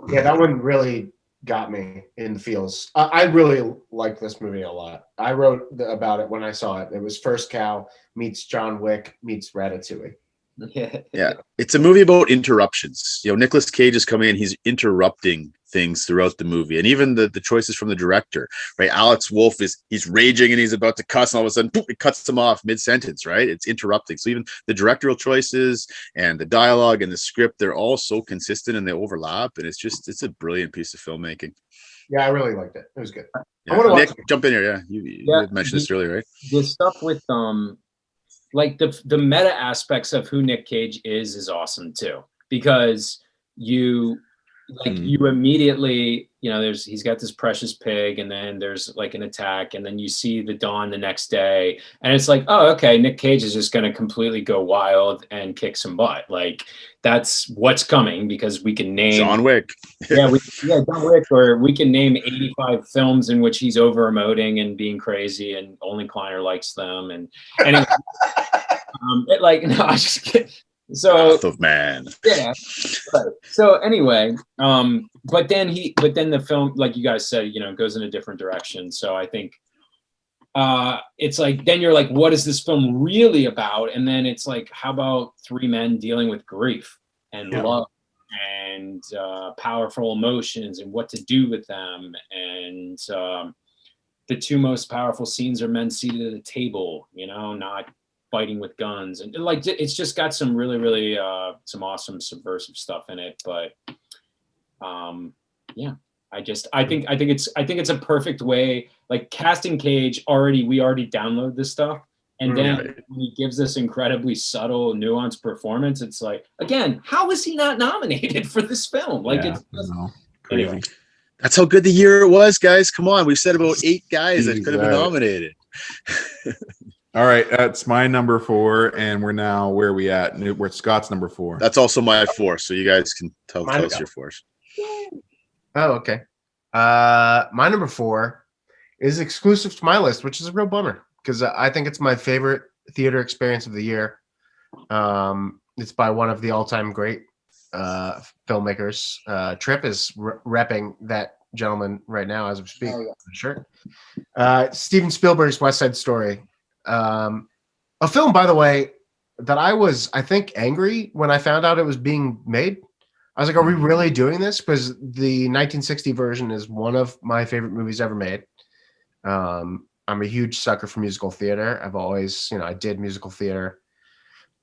Yeah, that one really got me in the feels. I really liked this movie a lot. I wrote about it when I saw it. It was First Cow meets John Wick meets Ratatouille. Yeah, it's a movie about interruptions. Nicolas Cage is coming in, he's interrupting things throughout the movie, and even the choices from the director, right? Alex Wolff he's raging and he's about to cuss, and all of a sudden, boom, it cuts him off mid-sentence, right? It's interrupting. So even the directorial choices and the dialogue and the script, they're all so consistent and they overlap, and it's a brilliant piece of filmmaking. Yeah, I really liked it. It was good. Yeah. I want to Nick, watch it. jump in here. Yeah, you had mentioned this earlier, right? The stuff with like the meta aspects of who Nick Cage is awesome too, because you immediately, he's got this precious pig, and then there's like an attack, and then you see the dawn the next day, and it's like, oh, okay, Nick Cage is just going to completely go wild and kick some butt. Like, that's what's coming, because we can name John Wick. John Wick, or we can name 85 films in which he's over emoting and being crazy, and only Kleiner likes them. And anyway, no, I just kidding. So Wrath of Man. Yeah. Right. So anyway, but then the film, like you guys said, goes in a different direction. So I think it's like, then you're like, what is this film really about? And then it's like, how about 3 men dealing with grief and love and powerful emotions and what to do with them? And the 2 most powerful scenes are men seated at a table, not fighting with guns, and like, it's just got some really, really some awesome subversive stuff in it. But I think it's a perfect way, like, casting Cage. We already download this stuff, and then when he gives this incredibly subtle, nuanced performance, it's like, again, how is he not nominated for this film? Like, it's just, anyway. That's how good the year it was, guys. Come on, we've said about 8 guys that could have been nominated. All right, that's my number 4, and we're now, where are we at? We're at Scott's number 4. That's also my 4, so you guys can tell us your 4s. Oh, okay. My number 4 is exclusive to my list, which is a real bummer, because I think it's my favorite theater experience of the year. It's by one of the all-time great filmmakers. Tripp is repping that gentleman right now as we speak. Oh, yeah. Sure. Steven Spielberg's West Side Story. A film, by the way, that I think, angry when I found out it was being made. I was like, are we really doing this? Because the 1960 version is one of my favorite movies ever made. I'm a huge sucker for musical theater. I've always, I did musical theater.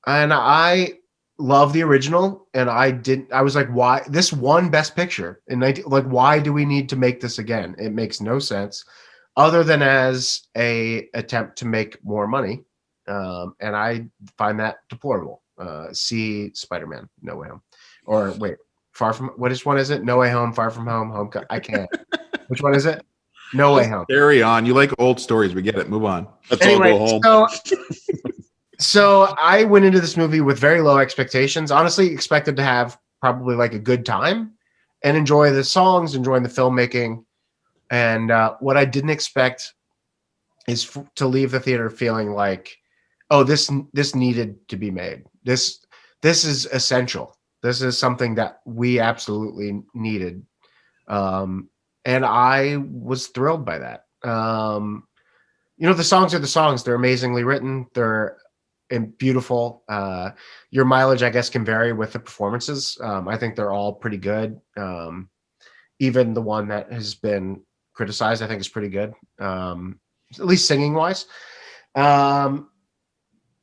And I love the original. And I was like, why? This won Best Picture in why do we need to make this again? It makes no sense, other than as a attempt to make more money. And I find that deplorable. See Spider-Man, No Way Home. Or wait, which one is it? No Way Home, Far From Home, I can't. Which one is it? No Way Home. Carry on. You like old stories. We get it. Move on. Let's all go home. So I went into this movie with very low expectations. Honestly, expected to have probably like a good time and enjoy the songs, enjoying the filmmaking. And what I didn't expect is to leave the theater feeling like, oh, this needed to be made. This is essential. This is something that we absolutely needed. And I was thrilled by that. The songs are the songs. They're amazingly written. They're beautiful. Your mileage, I guess, can vary with the performances. I think they're all pretty good. Even the one that has been criticized, I think, is pretty good, at least singing wise. But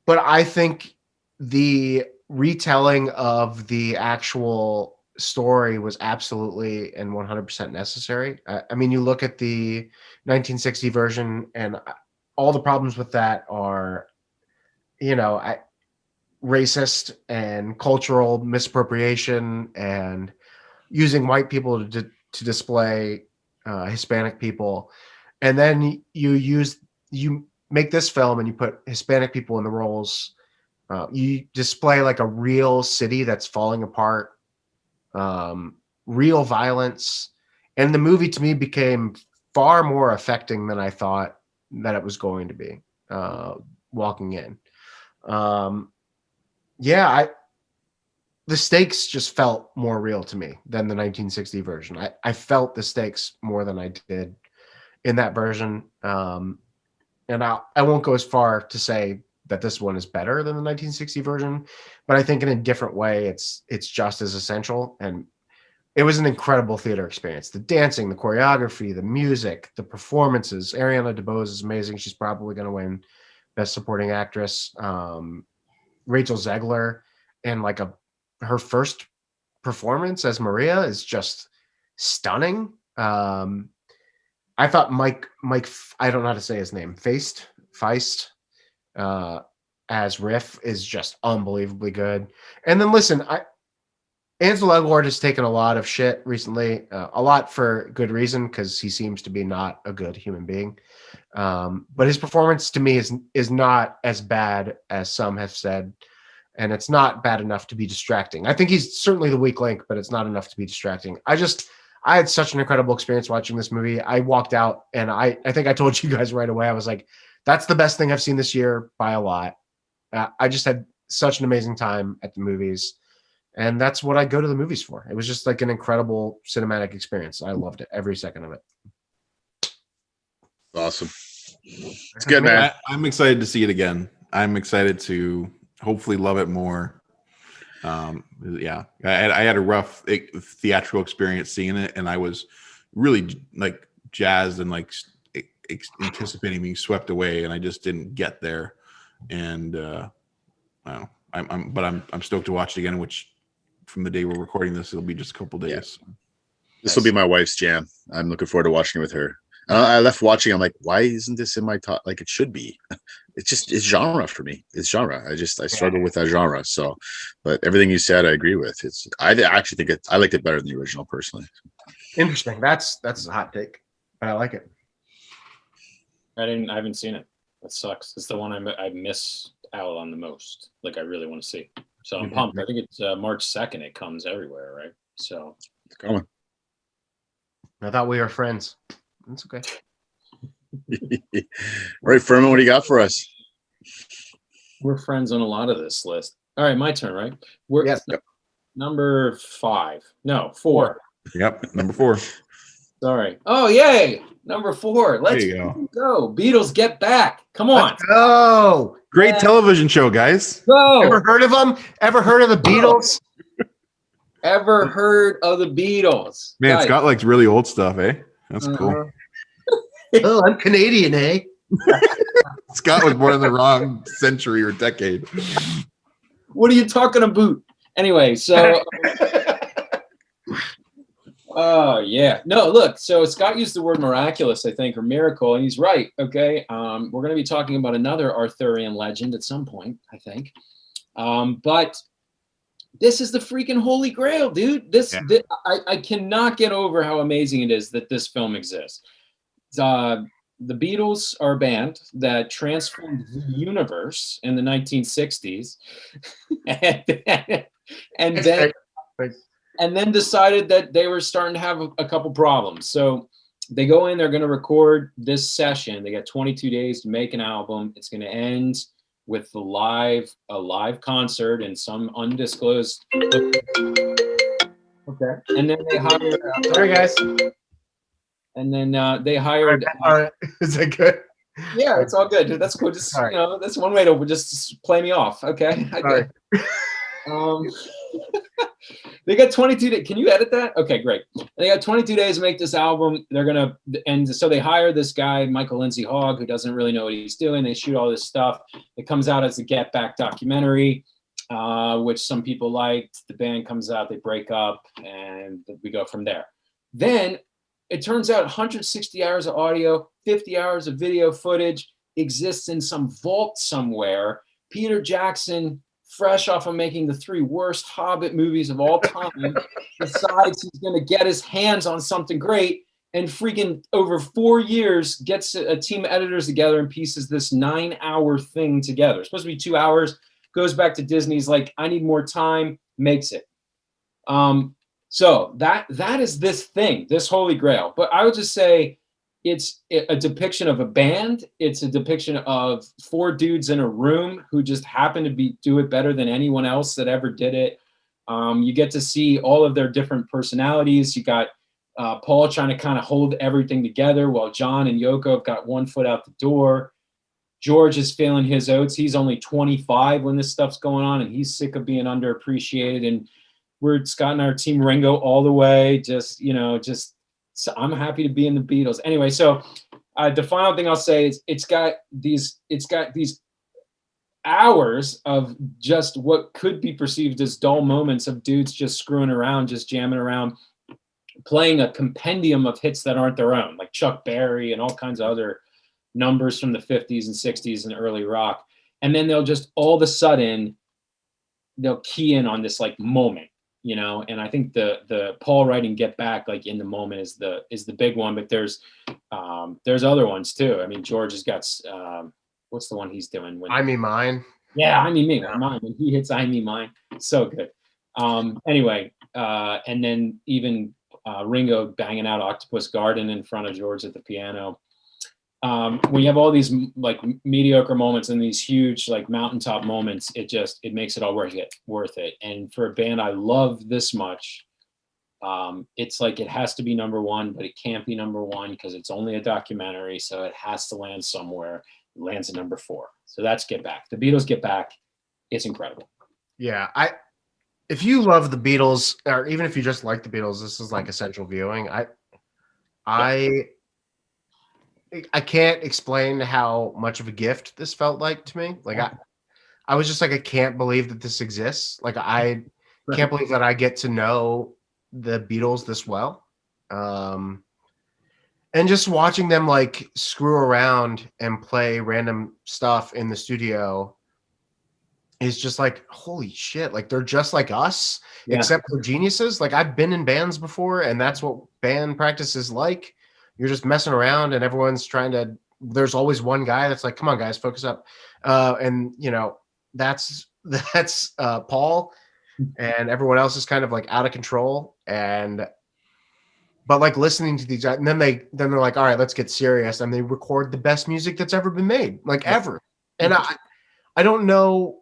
I think the retelling of the actual story was absolutely and 100% necessary. I mean, you look at the 1960 version, and all the problems with that are, racist and cultural misappropriation and using white people to display Hispanic people. And then you make this film and you put Hispanic people in the roles. You display like a real city that's falling apart, real violence. And the movie to me became far more affecting than I thought that it was going to be walking in. The stakes just felt more real to me than the 1960 version. I felt the stakes more than I did in that version. And I won't go as far to say that this one is better than the 1960 version, but I think in a different way, it's just as essential. And it was an incredible theater experience. The dancing, the choreography, the music, the performances. Ariana DeBose is amazing. She's probably going to win Best Supporting Actress. Rachel Zegler and her first performance as Maria is just stunning. I thought Mike, I don't know how to say his name, Feist, as Riff is just unbelievably good. And then listen, Ansel Elgort has taken a lot of shit recently, a lot for good reason, because he seems to be not a good human being. But his performance to me is not as bad as some have said, and it's not bad enough to be distracting. I think he's certainly the weak link, but it's not enough to be distracting. I had such an incredible experience watching this movie. I walked out and I think I told you guys right away, I was like, that's the best thing I've seen this year by a lot. I just had such an amazing time at the movies. And that's what I go to the movies for. It was just like an incredible cinematic experience. I loved it, every second of it. Awesome. It's good, man. I'm excited to see it again. I'm excited to hopefully love it more. I had a rough theatrical experience seeing it, and I was really jazzed and anticipating being swept away, and I just didn't get there. And I'm stoked to watch it again, which from the day we're recording this, it'll be just a couple days. Yeah. This will be my wife's jam. I'm looking forward to watching it with her. I left watching. I'm like, why isn't this in my top? Like it should be. It's genre for me. It's genre. I struggle with that genre. So, but everything you said, I agree with. I actually think I liked it better than the original personally. Interesting. That's a hot take, but I like it. I haven't seen it. That sucks. It's the one I miss out on the most. I really want to see. So I'm pumped. I think it's March 2nd. It comes everywhere, right? So it's coming. I thought we were friends. That's okay. All right, Furman, what do you got for us? We're friends on a lot of this list. All right, my turn, right? Yes. Number 5. No, 4. Yep, number 4. Sorry. Oh, yay! Number 4. Let's go. Beatles, get back. Come on. Let's go. Great television show, guys. Go. Ever heard of them? Ever heard of the Beatles? Ever heard of the Beatles? Man, Guys. Scott likes really old stuff, eh? That's cool. Oh, I'm Canadian, eh? Scott was born in the wrong century or decade. What are you talking about? Anyway, so oh yeah. No, look, so Scott used the word miraculous, I think, or miracle, and he's right. Okay. We're gonna be talking about another Arthurian legend at some point, I think. But this is the freaking holy grail, dude. I cannot get over how amazing it is that this film exists. The Beatles are a band that transformed the universe in the 1960s, and then decided that they were starting to have a couple problems. So they go in, they're going to record this session. They got 22 days to make an album. It's going to end with a live concert in some undisclosed Okay. And then they hired. Sorry, guys. And then they hired. All right. Is that good? Yeah, it's all good, dude. That's cool. Just Sorry. that's one way to just play me off. Okay. Sorry. They got 22 days. Can you edit that? Okay, great. They got 22 days to make this album. They're gonna, and so they hire this guy, Michael Lindsay Hogg, who doesn't really know what he's doing. They shoot all this stuff. It comes out as a Get Back documentary, which some people liked. The band comes out, they break up, and we go from there. Then it turns out 160 hours of audio, 50 hours of video footage exists in some vault somewhere. Peter Jackson, fresh off of making the 3 worst Hobbit movies of all time, decides he's going to get his hands on something great, and freaking over 4 years gets a team of editors together and pieces this 9-hour thing together. It's supposed to be 2 hours, goes back to Disney's like, I need more time, makes it. So that is this thing, this holy grail. But I would just say it's a depiction of a band. It's a depiction of 4 dudes in a room who just happen to do it better than anyone else that ever did it. You get to see all of their different personalities. You got Paul trying to kind of hold everything together while John and Yoko have got one foot out the door. George is feeling his oats. He's only 25 when this stuff's going on, and he's sick of being underappreciated. And we're Scott and our team Ringo all the way. So I'm happy to be in the Beatles. Anyway, so the final thing I'll say is it's got these hours of just what could be perceived as dull moments of dudes just screwing around, just jamming around, playing a compendium of hits that aren't their own, like Chuck Berry and all kinds of other numbers from the 50s and 60s and early rock. And then they'll just all of a sudden they'll key in on this like moment. And I think the Paul writing Get Back like in the moment is the big one, but there's other ones too. I mean, George has got what's the one he's doing when I Mean Mine. Yeah, I Mean Mine. When he hits I Mean Mine, so good. Anyway, and then even Ringo banging out Octopus Garden in front of George at the piano. When you have all these like mediocre moments and these huge like mountaintop moments, it makes it all worth it. And for a band I love this much, it's like it has to be number one, but it can't be number one because it's only a documentary, so it has to land somewhere. It lands at number 4. So that's Get Back. The Beatles Get Back. It's incredible. Yeah, if you love the Beatles, or even if you just like the Beatles, this is like essential viewing. I can't explain how much of a gift this felt like to me. Like I was just like, I can't believe that this exists. Like I can't believe that I get to know the Beatles this well. And just watching them like screw around and play random stuff in the studio is just like, holy shit. Like they're just like us, except for geniuses. Like I've been in bands before, and that's what band practice is like. You're just messing around and everyone's there's always one guy that's like, come on guys, focus up. And that's Paul, and everyone else is kind of like out of control. But like listening to these guys, and then they're like, all right, let's get serious. And they record the best music that's ever been made, like ever. And I don't know.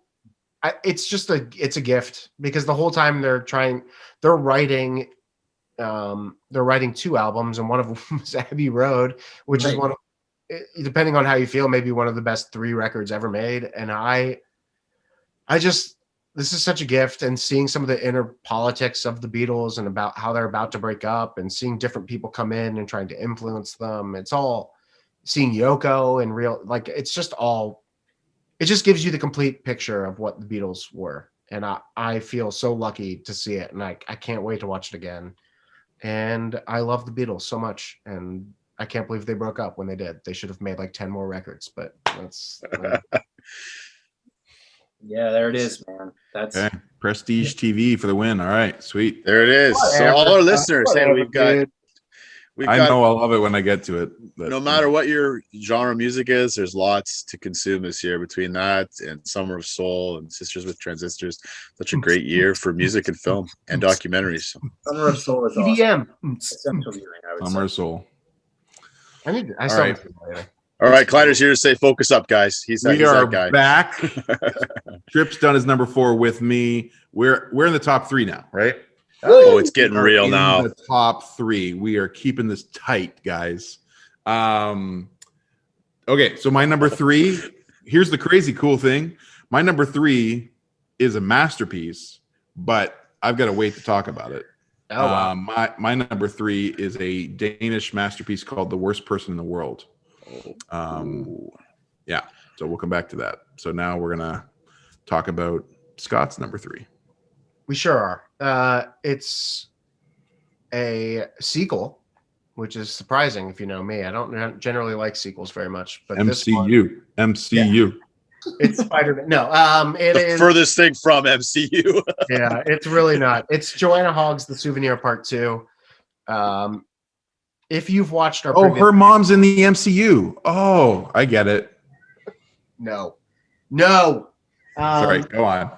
It's a gift, because the whole time they're writing 2 albums, and one of them is Abbey Road, which is one of, depending on how you feel, maybe one of the best 3 records ever made. And this is such a gift, and seeing some of the inner politics of the Beatles and about how they're about to break up, and seeing different people come in and trying to influence them. It's all seeing Yoko and it just gives you the complete picture of what the Beatles were. And I feel so lucky to see it, and I can't wait to watch it again. And I love the Beatles so much, and I can't believe they broke up when they did. They should have made like 10 more records, but that's yeah, there it is, man. That's okay. Prestige TV for the win. All right, sweet. There it is. So all our listeners, hey, we've got I know I'll love it when I get to it. But, no matter what your genre of music is, there's lots to consume this year, between that and Summer of Soul and Sisters with Transistors. Such a great year for music and film and documentaries. Summer of Soul is EDM. awesome. Summer of Soul. I All right. All right, Kliner's here to say, focus up, guys. He's We that are guy. back. Trip's done his number 4 with me. We're in the top 3 now, right? Oh, it's getting are real in now. the top 3. We are keeping this tight, guys. Okay, so my number 3. Here's the crazy cool thing. My number 3 is a masterpiece, but I've got to wait to talk about it. Oh, wow. My number 3 is a Danish masterpiece called The Worst Person in the World. Yeah, so we'll come back to that. So now we're gonna talk about Scott's number 3. We sure are. It's a sequel, which is surprising if you know me. I don't generally like sequels very much, but this one, MCU. it's Spider-Man. No, it The is furthest thing from MCU. yeah, it's really not. It's Joanna Hogg's The Souvenir Part 2. If you've watched our Oh, previous her mom's in the MCU. Oh, I get it. no. Sorry, go on.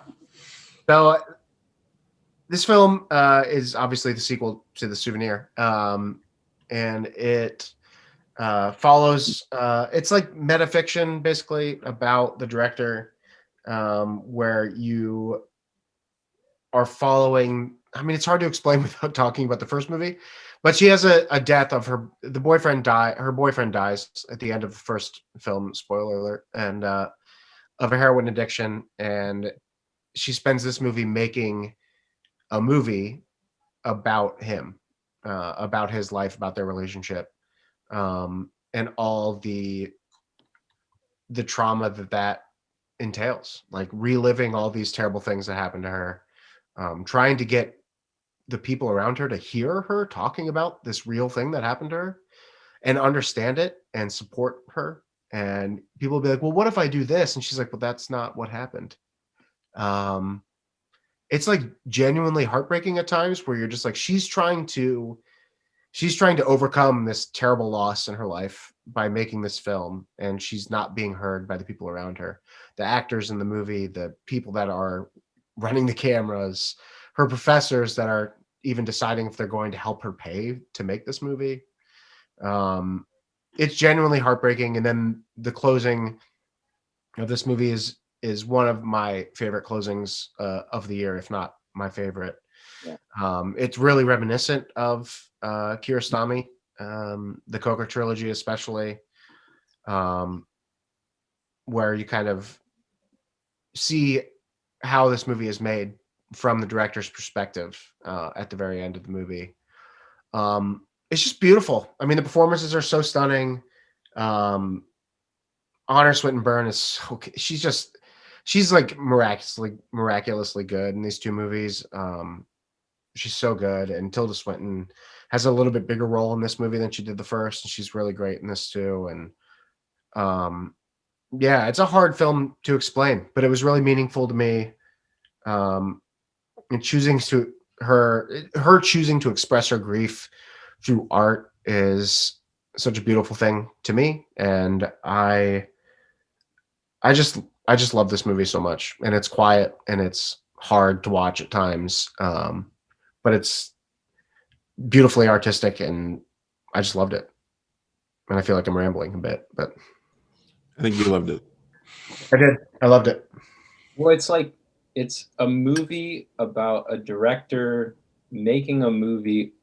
So this film is obviously the sequel to The Souvenir, and it follows. It's like metafiction, basically, about the director, where you are following. I mean, it's hard to explain without talking about the first movie, but she has a death of her boyfriend dies at the end of the first film. Spoiler alert! And of a heroin addiction, and she spends this movie making a movie about him, about his life, about their relationship, and all the trauma that entails, like reliving all these terrible things that happened to her, trying to get the people around her to hear her talking about this real thing that happened to her and understand it and support her. And people will be like, well, what if I do this? And she's like, well, that's not what happened. It's like genuinely heartbreaking at times, where you're just like, she's trying to overcome this terrible loss in her life by making this film, and she's not being heard by the people around her, the actors in the movie, the people that are running the cameras, her professors that are even deciding if they're going to help her pay to make this movie. It's genuinely heartbreaking. And then the closing of this movie is one of my favorite closings of the year, if not my favorite. Yeah. It's really reminiscent of Kiarostami, the Coker trilogy, especially, where you kind of see how this movie is made from the director's perspective at the very end of the movie. It's just beautiful. I mean, the performances are so stunning. Honor Swinton Byrne is so, she's like miraculously good in these two movies. She's so good, and Tilda Swinton has a little bit bigger role in this movie than she did the first, and she's really great in this too. And yeah, it's a hard film to explain, but it was really meaningful to me. And choosing to her choosing to express her grief through art is such a beautiful thing to me, and I just love this movie so much. And it's quiet and it's hard to watch at times, but it's beautifully artistic, and I just loved it. And I feel like I'm rambling a bit, but I think you loved it. I did. I loved it. Well, it's a movie about a director making a movie.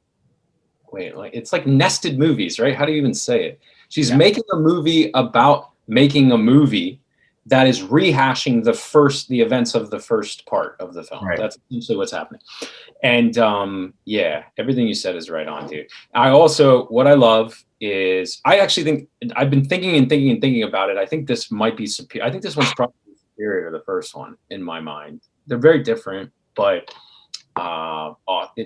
It's like nested movies, right? How do you even say it? She's making a movie about making a movie that is rehashing the events of the first part of the film. Right. That's essentially what's happening. And yeah, everything you said is right on, dude. What I love is, I actually think, I've been thinking about it. I think this might be superior. I think this one's probably superior to the first one in my mind. They're very different, but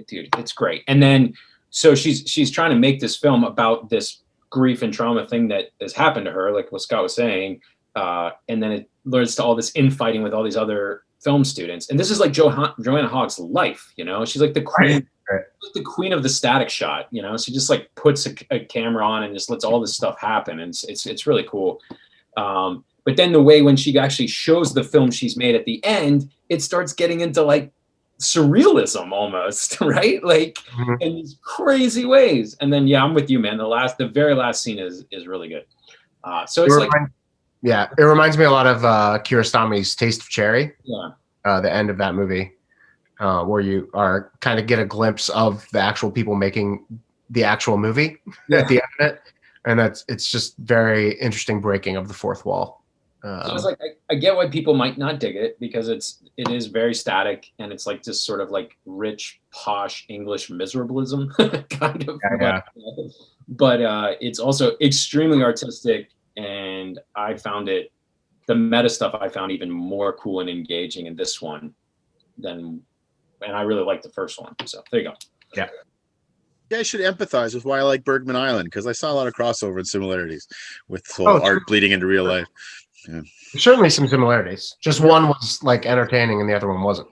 dude, it's great. And then, so she's trying to make this film about this grief and trauma thing that has happened to her, like what Scott was saying. And then it leads to all this infighting with all these other film students. And this is like Joanna Hogg's life, you know? She's like the queen, like the queen of the static shot, you know? She just like puts a camera on and just lets all this stuff happen. And it's really cool. But then the way when she actually shows the film she's made at the end, it starts getting into like surrealism almost, right? Like in these crazy ways. And then, yeah, I'm with you, man. The very last scene is really good. So it's it reminds me a lot of Kiarostami's Taste of Cherry. Yeah. The end of that movie. where you are kind of get a glimpse of the actual people making the actual movie at the end of it, and it's just very interesting breaking of the fourth wall. So it's like I get why people might not dig it because it is very static and it's like this sort of like rich posh English miserablism kind of. Yeah. But it's also extremely artistic, and I found the meta stuff I found even more cool and engaging in this one and I really like the first one. So there you go. Yeah. Yeah, I should empathize with why I like Bergman Island because I saw a lot of crossover and similarities with whole art bleeding into real life. Yeah. Certainly some similarities. Just one was like entertaining and the other one wasn't.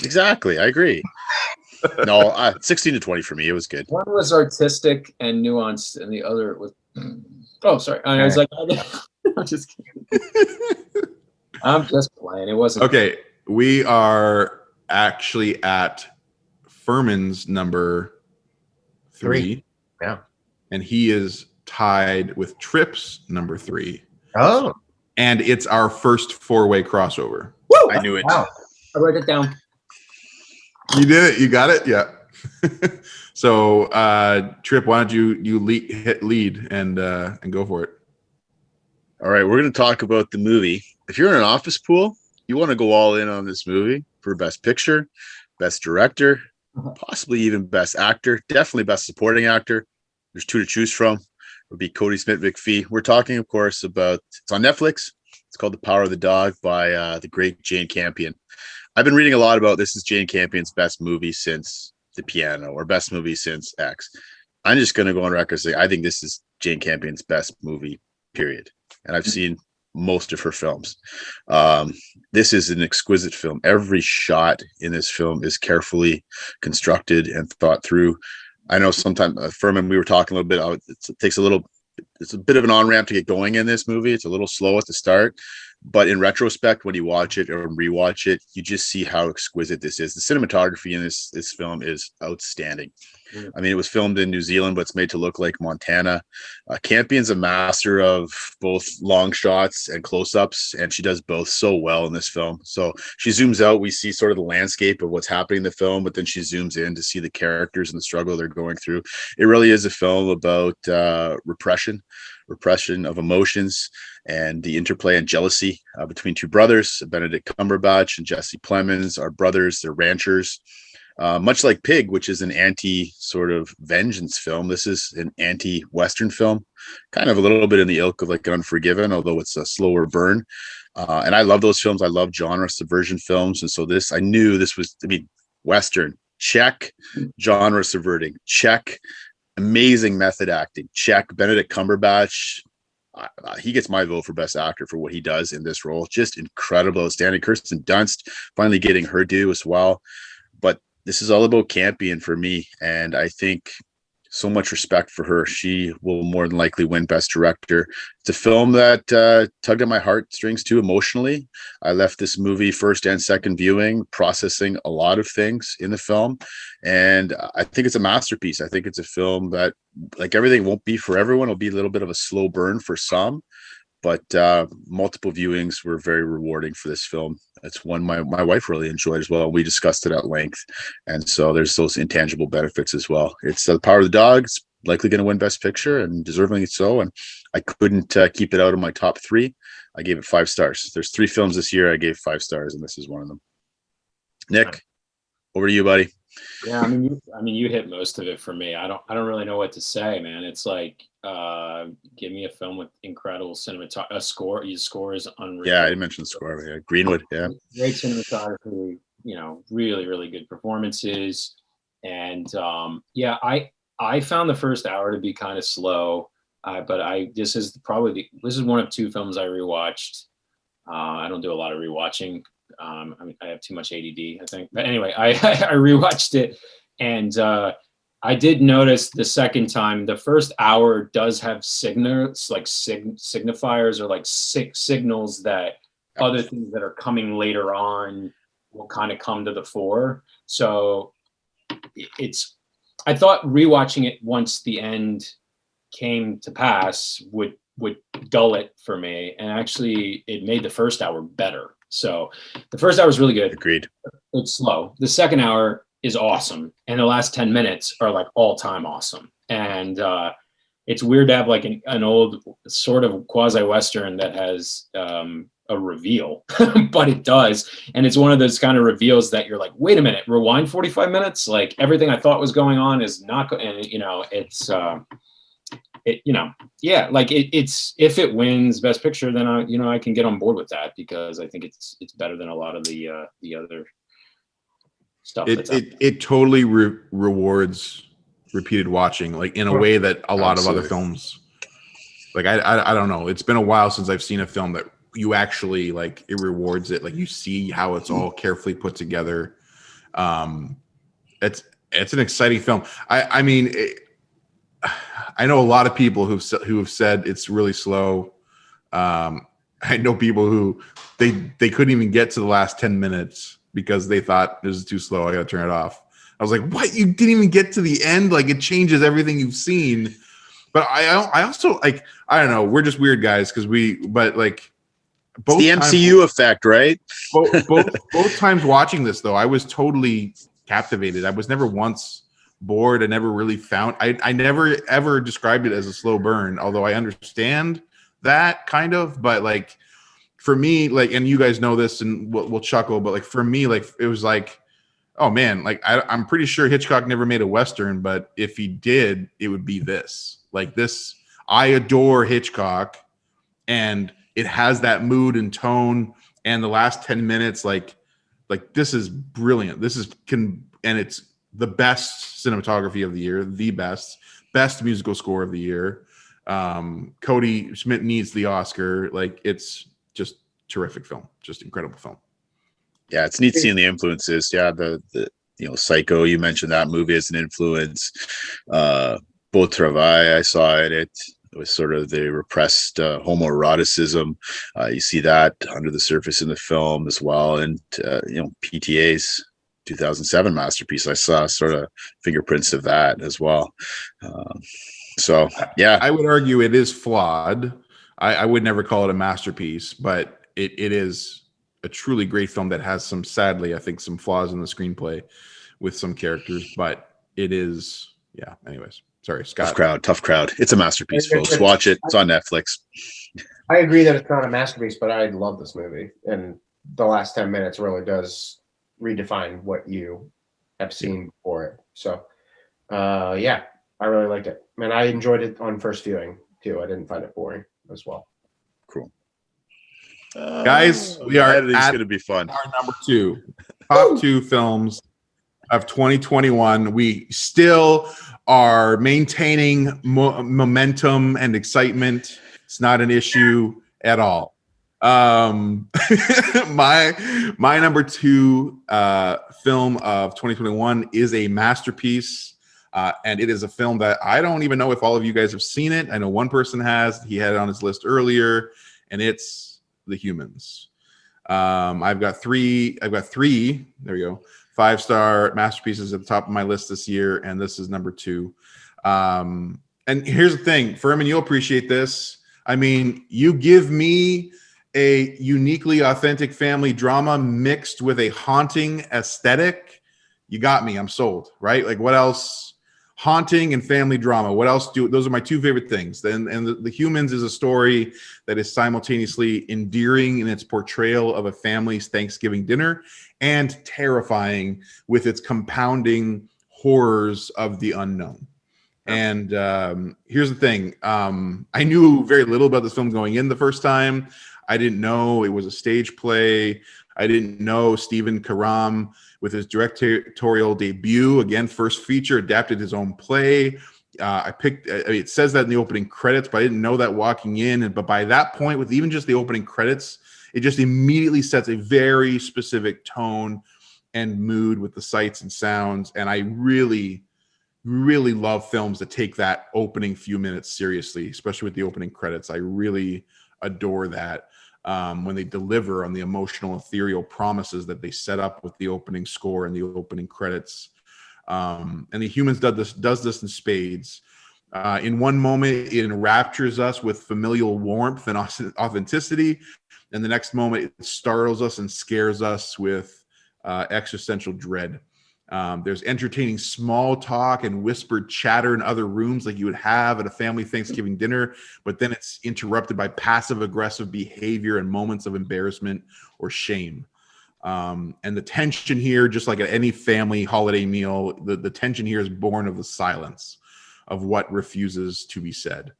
Exactly. I agree. No, 16 to 20 for me. It was good. One was artistic and nuanced, and the other was. Oh, sorry. I was like, I'm just kidding. I'm just playing. It wasn't. Okay, we are actually at Furman's number 3. Yeah. And he is tied with Tripp's number 3. Oh. And it's our first 4-way crossover. Woo! I knew it. Wow. I wrote it down. You did it. You got it. Yeah. So, Tripp, why don't you hit lead and go for it? All right, we're going to talk about the movie. If you're in an office pool, you want to go all in on this movie for Best Picture, Best Director, possibly even Best Actor, definitely Best Supporting Actor. There's 2 to choose from. It would be Cody Smith-McPhee. We're talking, of course, about, it's on Netflix. It's called The Power of the Dog by the great Jane Campion. I've been reading a lot about this is Jane Campion's best movie since The Piano or best movie since X. I'm just going to go on record and say I think this is Jane Campion's best movie, period. And I've seen most of her films. This is an exquisite film. Every shot in this film is carefully constructed and thought through. I know sometimes, Furman, we were talking a little bit, it takes it's a bit of an on-ramp to get going in this movie. It's a little slow at the start. But in retrospect, when you watch it or rewatch it, you just see how exquisite this is. The cinematography in this film is outstanding. I mean, it was filmed in New Zealand, but it's made to look like Montana. Campion's a master of both long shots and close-ups, and she does both so well in this film. So she zooms out, we see sort of the landscape of what's happening in the film, but then she zooms in to see the characters and the struggle they're going through. It really is a film about repression of emotions and the interplay and jealousy between 2 brothers, Benedict Cumberbatch and Jesse Plemons, are brothers, they're ranchers. Much like Pig, which is an anti sort of vengeance film, this is an anti-Western film, kind of a little bit in the ilk of like Unforgiven, although it's a slower burn. And I love those films. I love genre subversion films. And so I knew this was, Western, check, genre subverting, check, amazing method acting, check, Benedict Cumberbatch. He gets my vote for Best Actor for what he does in this role. Just incredible, outstanding. Kirsten Dunst finally getting her due as well. But this is all about Campion for me, and I think so much respect for her. She will more than likely win Best Director. It's a film that tugged at my heartstrings too emotionally. I left this movie first and second viewing processing a lot of things in the film, and I think it's a masterpiece. I think it's a film that, like everything, won't be for everyone. It'll be a little bit of a slow burn for some, but multiple viewings were very rewarding for this film. It's one my wife really enjoyed as well. We discussed it at length, and so there's those intangible benefits as well. It's The Power of the Dog. It's likely going to win Best Picture, and deservingly so. And I couldn't keep it out of my top 3. I gave it 5 stars. There's 3 films this year I gave 5 stars, and this is one of them. Nick, over to you, buddy. Yeah, I mean, you hit most of it for me. I don't really know what to say, man. It's like, give me a film with incredible cinematography. A score. His score is unreal. Yeah, I mentioned the score. Yeah, Greenwood. Yeah, great cinematography. Really, really good performances. And yeah, I found the first hour to be kind of slow. But this is one of 2 films I rewatched. I don't do a lot of rewatching. I have too much ADD, I think. But anyway, I rewatched it, and I did notice the second time, the first hour does have signals, like signifiers or like signals that other things that are coming later on will kind of come to the fore. So I thought rewatching it once the end came to pass would dull it for me, and actually it made the first hour better. So the first hour is really good. Agreed. It's slow. The second hour is awesome, and the last 10 minutes are like all time awesome. And it's weird to have like an old sort of quasi-Western that has a reveal, but it does. And it's one of those kind of reveals that you're like, wait a minute, rewind 45 minutes. Like everything I thought was going on is not, and it's, it's, if it wins Best Picture, then I can get on board with that, because I think it's better than a lot of the other stuff. It totally rewards repeated watching, like in a way that a lot of other films, like I don't know, it's been a while since I've seen a film that you actually like, it rewards it, like you see how it's all carefully put together. It's an exciting film. I mean, I know a lot of people who have said it's really slow. I know people who they couldn't even get to the last 10 minutes because they thought this is too slow, I gotta turn it off. I was like, what? You didn't even get to the end? Like, it changes everything you've seen. But I also, like, I don't know, we're just weird guys, because but like, both the MCU effect, right? both times watching this, though, I was totally captivated. I was never once bored. I never really found, I never ever described it as a slow burn, although I understand that kind of. But like, for me, like, and you guys know this, and we'll chuckle, but like, for me, like, it was like, oh man, like I'm pretty sure Hitchcock never made a Western, but if he did, it would be this. Like this, I adore Hitchcock, and it has that mood and tone. And the last 10 minutes, like this is brilliant. And it's the best cinematography of the year, the best musical score of the year. Cody Schmidt needs the Oscar. Like, it's just terrific film, just incredible film. Yeah, it's neat seeing the influences. Yeah, the Psycho, you mentioned that movie as an influence. Beau Travail, I saw it. It was sort of the repressed homoeroticism. You see that under the surface in the film as well. And PTA's 2007 masterpiece, I saw sort of fingerprints of that as well. So yeah, I would argue it is flawed. I would never call it a masterpiece, but it is a truly great film that has some, sadly, I think, some flaws in the screenplay with some characters, but it is, yeah. Anyways, sorry, Scott. Tough crowd. It's a masterpiece, folks. Watch it. It's on Netflix. I agree that it's not a masterpiece, but I love this movie, and the last 10 minutes really does redefine what you have seen before it. So, yeah, I really liked it. And I enjoyed it on first viewing too. I didn't find it boring as well. Cool. Guys, we are Editing's going to be fun. Our number 2, top 2 films of 2021. We still are maintaining momentum and excitement. It's not an issue at all. My number 2 film of 2021 is a masterpiece, and it is a film that I don't even know if all of you guys have seen it. I know one person has. He had it on his list earlier, and it's The Humans. I've got three. There we go. 5-star masterpieces at the top of my list this year, and this is number 2. And here's the thing, Furman, you'll appreciate this. I mean, you give me a uniquely authentic family drama mixed with a haunting aesthetic, you got me. I'm sold, right? Like, what else? Haunting and family drama. What else those are my 2 favorite things. And the Humans is a story that is simultaneously endearing in its portrayal of a family's Thanksgiving dinner and terrifying with its compounding horrors of the unknown. And here's the thing. I knew very little about this film going in the first time. I didn't know it was a stage play. I didn't know Stephen Karam, with his directorial debut, again, first feature, adapted his own play. It says that in the opening credits, but I didn't know that walking in. But by that point, with even just the opening credits, it just immediately sets a very specific tone and mood with the sights and sounds. And I really, really love films that take that opening few minutes seriously, especially with the opening credits. I really adore that. When they deliver on the emotional, ethereal promises that they set up with the opening score and the opening credits. And The Humans does this in spades. In one moment, it enraptures us with familial warmth and authenticity, and the next moment, it startles us and scares us with existential dread. There's entertaining small talk and whispered chatter in other rooms like you would have at a family Thanksgiving dinner, but then it's interrupted by passive-aggressive behavior and moments of embarrassment or shame. And the tension here, just like at any family holiday meal, the tension here is born of the silence of what refuses to be said.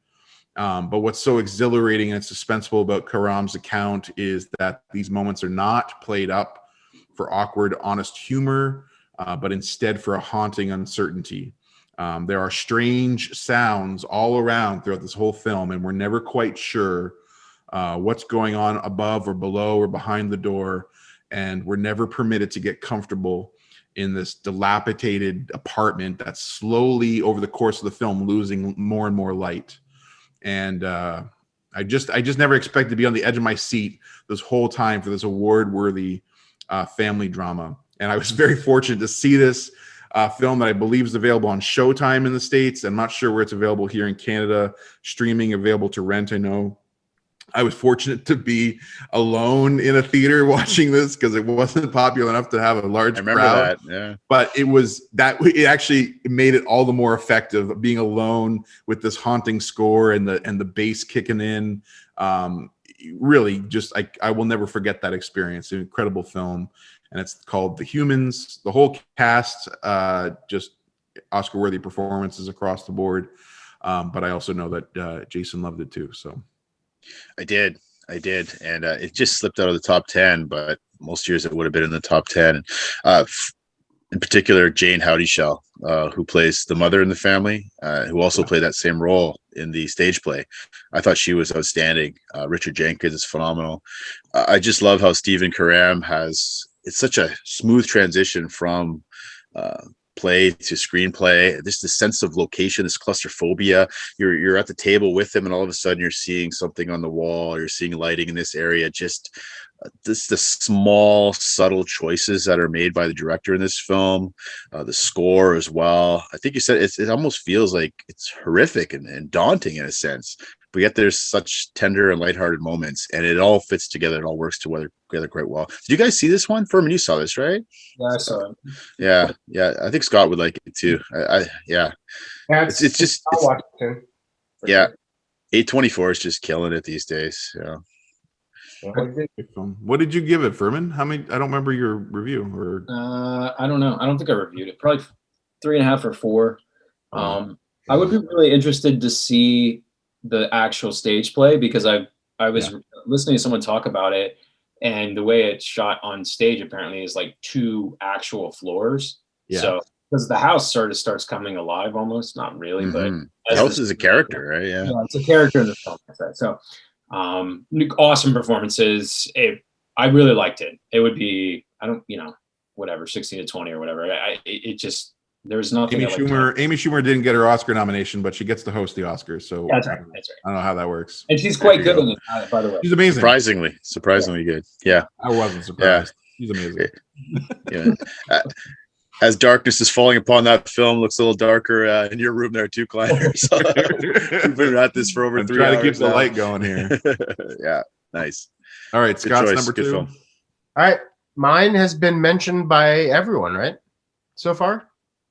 But what's so exhilarating and suspenseful about Karam's account is that these moments are not played up for awkward, honest humor, but instead for a haunting uncertainty. There are strange sounds all around throughout this whole film, and we're never quite sure what's going on above or below or behind the door, and we're never permitted to get comfortable in this dilapidated apartment that's slowly over the course of the film losing more and more light. And I just never expected to be on the edge of my seat this whole time for this award-worthy family drama. And I was very fortunate to see this film that I believe is available on Showtime in the States. I'm not sure where it's available here in Canada. Streaming, available to rent, I know. I was fortunate to be alone in a theater watching this because it wasn't popular enough to have a large crowd. That, yeah. But it actually made it all the more effective being alone with this haunting score and the bass kicking in. Really, just I will never forget that experience. An incredible film, and it's called The Humans. The whole cast, just Oscar-worthy performances across the board. But I also know that Jason loved it too. So. I did, and it just slipped out of the top 10. But most years it would have been in the top 10. In particular, Jane Howdyshell, who plays the mother in the family, who also played that same role in the stage play. I thought she was outstanding. Richard Jenkins is phenomenal. I just love how Stephen Karam it's such a smooth transition from play to screenplay. Just the sense of location, this claustrophobia. You're at the table with him, and all of a sudden you're seeing something on the wall. You're seeing lighting in this area. Just the small, subtle choices that are made by the director in this film. The score as well. I think you said it almost feels like it's horrific and daunting in a sense. But yet there's such tender and lighthearted moments, and it all fits together. It all works together quite well. Did you guys see this one? Furman, you saw this, right? Yeah, I saw it. Yeah. I think Scott would like it too. Yeah. It's just I'll watch it too. Yeah. Sure. A24 is just killing it these days. Yeah. What did you give it, Furman? How many? I don't remember your review. Or I don't know. I don't think I reviewed it. Probably 3.5 or 4. I would be really interested to see the actual stage play because I was listening to someone talk about it, and the way it's shot on stage apparently is like 2 actual floors. Yeah. So because the house sort of starts coming alive almost, not really, but the house is a character, right? Yeah, it's a character in the film. So awesome performances. I really liked it. It would be, whatever, 16 to 20 or whatever. It just, there's nothing. Amy Schumer didn't get her Oscar nomination, but she gets to host the Oscars. So that's right. I don't know how that works. And she's quite good in it, by the way. She's amazing. Surprisingly good. Yeah. I wasn't surprised. She's amazing. Yeah. As darkness is falling upon that film, looks a little darker in your room there too, Kline. We've been at this for over 3 hours. Try to keep the light going here. Yeah, nice. All right, Scott's number 2. Film. All right, mine has been mentioned by everyone, right? So far,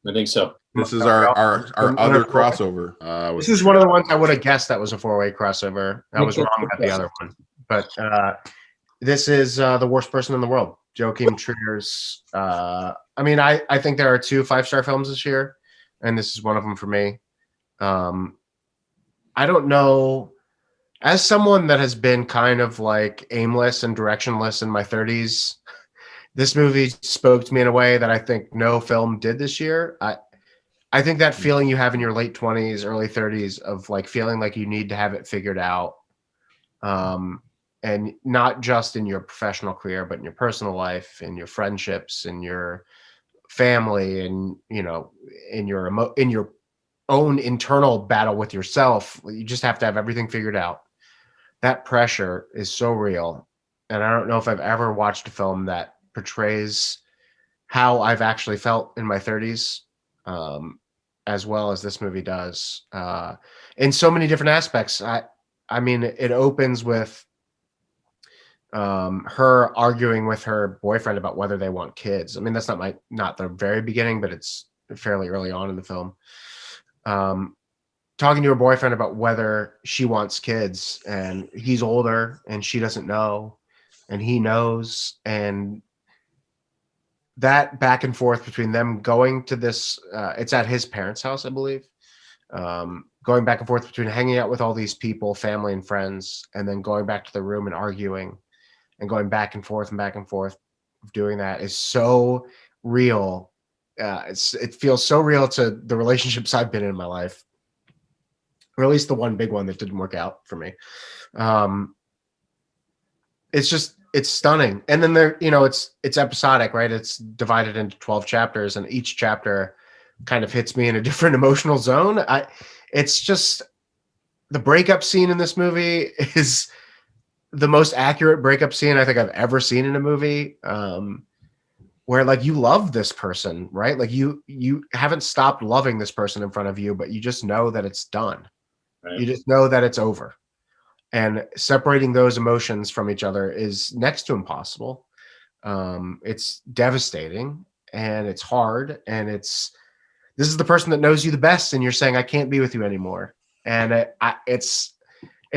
I think so. This is our other crossover. This is one of the ones I would have guessed that was a 4-way crossover. I was wrong about the other one, but this is The Worst Person in the World. Joachim Trier's. I think there are 2 5-star films this year, and this is one of them for me. I don't know. As someone that has been kind of like aimless and directionless in my 30s, this movie spoke to me in a way that I think no film did this year. I think that feeling you have in your late 20s, early 30s of like feeling like you need to have it figured out. And not just in your professional career, but in your personal life, in your friendships, in your family, and in your own internal battle with yourself. You just have to have everything figured out. That pressure is so real, and I don't know if I've ever watched a film that portrays how I've actually felt in my 30s. as well as this movie does, in so many different aspects. I mean, it opens with her arguing with her boyfriend about whether they want kids. I mean, that's not the very beginning, but it's fairly early on in the film. Talking to her boyfriend about whether she wants kids, and he's older and she doesn't know, and he knows, and that back and forth between them going to this, it's at his parents' house, I believe. Going back and forth between hanging out with all these people, family and friends, and then going back to the room and arguing and going back and forth doing that is so real. It feels so real to the relationships I've been in my life, or at least the one big one that didn't work out for me. It's stunning. And then it's episodic, right? It's divided into 12 chapters, and each chapter kind of hits me in a different emotional zone. It's just, the breakup scene in this movie is the most accurate breakup scene I think I've ever seen in a movie. Where like you love this person, right? Like you haven't stopped loving this person in front of you, but you just know that it's done. Right. You just know that it's over. And separating those emotions from each other is next to impossible. It's devastating, and it's hard, and this is the person that knows you the best, and you're saying, I can't be with you anymore. And it's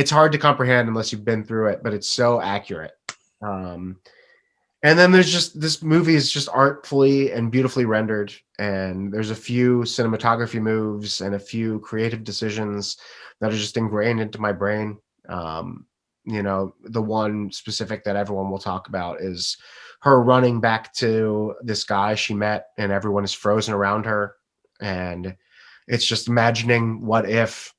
hard to comprehend unless you've been through it, but it's so accurate. And then there's just, this movie is just artfully and beautifully rendered. And there's a few cinematography moves and a few creative decisions that are just ingrained into my brain. The one specific that everyone will talk about is her running back to this guy she met, and everyone is frozen around her. And it's just imagining what if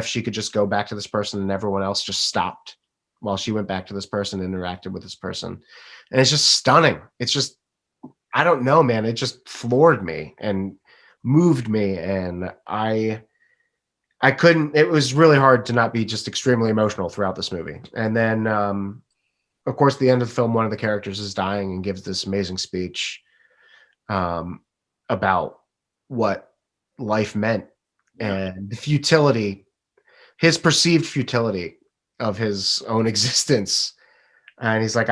she could just go back to this person and everyone else just stopped while she went back to this person and interacted with this person. And it's just stunning. It's just, I don't know, man. It just floored me and moved me. And I couldn't, it was really hard to not be just extremely emotional throughout this movie. And then, of course, the end of the film, one of the characters is dying and gives this amazing speech about what life meant and the futility, his perceived futility of his own existence. And he's like,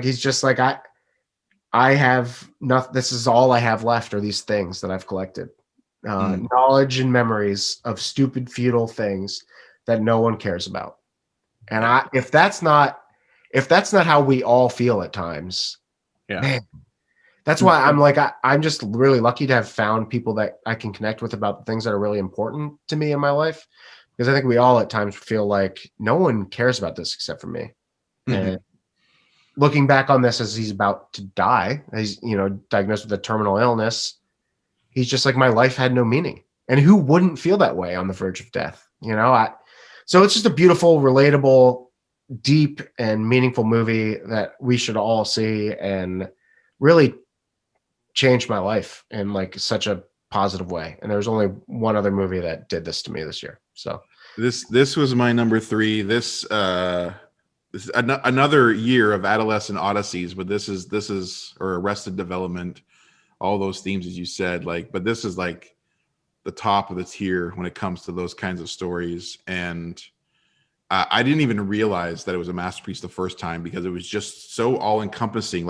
he's just like, I have nothing. This is all I have left are these things that I've collected. Knowledge and memories of stupid, futile things that no one cares about. And if that's not how we all feel at times, man, that's why I'm like, I'm just really lucky to have found people that I can connect with about the things that are really important to me in my life. Because I think we all at times feel like no one cares about this except for me. Mm-hmm. And looking back on this as he's about to die, he's, diagnosed with a terminal illness. He's just like, my life had no meaning. And who wouldn't feel that way on the verge of death? So it's just a beautiful, relatable, deep, and meaningful movie that we should all see, and really changed my life in like such a positive way. And there's only one other movie that did this to me this year. So this was my number 3. This is another year of adolescent odysseys, but this is or Arrested Development, all those themes as you said, but this is like the top of the tier when it comes to those kinds of stories. And I didn't even realize that it was a masterpiece the first time, because it was just so all encompassing.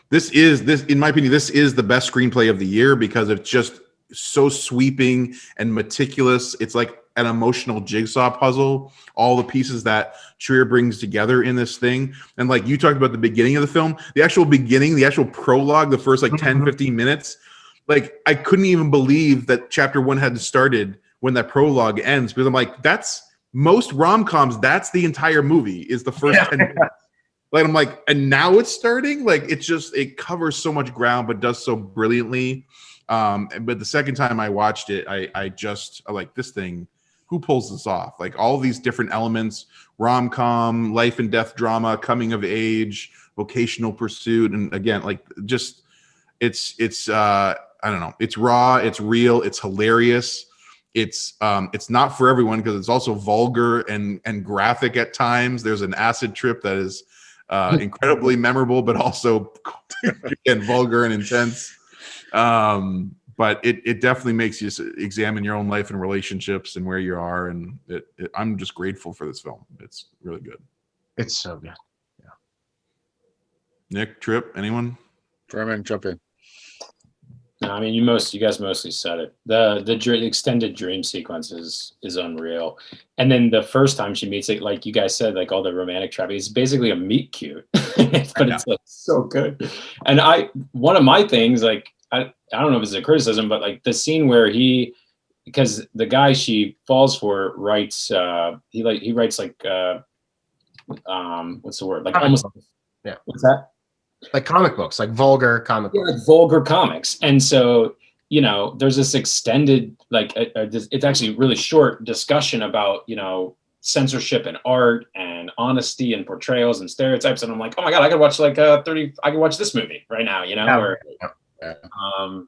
This in my opinion, this is the best screenplay of the year, because it's just so sweeping and meticulous. It's like an emotional jigsaw puzzle, all the pieces that Trier brings together in this thing. And like you talked about the beginning of the film, the actual beginning, the actual prologue, the first 10, 15 minutes, I couldn't even believe that chapter 1 had started when that prologue ends, because I'm like, that's most rom-coms, that's the entire movie, is the first 10 minutes. I'm like, and now it's starting? It covers so much ground, but does so brilliantly. But the second time I watched it, I like, this thing, who pulls this off? All these different elements, rom-com, life and death drama, coming of age, vocational pursuit. And again, it's I don't know, it's raw, it's real, it's hilarious. It's not for everyone, because it's also vulgar and graphic at times. There's an acid trip that is incredibly memorable, but also again, vulgar and intense. but it definitely makes you examine your own life and relationships and where you are. And I'm just grateful for this film. It's really good. It's so good. Yeah. Nick, Trip, anyone? Furman, jump in. No, I mean, you guys mostly said it. The extended dream sequence is unreal, and then the first time she meets it, like you guys said, like all the romantic trapping, it's basically a meet cute, but it's like so good. And one of my things, like I don't know if it's a criticism, but like the scene where because the guy she falls for writes, he writes like what's the word, like almost, yeah, what's that? Like comic books, like vulgar comic books. Like vulgar comics. And so, there's this extended, like, it's actually really short discussion about, censorship and art and honesty and portrayals and stereotypes. And I'm like, oh my God, I could watch like I could watch this movie right now,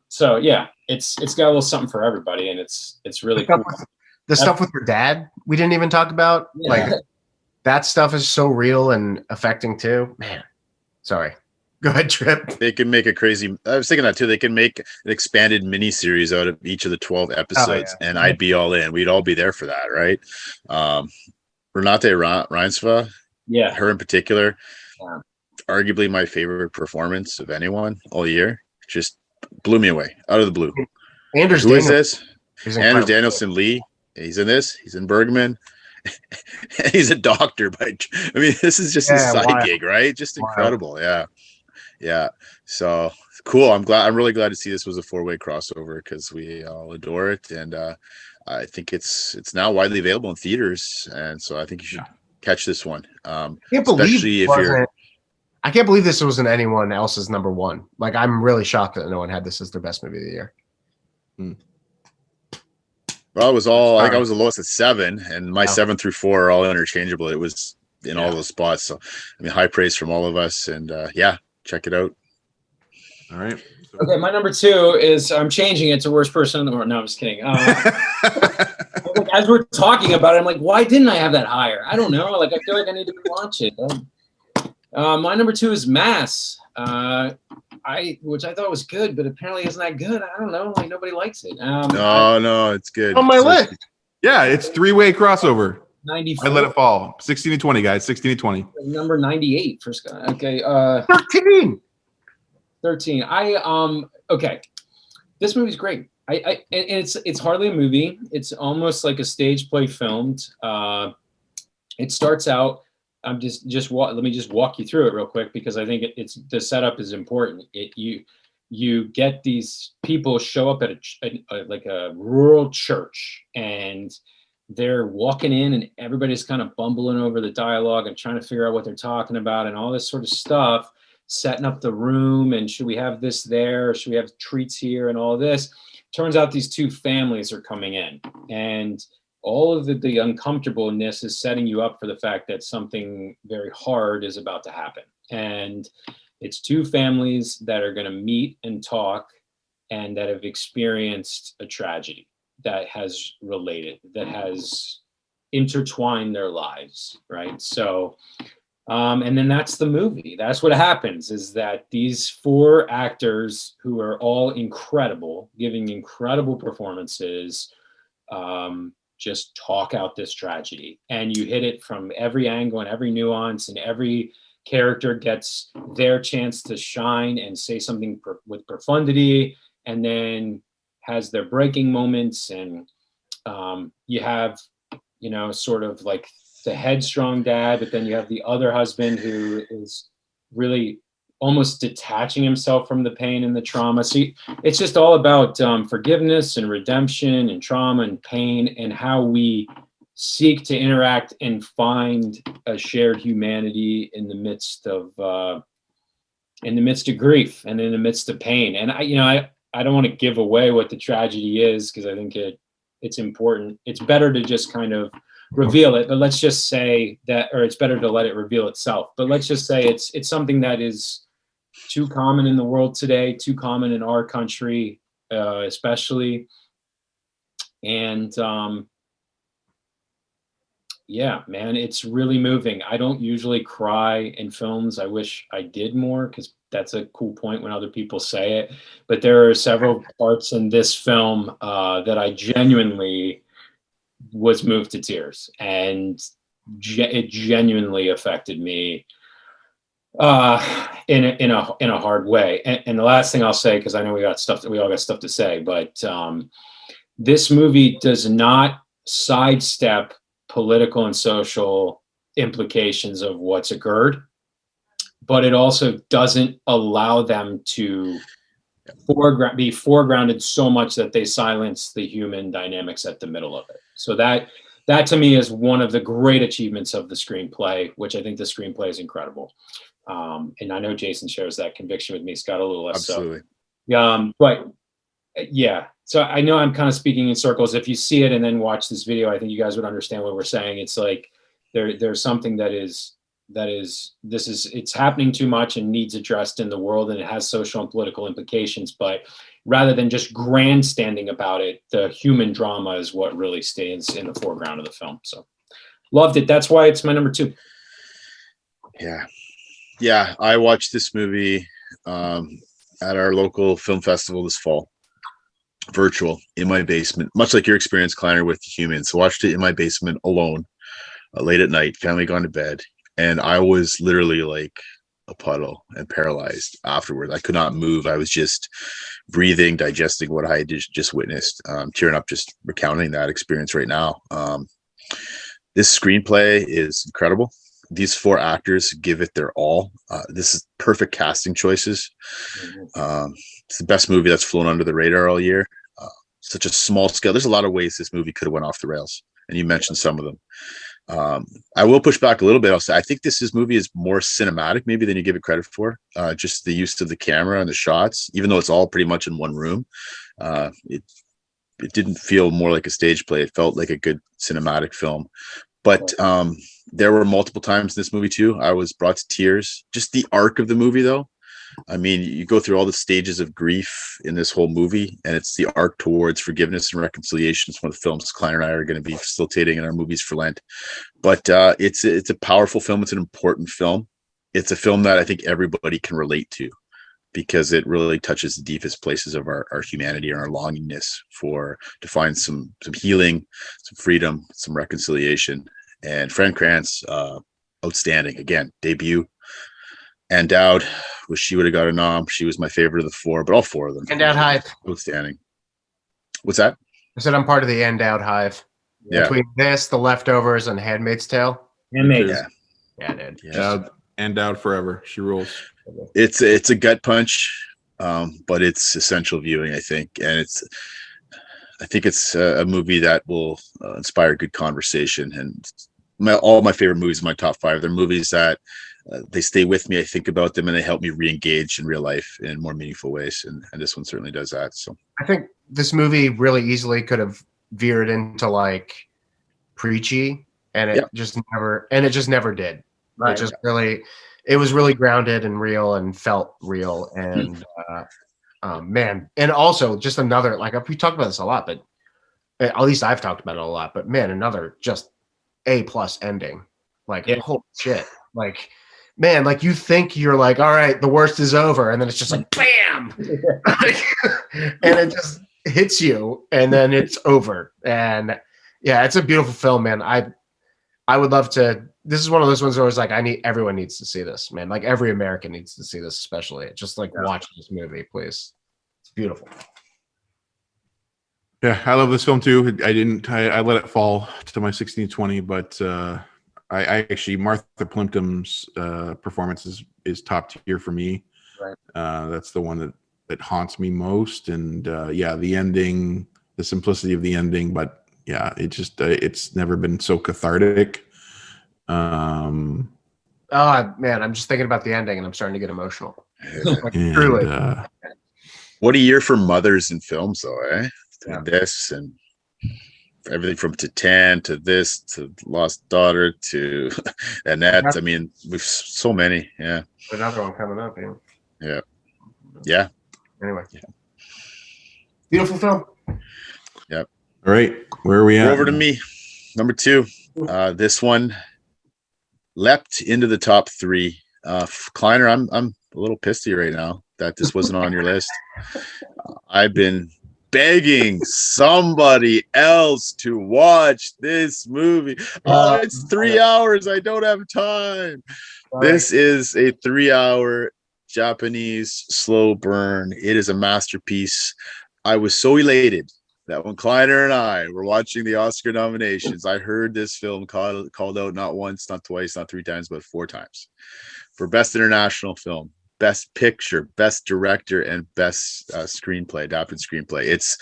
So yeah, it's got a little something for everybody. And it's really cool. The stuff with her dad, we didn't even talk about. Yeah. Like that stuff is so real and affecting too, man. Sorry. Go ahead, Trip. They can make a crazy. I was thinking that too. They can make an expanded mini-series out of each of the 12 episodes, and I'd be all in. We'd all be there for that, right? Renate Reinsva, her in particular, arguably my favorite performance of anyone all year. Just blew me away out of the blue. Anders Who is this? Anders Danielson Lee. He's in this. He's in Bergman. He's a doctor. This is just his side gig, right? Just incredible. Yeah. So cool. I'm really glad to see this was a 4-way crossover because we all adore it, and I think it's now widely available in theaters, and so I think you should catch this one. I can't believe this wasn't anyone else's number one. Like, I'm really shocked that no one had this as their best movie of the year. Well, it was all. I think I was the lowest at 7, and my 7 through 4 are all interchangeable. It was in all those spots. So, high praise from all of us, and check it out. All right. Okay, my number 2 is I'm changing it to worst person in the world. No, I'm just kidding. As we're talking about it, I'm like, why didn't I have that higher? I don't know. Like, I feel like I need to watch it. My number 2 is Mass, which I thought was good, but apparently isn't that good. I don't know. Like, nobody likes it. No, it's good. On my list. Yeah, it's 3-way crossover. 94. I let it fall. 16 to 20, guys. 16 to 20. Number 98 for Scott. Okay. 13. Okay. This movie's great. And it's hardly a movie. It's almost like a stage play filmed. It starts out. Let me just walk you through it real quick because I think the setup is important. You get these people show up at a rural church, and they're walking in, and everybody's kind of bumbling over the dialogue and trying to figure out what they're talking about and all this sort of stuff, setting up the room, and should we have this there, or should we have treats here, and all this. Turns out these 2 families are coming in, and all of the uncomfortableness is setting you up for the fact that something very hard is about to happen. And it's 2 families that are going to meet and talk, and that have experienced a tragedy that has intertwined their lives, right? So, and then that's the movie. That's what happens, is that these 4 actors who are all incredible, giving incredible performances, just talk out this tragedy, and you hit it from every angle and every nuance, and every character gets their chance to shine and say something with profundity, and then has their breaking moments. And you have, sort of like the headstrong dad, but then you have the other husband who is really almost detaching himself from the pain and the trauma. So it's just all about forgiveness and redemption and trauma and pain, and how we seek to interact and find a shared humanity in the midst of grief and in the midst of pain. And I don't want to give away what the tragedy is, because I think it's important. It's better to just kind of reveal it, but let's just say that, or it's better to let it reveal itself. But let's just say it's something that is too common in the world today, too common in our country, especially. And man, it's really moving. I don't usually cry in films. I wish I did more, because that's a cool point when other people say it. But there are several parts in this film that I genuinely was moved to tears, and it genuinely affected me in a hard way. And the last thing I'll say, because I know we all got stuff to say, but this movie does not sidestep political and social implications of what's occurred, but it also doesn't allow them to be foregrounded so much that they silence the human dynamics at the middle of it. So that to me is one of the great achievements of the screenplay, which I think the screenplay is incredible. And I know Jason shares that conviction with me. Scott a little less. Absolutely. So. But yeah, so I know I'm kind of speaking in circles. If you see it and then watch this video, I think you guys would understand what we're saying. It's like there's something it's happening too much and needs addressed in the world, and it has social and political implications. But rather than just grandstanding about it, the human drama is what really stands in the foreground of the film. So loved it. That's why it's my number 2. Yeah, I watched this movie at our local film festival this fall, virtual, in my basement, much like your experience, Kline, with Humans. So watched it in my basement alone, late at night, family gone to bed, and I was literally like a puddle and paralyzed afterward. I could not move. I was just breathing, digesting what I had just witnessed, tearing up just recounting that experience right now. This screenplay is incredible. These 4 actors give it their all. This is perfect casting choices. It's the best movie that's flown under the radar all year. Such a small scale. There's a lot of ways this movie could have went off the rails, and you mentioned some of them. I will push back a little bit. I'll say I think this movie is more cinematic maybe than you give it credit for. Just the use of the camera and the shots, even though it's all pretty much in one room. It didn't feel more like a stage play. It felt like a good cinematic film. But there were multiple times in this movie too I was brought to tears. Just the arc of the movie, though. I mean, you go through all the stages of grief in this whole movie, and it's the arc towards forgiveness and reconciliation. It's one of the films Kline and I are going to be facilitating in our movies for Lent. But it's a powerful film. It's an important film. It's a film that I think everybody can relate to, because it really touches the deepest places of our humanity and our longingness to find some healing, some freedom, some reconciliation. And Fran Kranz, outstanding. Again, debut. Endowed, wish she would have got a nom. She was my favorite of the 4, but all 4 of them. Endowed hive. Outstanding. What's that? I said I'm part of the endowed hive. Yeah. Between this, The Leftovers, and Handmaid's Tale. Handmaid's. Yeah, dude. Yeah. Endowed forever. She rules. It's a gut punch, but it's essential viewing, I think, and I think it's a movie that will inspire good conversation. And all my favorite movies in my top 5, they're movies that they stay with me. I think about them and they help me re-engage in real life in more meaningful ways. And this one certainly does that. So I think this movie really easily could have veered into like preachy, and it just never did. Right. It was really grounded and real and felt real. And man, and also just another, like, we talked about this a lot, but at least I've talked about it a lot, but man, another just A+ ending. Like, holy shit. Like, man, like, you think you're like, all right, the worst is over, and then it's just like bam. And it just hits you, and then it's over. And yeah, it's a beautiful film, man. I would love to. This is one of those ones where I was like, everyone needs to see this, man. Like, every American needs to see this, especially. Just like watch this movie, please. It's beautiful. Yeah, I love this film too. I let it fall to my 1620, but I actually, Martha Plimpton's performance is top tier for me. Right. That's the one that haunts me most. And the ending, the simplicity of the ending, but yeah, it just it's never been so cathartic. Oh man, I'm just thinking about the ending and I'm starting to get emotional. Like, truly. What a year for mothers in films, though, eh? Yeah. This and everything from to 10 to this to Lost Daughter to Annette. I mean, we've so many. Yeah. Another one coming up. Yeah. Yeah. Anyway. Yeah. Beautiful film. Yep. All right. Where are we at? Over to me. Number 2. This one leapt into the top 3 Kleiner, I'm a little pissed at you right now that this wasn't on your list. I've been begging somebody else to watch this movie. Oh, it's 3 hours. I don't have time. This is a 3-hour Japanese slow burn. It is a masterpiece. I was so elated that when Kleiner and I were watching the Oscar nominations, I heard this film called out not once, not twice, not 3 times, but 4 times for Best International Film, Best Picture, Best Director, and Best Screenplay, adapted screenplay. It's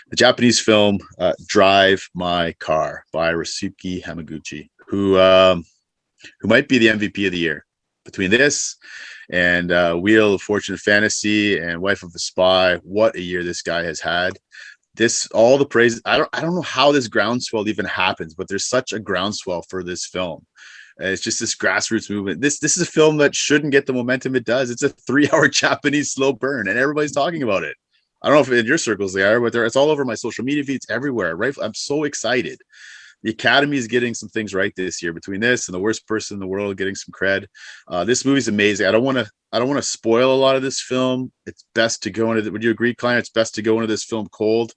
the Japanese film Drive My Car by Ryusuke Hamaguchi, who might be the MVP of the year. Between this and Wheel of Fortune and Fantasy and Wife of a Spy, what a year this guy has had. This, all the praise. I don't know how this groundswell even happens, but there's such a groundswell for this film. It's just this grassroots movement. This is a film that shouldn't get the momentum it does. It's a 3-hour Japanese slow burn, and everybody's talking about it. I don't know if in your circles they are, but it's all over my social media feeds everywhere. Right? I'm so excited. The Academy is getting some things right this year between this and The Worst Person in the World getting some cred. This movie's amazing. I don't want to spoil a lot of this film. It's best to go into. Would you agree, Kleiner? It's best to go into this film cold.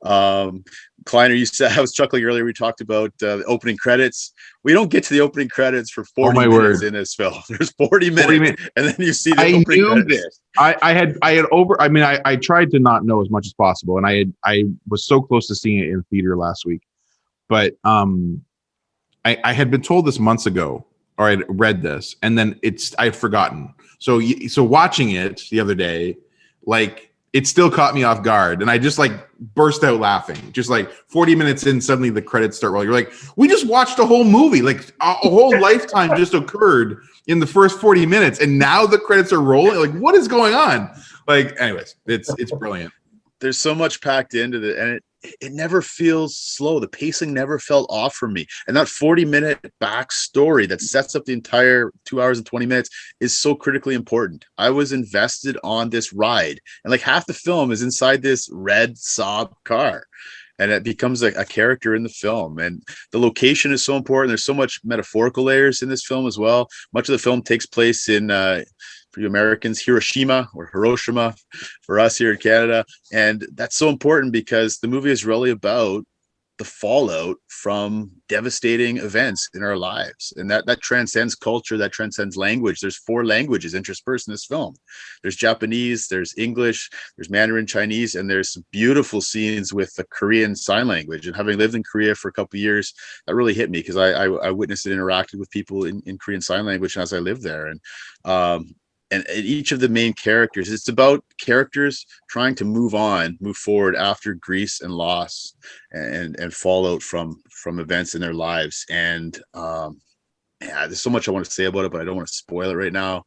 Kleiner, you said, I was chuckling earlier. We talked about the opening credits. We don't get to the opening credits for 40 minutes in this film. There's 40 minutes, and then you see the opening credits. I tried to not know as much as possible, and I was so close to seeing it in theater last week. But I had been told this months ago, or I'd read this, and then I'd forgotten. So watching it the other day, like, it still caught me off guard, and I just like burst out laughing. Just like 40 minutes in, suddenly the credits start rolling. You're like, we just watched a whole movie, like a whole lifetime just occurred in the first 40 minutes, and now the credits are rolling. Like, what is going on? Like, anyways, it's brilliant. There's so much packed into it, and it never feels slow. The pacing never felt off for me. And that 40-minute backstory that sets up the entire 2 hours and 20 minutes is so critically important. I was invested on this ride, and like half the film is inside this red Saab car, and it becomes a character in the film. And the location is so important. There's so much metaphorical layers in this film as well. Much of the film takes place in for you Americans, Hiroshima or Hiroshima for us here in Canada. And that's so important because the movie is really about the fallout from devastating events in our lives. And that transcends culture, that transcends language. There's 4 languages interspersed in this film. There's Japanese, there's English, there's Mandarin Chinese, and there's some beautiful scenes with the Korean Sign Language. And having lived in Korea for a couple of years, that really hit me because I witnessed it, interacted with people in Korean Sign Language as I lived there. And each of the main characters, it's about characters trying to move forward after grief and loss and fallout from events in their lives. And there's so much I want to say about it, but I don't want to spoil it right now.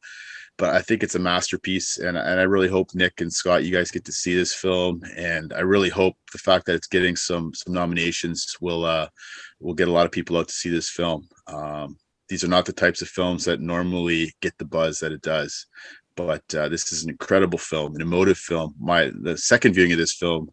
But I think it's a masterpiece, and I really hope Nick and Scott, you guys get to see this film. And I really hope the fact that it's getting some nominations will get a lot of people out to see this film. These are not the types of films that normally get the buzz that it does, but this is an incredible film, an emotive film. The second viewing of this film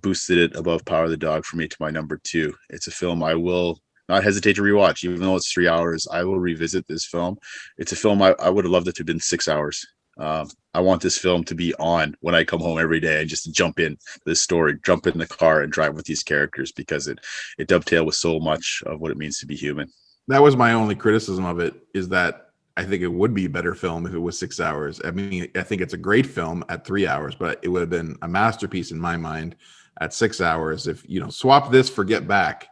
boosted it above Power of the Dog for me to my number 2. It's a film I will not hesitate to rewatch, even though it's 3 hours. I will revisit this film. It's a film I would have loved it to have been 6 hours. I want this film to be on when I come home every day and just to jump in this story, jump in the car and drive with these characters, because it dovetails with so much of what it means to be human. That was my only criticism of it, is that I think it would be a better film if it was 6 hours. I mean, I think it's a great film at 3 hours, but it would have been a masterpiece in my mind at 6 hours. If, swap this for Get Back,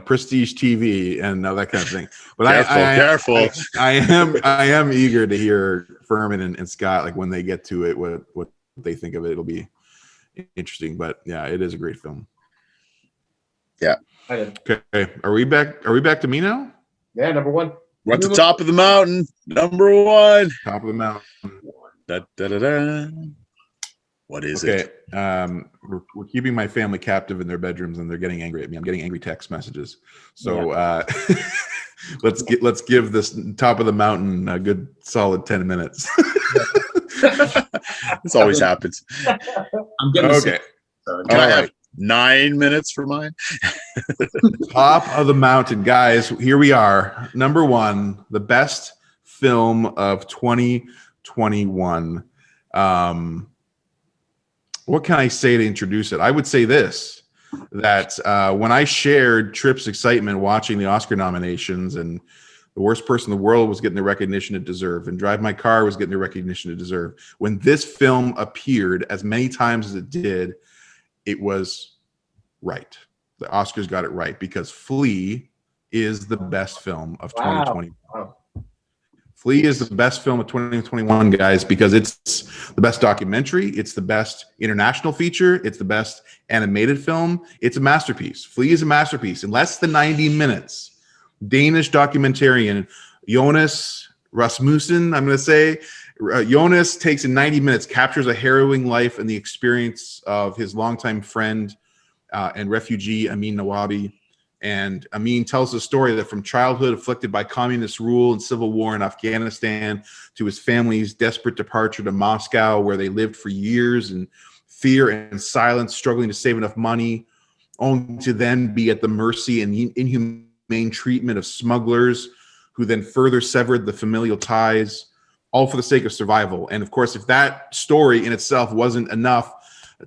Prestige TV and that kind of thing. But careful. I am eager to hear Furman and Scott, like, when they get to it, what they think of it. It'll be interesting, but yeah, it is a great film. Yeah. Okay. Are we back to me now? Yeah, number 1. We're at the top of the mountain. Number 1. Top of the mountain. Da, da, da, da. What is it? We're keeping my family captive in their bedrooms, and they're getting angry at me. I'm getting angry text messages. So let's give this top of the mountain a good solid 10 minutes. This always happens. I'm getting okay. Can I have 9 minutes for mine? Top of the mountain, guys. Here we are. Number 1, the best film of 2021. What can I say to introduce it? I would say this, that when I shared Tripp's excitement watching the Oscar nominations, and The Worst Person in the World was getting the recognition it deserved, and Drive My Car was getting the recognition it deserved, when this film appeared as many times as it did, it was right. The Oscars got it right, because Flea is the best film of 2020. Wow. Flea is the best film of 2021, guys, because it's the best documentary, it's the best international feature, it's the best animated film. It's a masterpiece. Flea is a masterpiece. In less than 90 minutes, Danish documentarian Jonas Rasmussen, I'm going to say, Jonas takes in 90 minutes, captures a harrowing life and the experience of his longtime friend and refugee Amin Nawabi. And Amin tells the story that from childhood afflicted by communist rule and civil war in Afghanistan to his family's desperate departure to Moscow, where they lived for years in fear and silence, struggling to save enough money, only to then be at the mercy and inhumane treatment of smugglers who then further severed the familial ties, all for the sake of survival. And of course, if that story in itself wasn't enough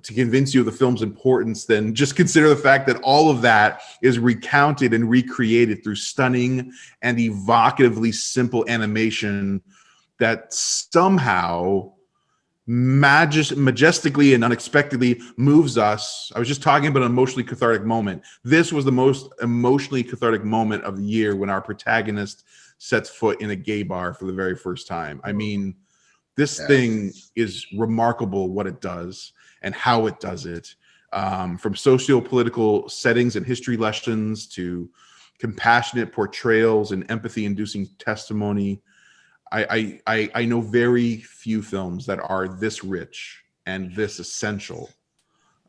to convince you of the film's importance, then just consider the fact that all of that is recounted and recreated through stunning and evocatively simple animation that somehow majestically and unexpectedly moves us. I was just talking about an emotionally cathartic moment. This was the most emotionally cathartic moment of the year, when our protagonist sets foot in a gay bar for the very first time. I mean, this thing is remarkable, what it does and how it does it, from socio-political settings and history lessons to compassionate portrayals and empathy-inducing testimony. I know very few films that are this rich and this essential,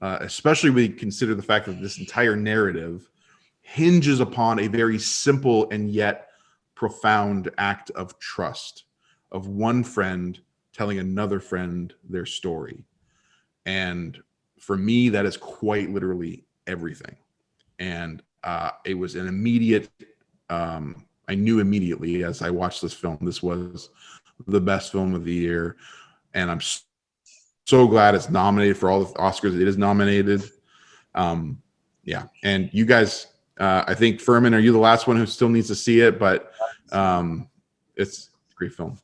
especially when you consider the fact that this entire narrative hinges upon a very simple and yet profound act of trust, of one friend telling another friend their story. And for me, that is quite literally everything. And it was an immediate, I knew immediately as I watched this film, this was the best film of the year. And I'm so glad it's nominated for all the Oscars it is nominated. Yeah. And you guys, I think, Furman, are you the last one who still needs to see it? But it's a great film.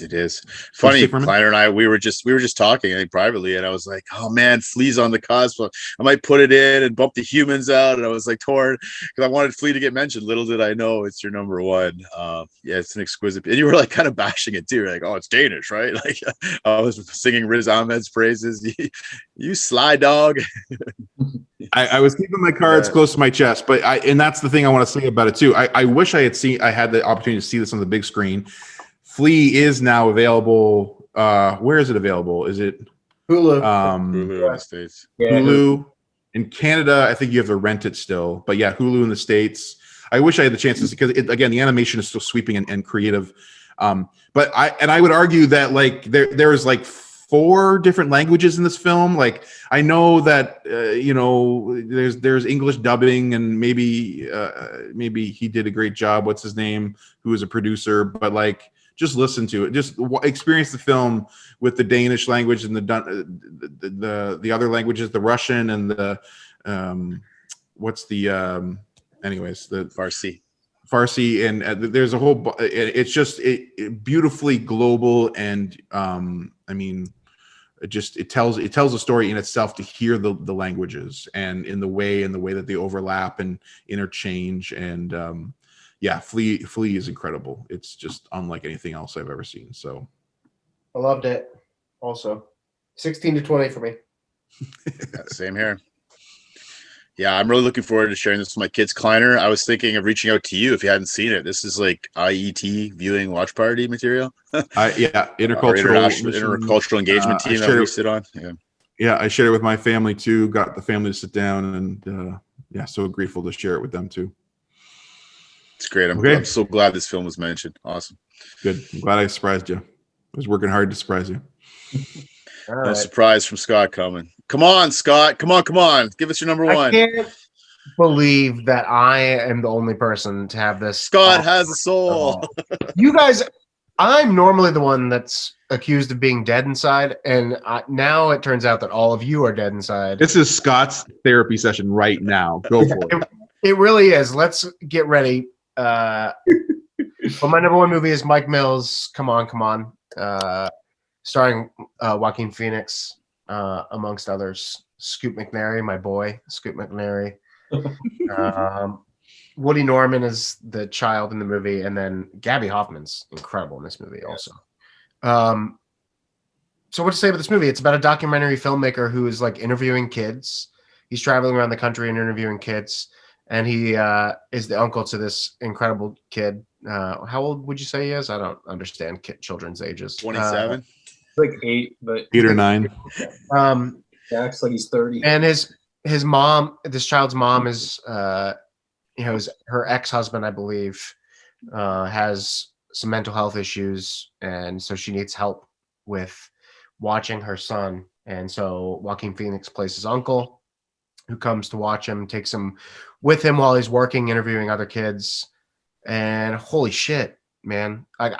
It is funny. Kline and I, we were just talking, I think, privately, and I was like, "Oh man, Flea's on the cusp. I might put it in and bump the Humans out." And I was like torn because I wanted Flea to get mentioned. Little did I know it's your number one. Yeah, it's an exquisite. And you were like kind of bashing it too. You're like, "Oh, it's Danish, right?" Like I was singing Riz Ahmed's praises. You sly dog. I was keeping my cards close to my chest, but and that's the thing I want to say about it too. I wish I had the opportunity to see this on the big screen. Flea is now available. Where is it available? Is it Hulu? Hulu in the States. Yeah, Hulu in Canada. I think you have to rent it still, but yeah, Hulu in the States. I wish I had the chance to see, because again, the animation is still sweeping and creative. But I would argue that like there's like 4 different languages in this film. Like I know that there's English dubbing, and maybe he did a great job. What's his name? Who is a producer? But like, just listen to it. Just experience the film with the Danish language and the other languages, the Russian and the the Farsi, and there's a whole. It's just beautifully global, and I mean, it tells a story in itself to hear the languages and in the way that they overlap and interchange. And yeah, Flea is incredible. It's just unlike anything else I've ever seen. So I loved it. Also, 16 to 20 for me. Yeah, same here. Yeah, I'm really looking forward to sharing this with my kids. Kleiner, I was thinking of reaching out to you if you hadn't seen it. This is like IET viewing watch party material. Yeah, intercultural engagement team that we sit on. Yeah, I shared it with my family too. Got the family to sit down, and yeah, so grateful to share it with them too. It's great. I'm so glad this film was mentioned. Awesome. Good. I'm glad I surprised you. I was working hard to surprise you. No surprise from Scott coming. Come on, Scott. Come on. Give us your number one. I can't believe that I am the only person to have this. Scott has a soul. You guys, I'm normally the one that's accused of being dead inside, and now it turns out that all of you are dead inside. This is Scott's therapy session right now. Go for it. It really is. Let's get ready. Well, my number one movie is Mike Mills. Come on, come on. Starring Joaquin Phoenix, amongst others. Scoot McNairy, my boy, Scoot McNairy. Woody Norman is the child in the movie, and then Gabby Hoffman's incredible in this movie also. So what to say about this movie? It's about a documentary filmmaker who is like interviewing kids. He's traveling around the country and interviewing kids, and he is the uncle to this incredible kid. How old would you say he is? I don't understand children's ages. 27. Like 8, but 8 or 9. Jack's like he's 30. And his mom, this child's mom, is her ex-husband, I believe, has some mental health issues, and so she needs help with watching her son. And so Joaquin Phoenix plays his uncle, who comes to watch him, takes him with him while he's working, interviewing other kids. And holy shit, man! Like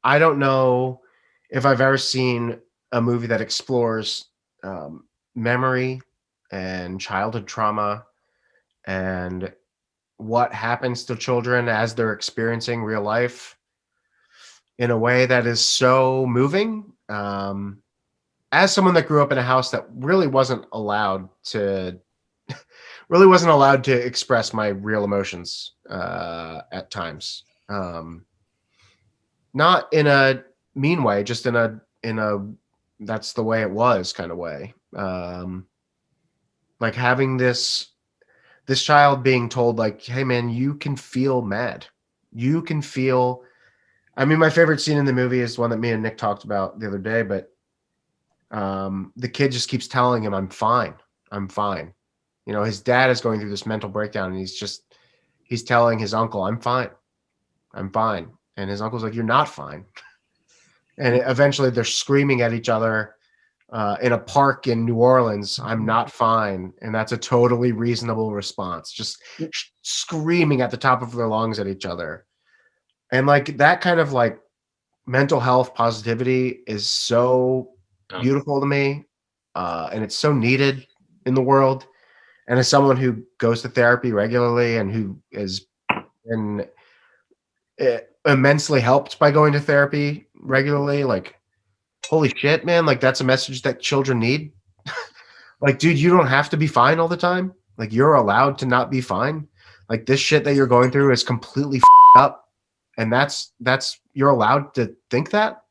I don't know if I've ever seen a movie that explores memory and childhood trauma and what happens to children as they're experiencing real life in a way that is so moving. As someone that grew up in a house that really wasn't allowed to express my real emotions at times, not in a mean way, just in a that's the way it was kind of way. Like having this child being told like, hey man, you can feel mad. You can feel, I mean, my favorite scene in the movie is one that me and Nick talked about the other day, but the kid just keeps telling him, I'm fine. I'm fine. You know, his dad is going through this mental breakdown, and he's telling his uncle, I'm fine. I'm fine. And his uncle's like, you're not fine. And eventually they're screaming at each other in a park in New Orleans, I'm not fine. And that's a totally reasonable response. Just screaming at the top of their lungs at each other. And like that kind of like mental health positivity is so beautiful to me. And it's so needed in the world. And as someone who goes to therapy regularly and who is immensely helped by going to therapy regularly, like, holy shit, man, like that's a message that children need. Like, dude, you don't have to be fine all the time. Like, you're allowed to not be fine. Like, this shit that you're going through is completely up, and that's you're allowed to think that.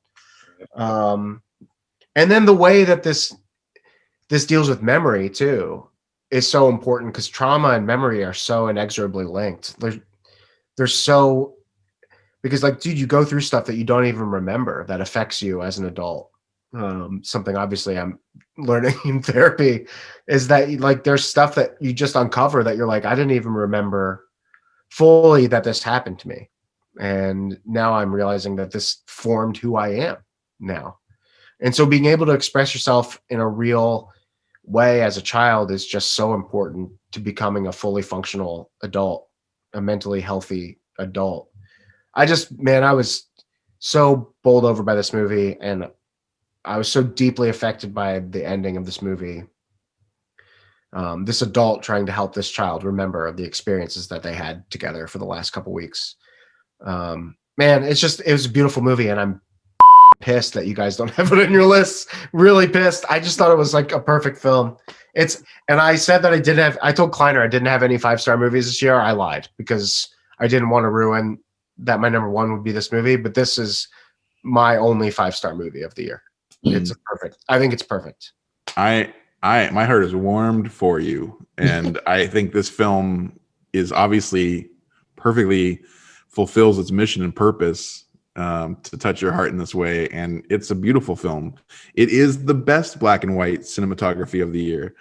And then the way that this deals with memory too is so important, because trauma and memory are so inexorably linked. They're so, because like, dude, you go through stuff that you don't even remember that affects you as an adult. Something obviously I'm learning in therapy is that like there's stuff that you just uncover that you're like, I didn't even remember fully that this happened to me. And now I'm realizing that this formed who I am now. And so being able to express yourself in a real way as a child is just so important to becoming a fully functional adult, a mentally healthy adult. I was so bowled over by this movie, and I was so deeply affected by the ending of this movie. This adult trying to help this child remember the experiences that they had together for the last couple weeks. Man, it was a beautiful movie, and I'm pissed that you guys don't have it on your list. Really pissed. I just thought it was like a perfect film. And I said that I told Kleiner I didn't have any 5-star movies this year. I lied because I didn't want to ruin that my number one would be this movie, but this is my only 5-star movie of the year. It's perfect. I think it's perfect. My heart is warmed for you, and I think this film is obviously perfectly fulfills its mission and purpose to touch your heart in this way, and it's a beautiful film. It is the best black and white cinematography of the year.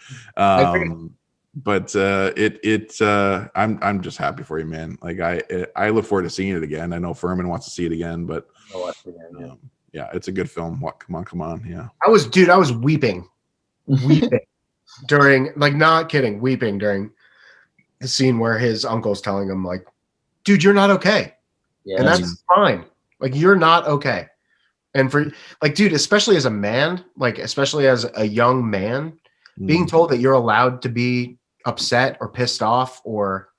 But I'm just happy for you, man. Like I look forward to seeing it again. I know Furman wants to see it again, but yeah, it's a good film. What? Come on. Yeah. I was weeping during, like, not kidding, weeping during the scene where his uncle's telling him like, dude, you're not okay. Yeah, and that's fine. Like, you're not okay. And for like, dude, especially as a man, like especially as a young man, being told that you're allowed to be upset or pissed off or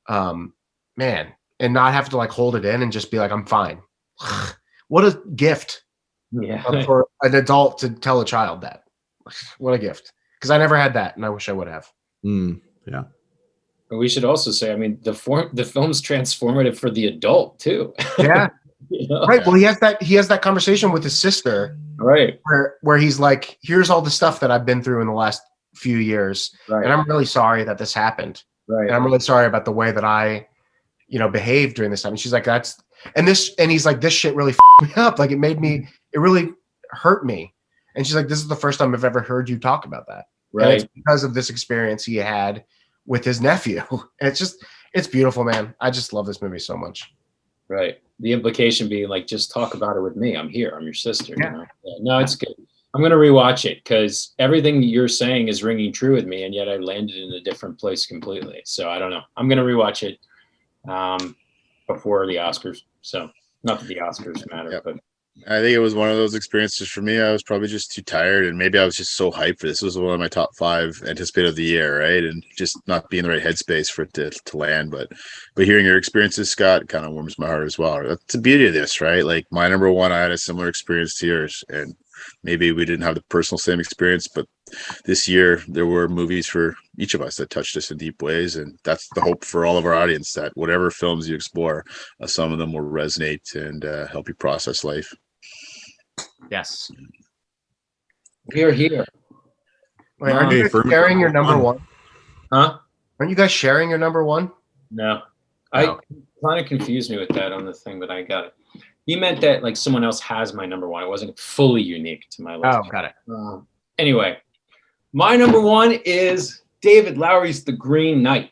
man, and not have to like hold it in and just be like, I'm fine. What a gift Yeah. for an adult to tell a child that. What a gift. Because I never had that, and I wish I would have. Yeah. We should also say, I mean, the film's transformative for the adult too. Yeah. You know? Right. Well, he has that conversation with his sister, Right. where he's like, here's all the stuff that I've been through in the last few years. Right. And I'm really sorry that this happened. Right. And I'm really sorry about the way that I, behaved during this time. And she's like, and he's like, this shit really me up. Like, it really hurt me. And she's like, this is the first time I've ever heard you talk about that. Right. And it's because of this experience he had with his nephew. And it's beautiful, man. I just love this movie so much. Right. The implication being like, just talk about it with me. I'm here. I'm your sister. Yeah. You know? Yeah, no, it's good. I'm going to rewatch it because everything you're saying is ringing true with me. And yet I landed in a different place completely. So I don't know. I'm going to rewatch it before the Oscars. So not that the Oscars matter, but I think it was one of those experiences for me. I was probably just too tired, and maybe I was just so hyped for this. It was one of my top 5 anticipated of the year, right? And just not be in the right headspace for it to land. But hearing your experiences, Scott, kind of warms my heart as well. That's the beauty of this, right? Like my number one, I had a similar experience to yours, and maybe we didn't have the personal same experience, but this year there were movies for each of us that touched us in deep ways, and that's the hope for all of our audience, that whatever films you explore, some of them will resonate and help you process life. Yes. here. Wait, aren't you guys Furman, sharing your number one? Huh? Aren't you guys sharing your number one? No. No. Kind of confused me with that on the thing, but I got it. You meant that like someone else has my number one. It wasn't fully unique to my list. Oh, got it. Anyway, my number one is David Lowery's The Green Knight.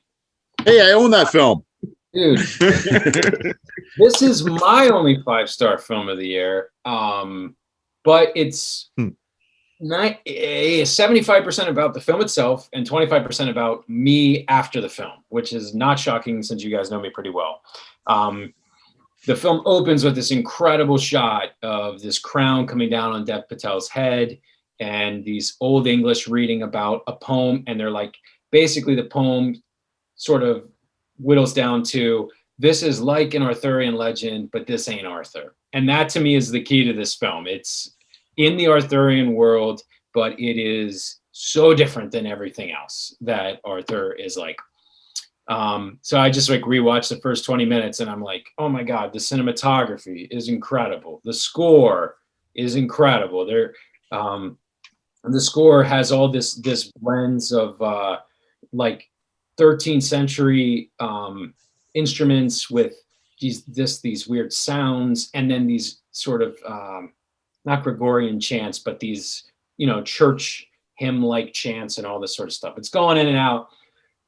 Hey, I own that film. Dude, this is my only 5-star film of the year. But it's 75% about the film itself and 25% about me after the film, which is not shocking since you guys know me pretty well. The film opens with this incredible shot of this crown coming down on Dev Patel's head and these old English reading about a poem. And they're like, basically the poem sort of whittles down to, this is like an Arthurian legend, but this ain't Arthur. And that to me is the key to this film. It's in the Arthurian world, but it is so different than everything else that Arthur is like. So I just like rewatched the first 20 minutes and I'm like, oh my God, the cinematography is incredible. The score is incredible. The score has all this blends of like 13th century instruments with these weird sounds, and then these sort of not Gregorian chants, but these church hymn-like chants and all this sort of stuff. It's going in and out.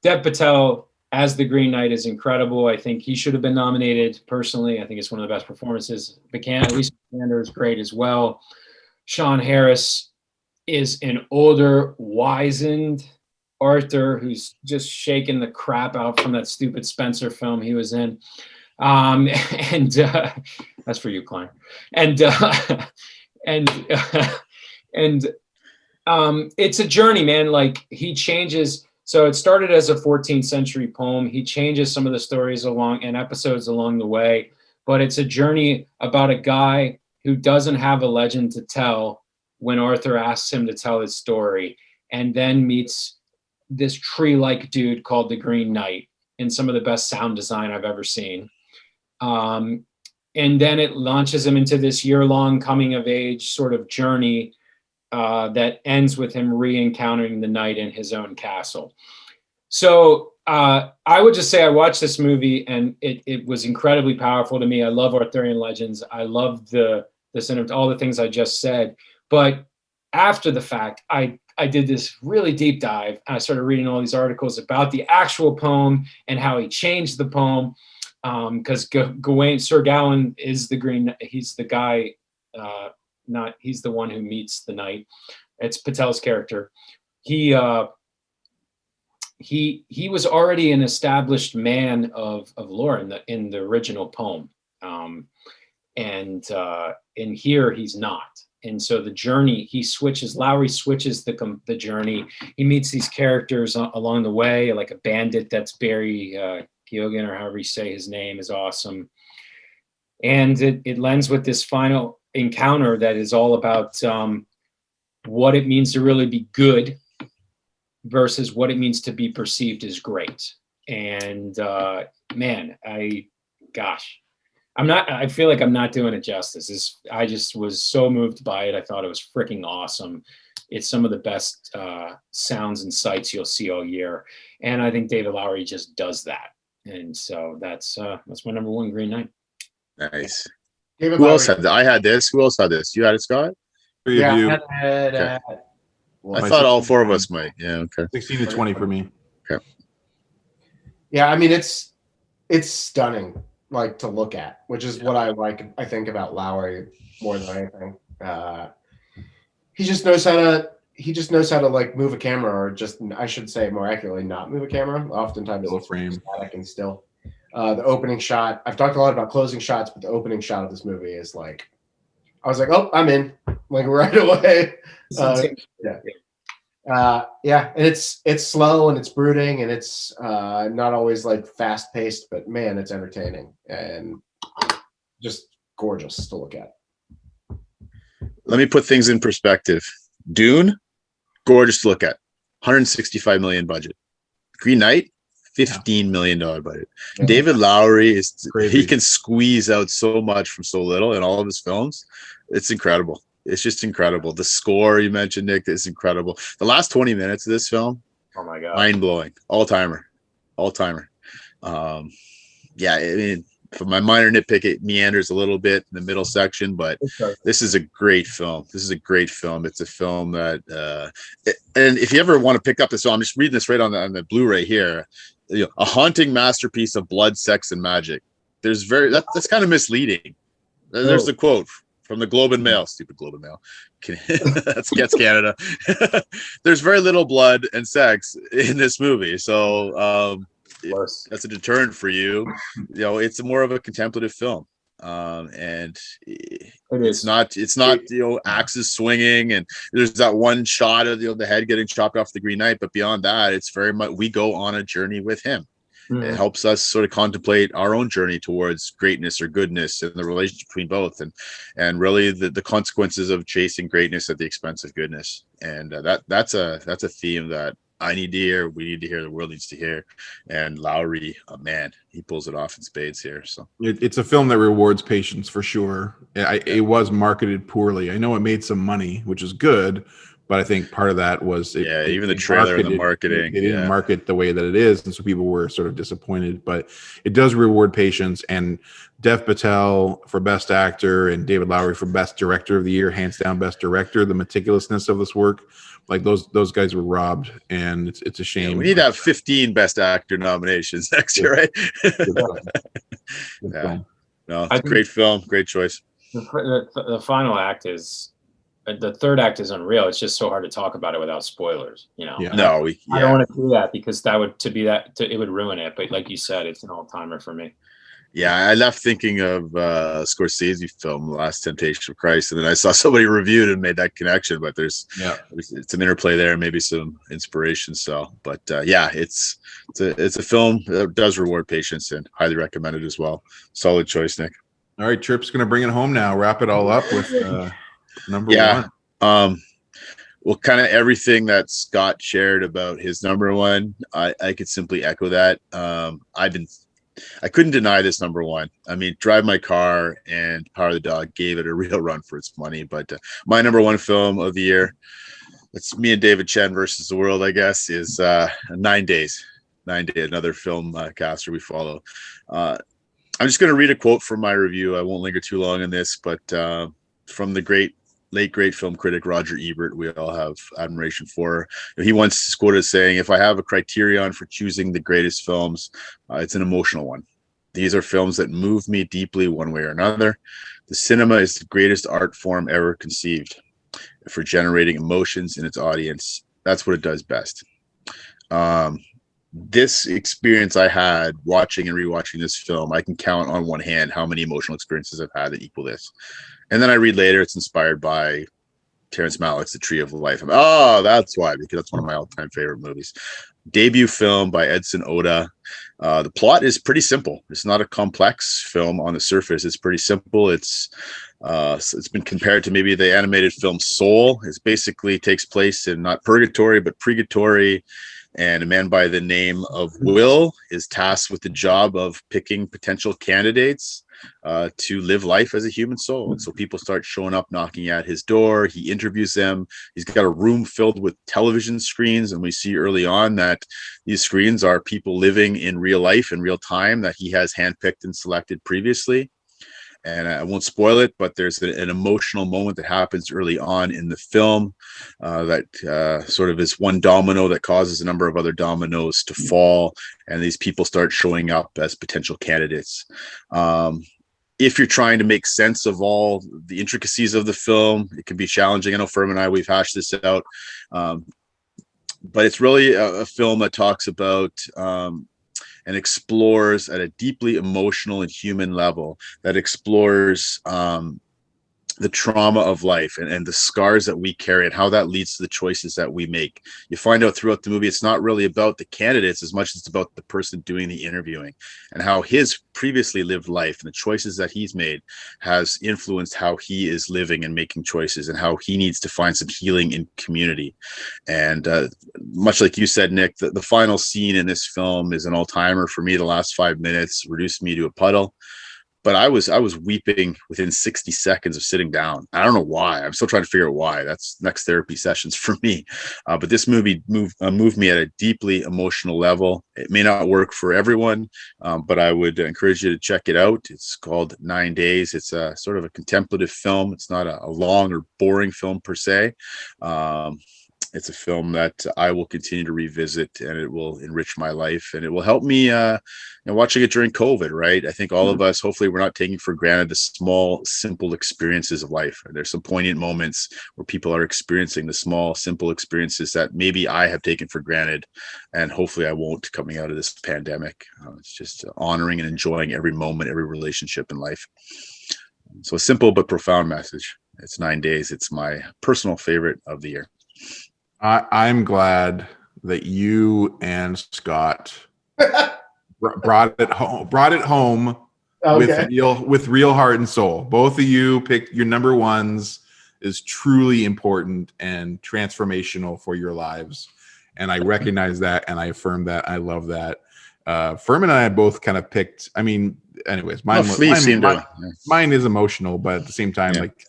Dev Patel as the Green Knight is incredible. I think he should have been nominated personally. I think it's one of the best performances. Vikander is great as well. Sean Harris is an older, wizened Arthur who's just shaking the crap out from that stupid Spencer film he was in. And that's for you, Kline. And it's a journey, man. Like he changes. So it started as a 14th century poem. He changes some of the stories along and episodes along the way, but it's a journey about a guy who doesn't have a legend to tell when Arthur asks him to tell his story, and then meets this tree-like dude called the Green Knight in some of the best sound design I've ever seen. And then it launches him into this year-long coming-of-age sort of journey that ends with him re-encountering the knight in his own castle. So I would just say I watched this movie and it was incredibly powerful to me. I love Arthurian legends. I love the all the things I just said. But after the fact, I did this really deep dive. And I started reading all these articles about the actual poem and how he changed the poem. Because Sir Gawain is the Green. He's the guy. He's the one who meets the knight. It's Patel's character. He was already an established man of lore in the original poem. and here he's not. And so the journey, Lowry switches the journey. He meets these characters along the way, like a bandit that's Barry Keoghan, or however you say his name, is awesome. And it lends with this final encounter that is all about what it means to really be good versus what it means to be perceived as great. And man, I feel like I'm not doing it justice. I just was so moved by it. I thought it was freaking awesome. It's some of the best sounds and sights you'll see all year. And I think David Lowery just does that. And so that's my number one, Green Knight. Nice. David Who Lowery. else had that? I had this. Who else had this? You had it, Scott? Three of you. Okay. Well, I thought all four of us might. Yeah. Okay. 16 to 20 for me. yeah, I mean it's stunning, like, to look at, which is what I think about Lowery more than anything. He just knows how to like move a camera, or just, I should say more accurately, not move a camera. Oftentimes Still it's frame. static and still. The opening shot, I've talked a lot about closing shots, but the opening shot of this movie is like, I was like, oh, I'm in, like, right away. Yeah, and it's slow and it's brooding and it's not always like fast paced, but man, it's entertaining and just gorgeous to look at. Let me put things in perspective. Dune, gorgeous to look at. 165 million budget. Green Knight, $15 million budget. Yeah. David Lowery is Crazy. he can squeeze out so much from so little in all of his films. It's incredible. It's just incredible. The score you mentioned, Nick, is incredible. The last 20 minutes of this film, Oh my God. mind blowing. All timer. Yeah, I mean, for my minor nitpick, it meanders a little bit in the middle section, but this is a great film. It's a film that, and if you ever want to pick up this film, I'm just reading this right on the Blu-ray here. A haunting masterpiece of blood, sex, and magic. That's kind of misleading. There's the quote from the Globe and Mail. Stupid Globe and Mail. That's Canada. There's very little blood and sex in this movie, so that's a deterrent for you. It's more of a contemplative film, and it's not axes swinging, and there's that one shot of the head getting chopped off the Green Knight, but beyond that, it's very much we go on a journey with him. It helps us sort of contemplate our own journey towards greatness or goodness and the relationship between both, and really the consequences of chasing greatness at the expense of goodness. And that's a theme that I need to hear, we need to hear, the world needs to hear. And Lowery, man, he pulls it off in spades here. So It's a film that rewards patience for sure. It was marketed poorly. I know it made some money, which is good, but I think part of that was even the trailer and the marketing. They didn't market the way that it is, and so people were sort of disappointed. But it does reward patience. And Dev Patel for Best Actor and David Lowery for Best Director of the Year, hands down Best Director. The meticulousness of this work, like those guys were robbed, and it's a shame. Yeah, we need to have 15 Best Actor nominations next year, right? No, it's a great film, great choice. The final act is. The third act is unreal. It's just so hard to talk about it without spoilers, Yeah. I don't want to do that because it would ruin it. But like you said, it's an all-timer for me. Yeah, I left thinking of Scorsese film, The Last Temptation of Christ, and then I saw somebody reviewed and made that connection. But it's an interplay there, maybe some inspiration. So, but it's a film that does reward patience and highly recommended as well. Solid choice, Nick. All right, Trip's going to bring it home now. Wrap it all up with number one. Well, kind of everything that Scott shared about his number one, I could simply echo that. I couldn't deny this number one. I mean, Drive My Car and Power of the Dog gave it a real run for its money. But my number one film of the year, it's me and David Chen versus the world, I guess, is 9 Days. 9 Days, another film caster we follow. I'm just going to read a quote from my review. I won't linger too long in this, but from the late great film critic Roger Ebert, we all have admiration for. He once quoted as saying, "If I have a criterion for choosing the greatest films, it's an emotional one. These are films that move me deeply one way or another. The cinema is the greatest art form ever conceived for generating emotions in its audience. That's what it does best." this experience I had watching and rewatching this film, I can count on one hand how many emotional experiences I've had that equal this. And then I read later it's inspired by Terrence Malick's The Tree of Life. Oh, that's why, because that's one of my all-time favorite movies. Debut film by Edson Oda. The plot is pretty simple. It's not a complex film on the surface. It's pretty simple. It's been compared to maybe the animated film Soul. It basically takes place in not purgatory but purgatory, and a man by the name of Will is tasked with the job of picking potential candidates to live life as a human soul. And so people start showing up, knocking at his door. He interviews them. He's got a room filled with television screens, and we see early on that these screens are people living in real life, in real time, that he has handpicked and selected previously. And I won't spoil it, but there's an emotional moment that happens early on in the film that sort of is one domino that causes a number of other dominoes to fall, and these people start showing up as potential candidates. If you're trying to make sense of all the intricacies of the film, it can be challenging. I know Furman and I, we've hashed this out, but it's really a film that talks about and explores at a deeply emotional and human level, that explores the trauma of life and the scars that we carry and how that leads to the choices that we make. You find out throughout the movie, it's not really about the candidates as much as it's about the person doing the interviewing, and how his previously lived life and the choices that he's made has influenced how he is living and making choices, and how he needs to find some healing in community. And much like you said, Nick, the final scene in this film is an all-timer for me. The last 5 minutes reduced me to a puddle. But I was weeping within 60 seconds of sitting down. I don't know why. I'm still trying to figure out why. That's next therapy sessions for me. But this movie moved me at a deeply emotional level. It may not work for everyone, but I would encourage you to check it out. It's called 9 Days. It's a sort of a contemplative film. It's not a long or boring film per se. It's a film that I will continue to revisit, and it will enrich my life, and it will help me watching it during COVID, right? I think all of us, hopefully we're not taking for granted the small, simple experiences of life. There's some poignant moments where people are experiencing the small, simple experiences that maybe I have taken for granted, and hopefully I won't coming out of this pandemic. It's just honoring and enjoying every moment, every relationship in life. So a simple but profound message. It's 9 Days. It's my personal favorite of the year. I'm glad that you and Scott brought it home Okay. with real heart and soul. Both of you picked your number ones is truly important and transformational for your lives. And I recognize that, and I affirm that. I love that. Furman and I both kind of picked, anyways, mine is emotional, but at the same time, like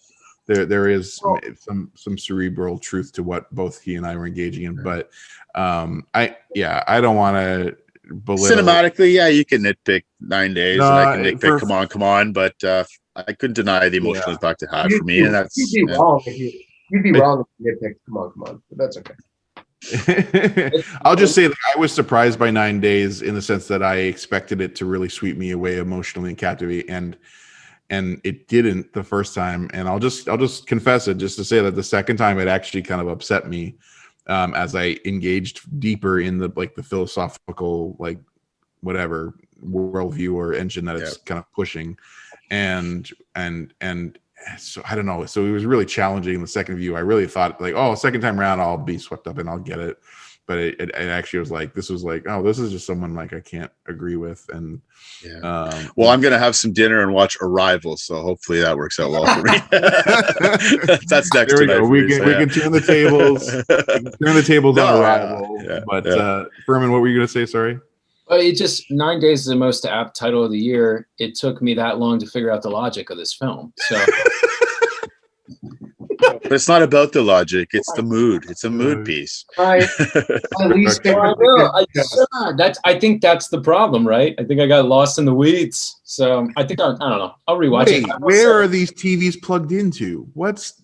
there is some cerebral truth to what both he and I were engaging in. But I don't want to belittle. Cinematically, you can nitpick 9 Days, and I can nitpick Come On, but I couldn't deny the emotional impact it had for me. And that's you'd be wrong if you nitpicked Come On, but that's okay. I'll just say that I was surprised by 9 Days in the sense that I expected it to really sweep me away emotionally and captivate, and it didn't the first time. And I'll just confess it, just to say that the second time it actually kind of upset me as I engaged deeper in the philosophical whatever worldview or engine that it's kind of pushing, and so I don't know. So it was really challenging the second view. I really thought second time around I'll be swept up and I'll get it. But it actually was this is just someone I can't agree with. And well, I'm gonna have some dinner and watch Arrival, so hopefully that works out well for me. That's next. There we go. We can turn the tables. Turn the tables on Arrival. But Furman, what were you gonna say? Sorry. It just 9 Days is the most apt title of the year. It took me that long to figure out the logic of this film. So. But it's not about the logic; it's the mood. It's a mood piece. Right. At least I think that's the problem, right? I think I got lost in the weeds. So I think I don't know. I'll rewatch it. Where are these TVs plugged into? What's?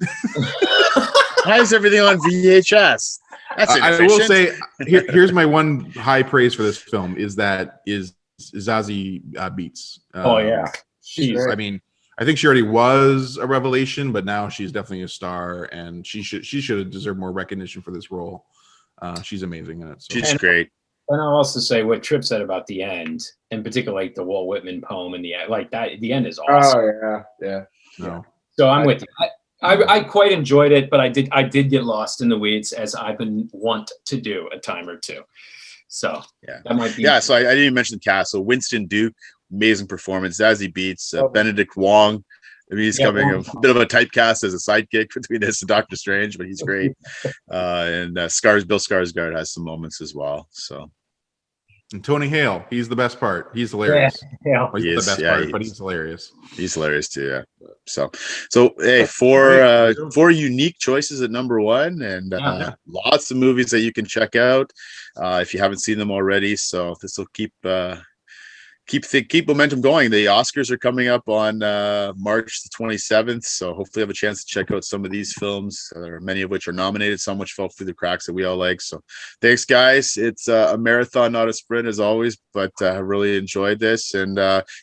Why is everything on VHS? That's I will say here's my one high praise for this film is Zazie Beetz. I think she already was a revelation, but now she's definitely a star, and she should have deserved more recognition for this role. She's amazing in it. So. She's great. And I'll also say what Tripp said about the end, in particular, like the Walt Whitman poem and the end, like that. The end is awesome. Oh yeah. No. So I'm with you. I quite enjoyed it, but I did get lost in the weeds, as I've been wont to do a time or two. So that might be. Yeah, so I didn't even mention the cast. So Winston Duke, amazing performance. Zazie Beetz, Benedict Wong. I mean, he's coming a bit of a typecast as a sidekick between this and Doctor Strange, but he's great. And Bill Skarsgård has some moments as well. So. And Tony Hale, he's the best part. He's hilarious. Yeah. Well, he's the best part, but he's hilarious. He's hilarious too. Yeah. So hey, four unique choices at number one, and lots of movies that you can check out if you haven't seen them already. So this will keep momentum going. The Oscars are coming up on March the 27th, so hopefully have a chance to check out some of these films, many of which are nominated, some which fell through the cracks that we all like. So thanks, guys. It's a marathon, not a sprint, as always, but I really enjoyed this. And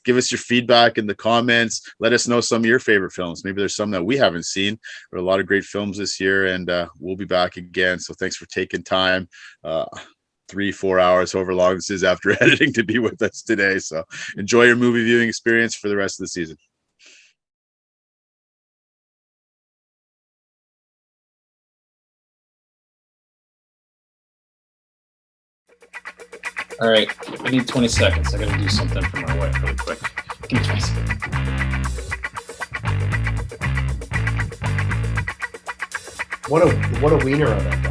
give us your feedback in the comments. Let us know some of your favorite films. Maybe there's some that we haven't seen. There are a lot of great films this year, and we'll be back again. So thanks for taking time. 3-4 hours, however long this is after editing, to be with us today. So enjoy your movie viewing experience for the rest of the season. All right, I need 20 seconds. I got to do something for my wife really quick. Give me 20 seconds. What a wiener on that guy.